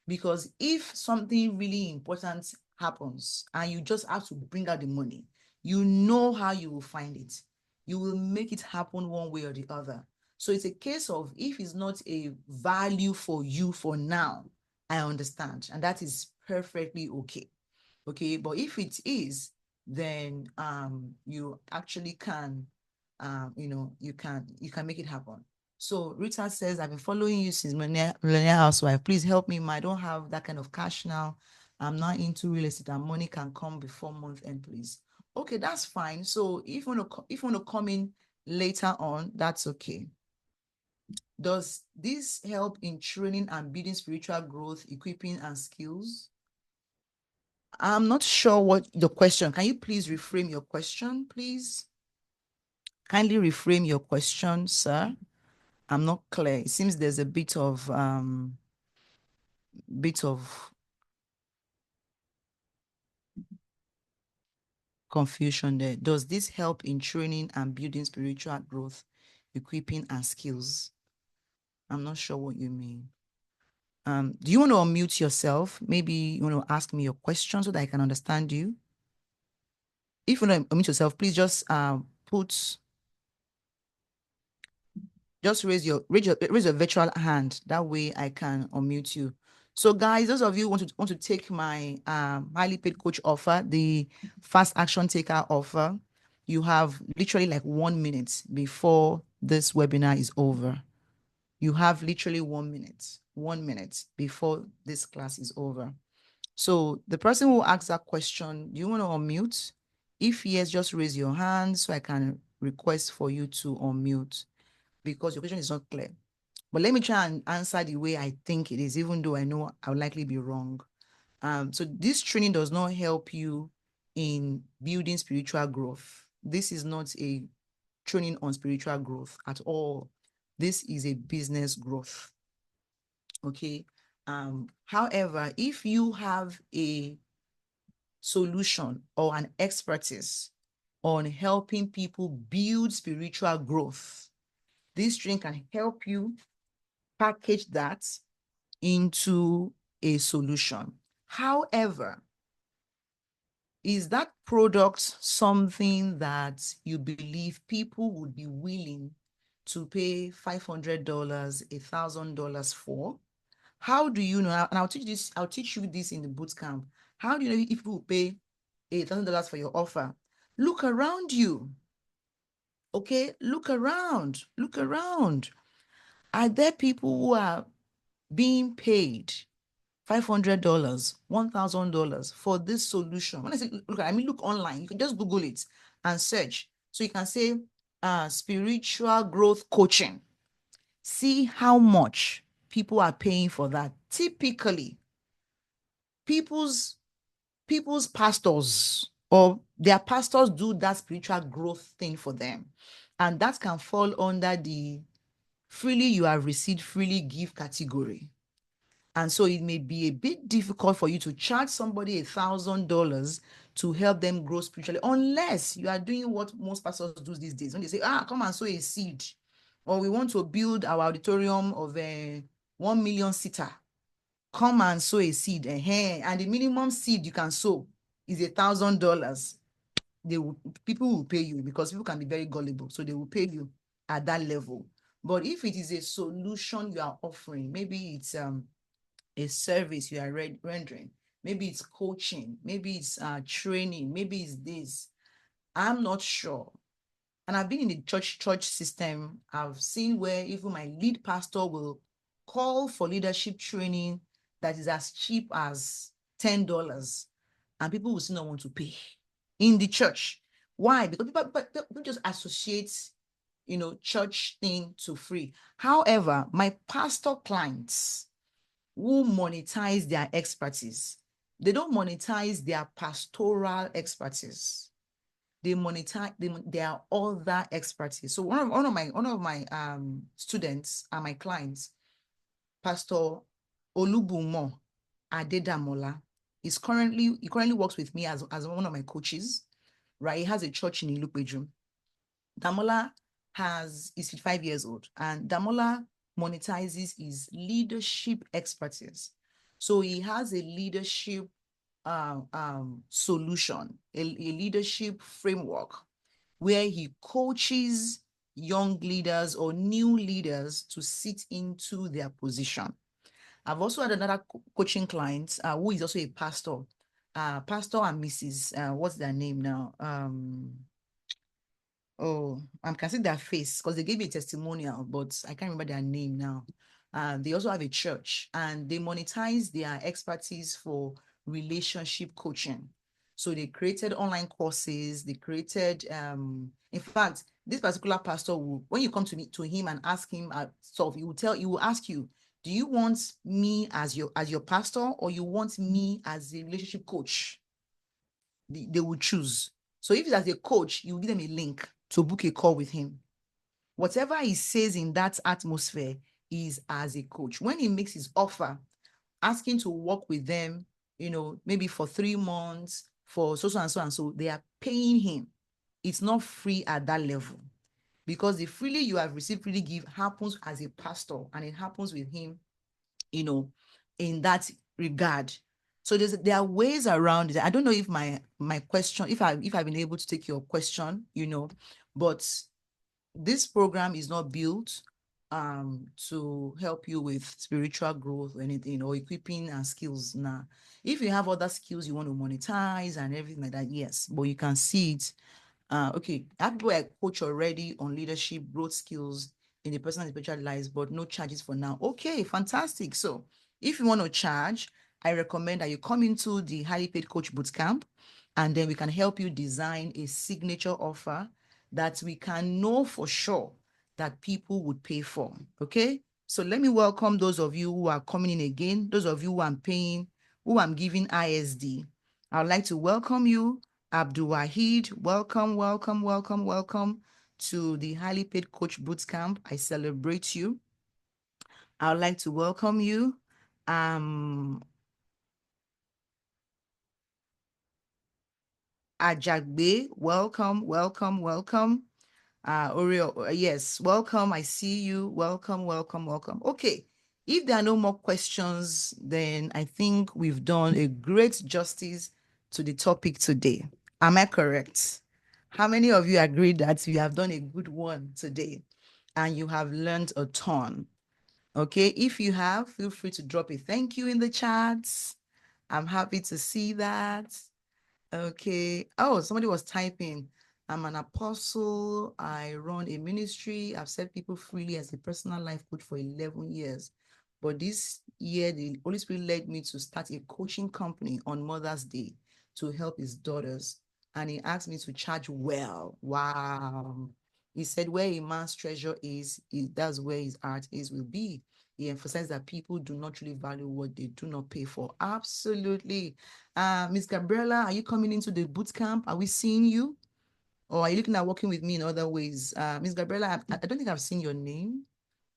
S1: Because if something really important happens and you just have to bring out the money, you know how you will find it. You will make it happen one way or the other. So it's a case of, if it's not a value for you for now, I understand. And that is perfectly okay. Okay. But if it is, then you actually can you can make it happen. So Rita says, I've been following you since Millennial Housewife. Please help me. I don't have that kind of cash now. I'm not into real estate and money can come before month end, please. Okay, that's fine. So if you want to come in later on, that's okay. Does this help in training and building spiritual growth, equipping and skills? I'm not sure what the question. Can you please reframe your question, please? Kindly reframe your question, sir. I'm not clear. It seems there's a bit of confusion there. Does this help in training and building spiritual growth, equipping and skills? I'm not sure what you mean. Do you want to unmute yourself? Maybe you want to ask me your question so that I can understand you. If you want to unmute yourself, please just raise your virtual hand. That way I can unmute you. So guys, those of you who want to take my highly paid coach offer, the fast action taker offer, you have literally like 1 minute before this webinar is over. You have literally 1 minute, 1 minute before this class is over. So the person who asked that question, do you want to unmute? If yes, just raise your hand so I can request for you to unmute, because your question is not clear. But let me try and answer the way I think it is, even though I know I'll likely be wrong. So this training does not help you in building spiritual growth. This is not a training on spiritual growth at all. This is a business growth. Okay. However, if you have a solution or an expertise on helping people build spiritual growth, this training can help you package that into a solution. However, is that product something that you believe people would be willing to pay $500, $1,000 for? How do you know? And I'll teach you this in the boot camp. How do you know if people will pay $1,000 for your offer? Look around you. Okay, look around, look around. Are there people who are being paid $500, $1,000 for this solution? When I say look, I mean look online. You can just Google it and search. So you can say spiritual growth coaching. See how much people are paying for that. Typically, people's people's pastors or their pastors do that spiritual growth thing for them. And that can fall under the freely you have received, freely give category. And so it may be a bit difficult for you to charge somebody $1,000 to help them grow spiritually, unless you are doing what most pastors do these days. When they say, come and sow a seed, or we want to build our auditorium of a 1 million seater. Come and sow a seed, and the minimum seed you can sow is $1,000. People will pay you, because people can be very gullible, so they will pay you at that level. But if it is a solution you are offering, maybe it's a service you are rendering, maybe it's coaching, maybe it's training, maybe it's this, I'm not sure. And I've been in the church system. I've seen where even my lead pastor will call for leadership training that is as cheap as $10, and people will still not want to pay in the church. Why? Because people just associate, church thing to free. However, my pastor clients who monetize their expertise, they don't monetize their pastoral expertise. They monetize their other expertise. So one of my students and my clients, Pastor Olubumo Adedamola, he currently works with me as one of my coaches, right? He has a church in Ilupeju. Damola is 55 years old, and Damola monetizes his leadership expertise. So he has a leadership solution, a leadership framework where he coaches young leaders or new leaders to sit into their position. I've also had another coaching client who is also a pastor, Pastor and Mrs. What's their name now? Oh, I can see their face because they gave me a testimonial, but I can't remember their name now. They also have a church, and they monetize their expertise for relationship coaching. So they created online courses. They created, in fact, this particular pastor will, when you come to him and ask him stuff, he will ask you, do you want me as your pastor, or you want me as a relationship coach? They will choose. So if it's as a coach, you give them a link to book a call with him. Whatever he says in that atmosphere is as a coach. When he makes his offer, asking to work with them, maybe for 3 months, for so and so and so, they are paying him. It's not free at that level, because the freely you have received, freely give happens as a pastor, and it happens with him, in that regard. So there are ways around it. I don't know if my question, if I've been able to take your question, but this program is not built to help you with spiritual growth or anything, or equipping and skills. Now, if you have other skills you want to monetize and everything like that, yes, but you can see it. Okay, I have people I coach already on leadership, growth skills in the personal and spiritual lives, but no charges for now. Okay, fantastic. So if you want to charge, I recommend that you come into the Highly Paid Coach Bootcamp, and then we can help you design a signature offer that we can know for sure that people would pay for. Okay, so let me welcome those of you who are coming in again, those of you who I'm paying, who I'm giving ISD. I'd like to welcome you. Abdul Wahid, welcome, welcome, welcome, welcome to the Highly Paid Coach Bootcamp. I celebrate you. I would like to welcome you. Ajagbe, welcome, welcome, welcome. Oreo, yes, welcome. I see you. Welcome, welcome, welcome. Okay, if there are no more questions, then I think we've done a great justice to the topic today. Am I correct? How many of you agree that we have done a good one today and you have learned a ton? Okay, if you have, feel free to drop a thank you in the chats. I'm happy to see that. Okay. Oh, somebody was typing. I'm an apostle. I run a ministry. I've set people freely as a personal life coach for 11 years. But this year, the Holy Spirit led me to start a coaching company on Mother's Day to help his daughters. And he asked me to charge well. Wow. He said, where a man's treasure is, that's where his heart is, will be. He emphasized that people do not really value what they do not pay for. Absolutely. Miss Gabriela, are you coming into the boot camp? Are we seeing you? Or are you looking at working with me in other ways? Miss Gabriela, I don't think I've seen your name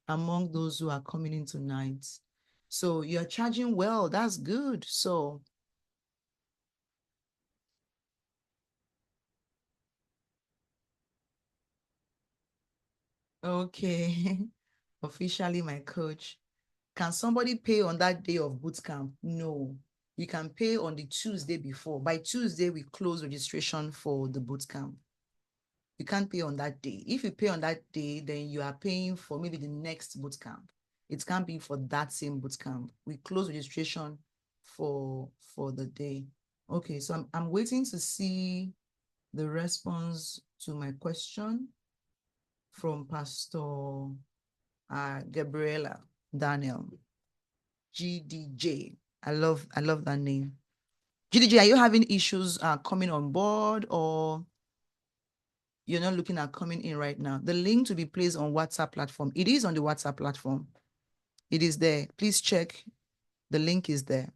S1: among those who are coming in tonight. So you're charging well. That's good. So, okay. Officially my coach. Can somebody pay on that day of boot camp? No. You can pay on the Tuesday before. By Tuesday, we close registration for the boot camp. You can't pay on that day. If you pay on that day, then you are paying for maybe the next boot camp. It can't be for that same boot camp. We close registration for the day. Okay, so I'm waiting to see the response to my question from Pastor Gabriela Daniel, GDJ. I love that name. GDJ, are you having issues coming on board, or you're not looking at coming in right now? The link to be placed on WhatsApp platform. It is on the WhatsApp platform. It is there. Please check. The link is there.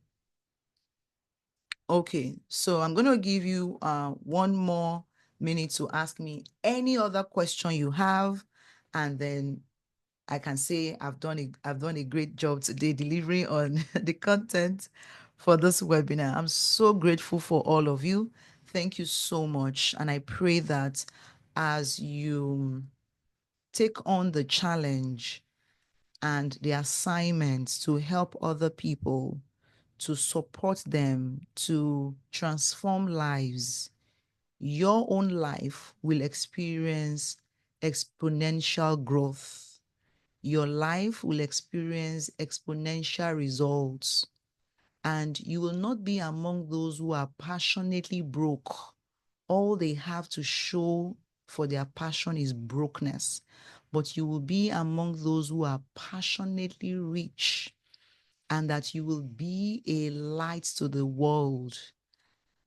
S1: Okay, so I'm going to give you one more minute to ask me any other question you have, and then I can say I've done a great job today delivering on the content for this webinar. I'm so grateful for all of you. Thank you so much, and I pray that as you take on the challenge and the assignment to help other people, to support them, to transform lives, your own life will experience exponential growth. Your life will experience exponential results, and you will not be among those who are passionately broke. All they have to show for their passion is brokenness, but you will be among those who are passionately rich, and that you will be a light to the world,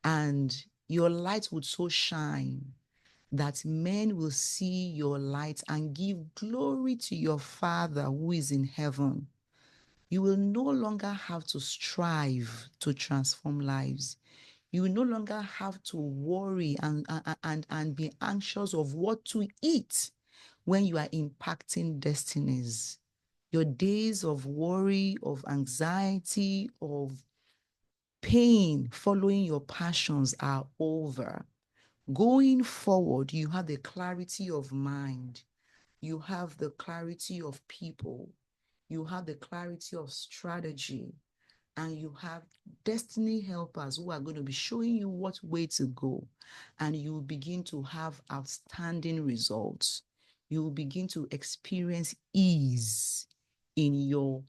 S1: and your light would so shine that men will see your light and give glory to your Father who is in heaven. You will no longer have to strive to transform lives. You will no longer have to worry and be anxious of what to eat when you are impacting destinies. Your days of worry, of anxiety, of pain following your passions are over. Going forward, you have the clarity of mind. You have the clarity of people. You have the clarity of strategy. And you have destiny helpers who are going to be showing you what way to go. And you will begin to have outstanding results. You will begin to experience ease in your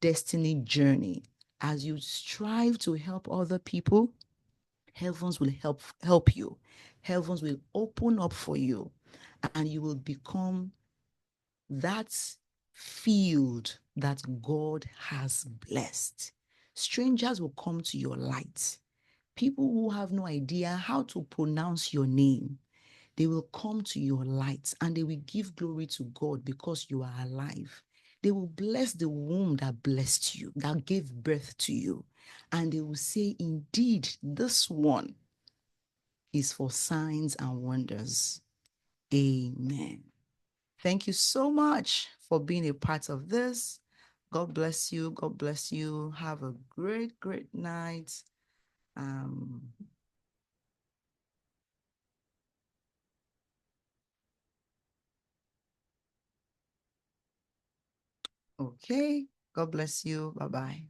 S1: destiny journey. As you strive to help other people, heavens will help you. Heavens will open up for you, and you will become that field that God has blessed. Strangers will come to your light. People who have no idea how to pronounce your name, they will come to your light, and they will give glory to God because you are alive. They will bless the womb that blessed you, that gave birth to you. And they will say, indeed, this one is for signs and wonders. Amen. Thank you so much for being a part of this. God bless you. God bless you. Have a great, great night. Um, okay. God bless you. Bye-bye.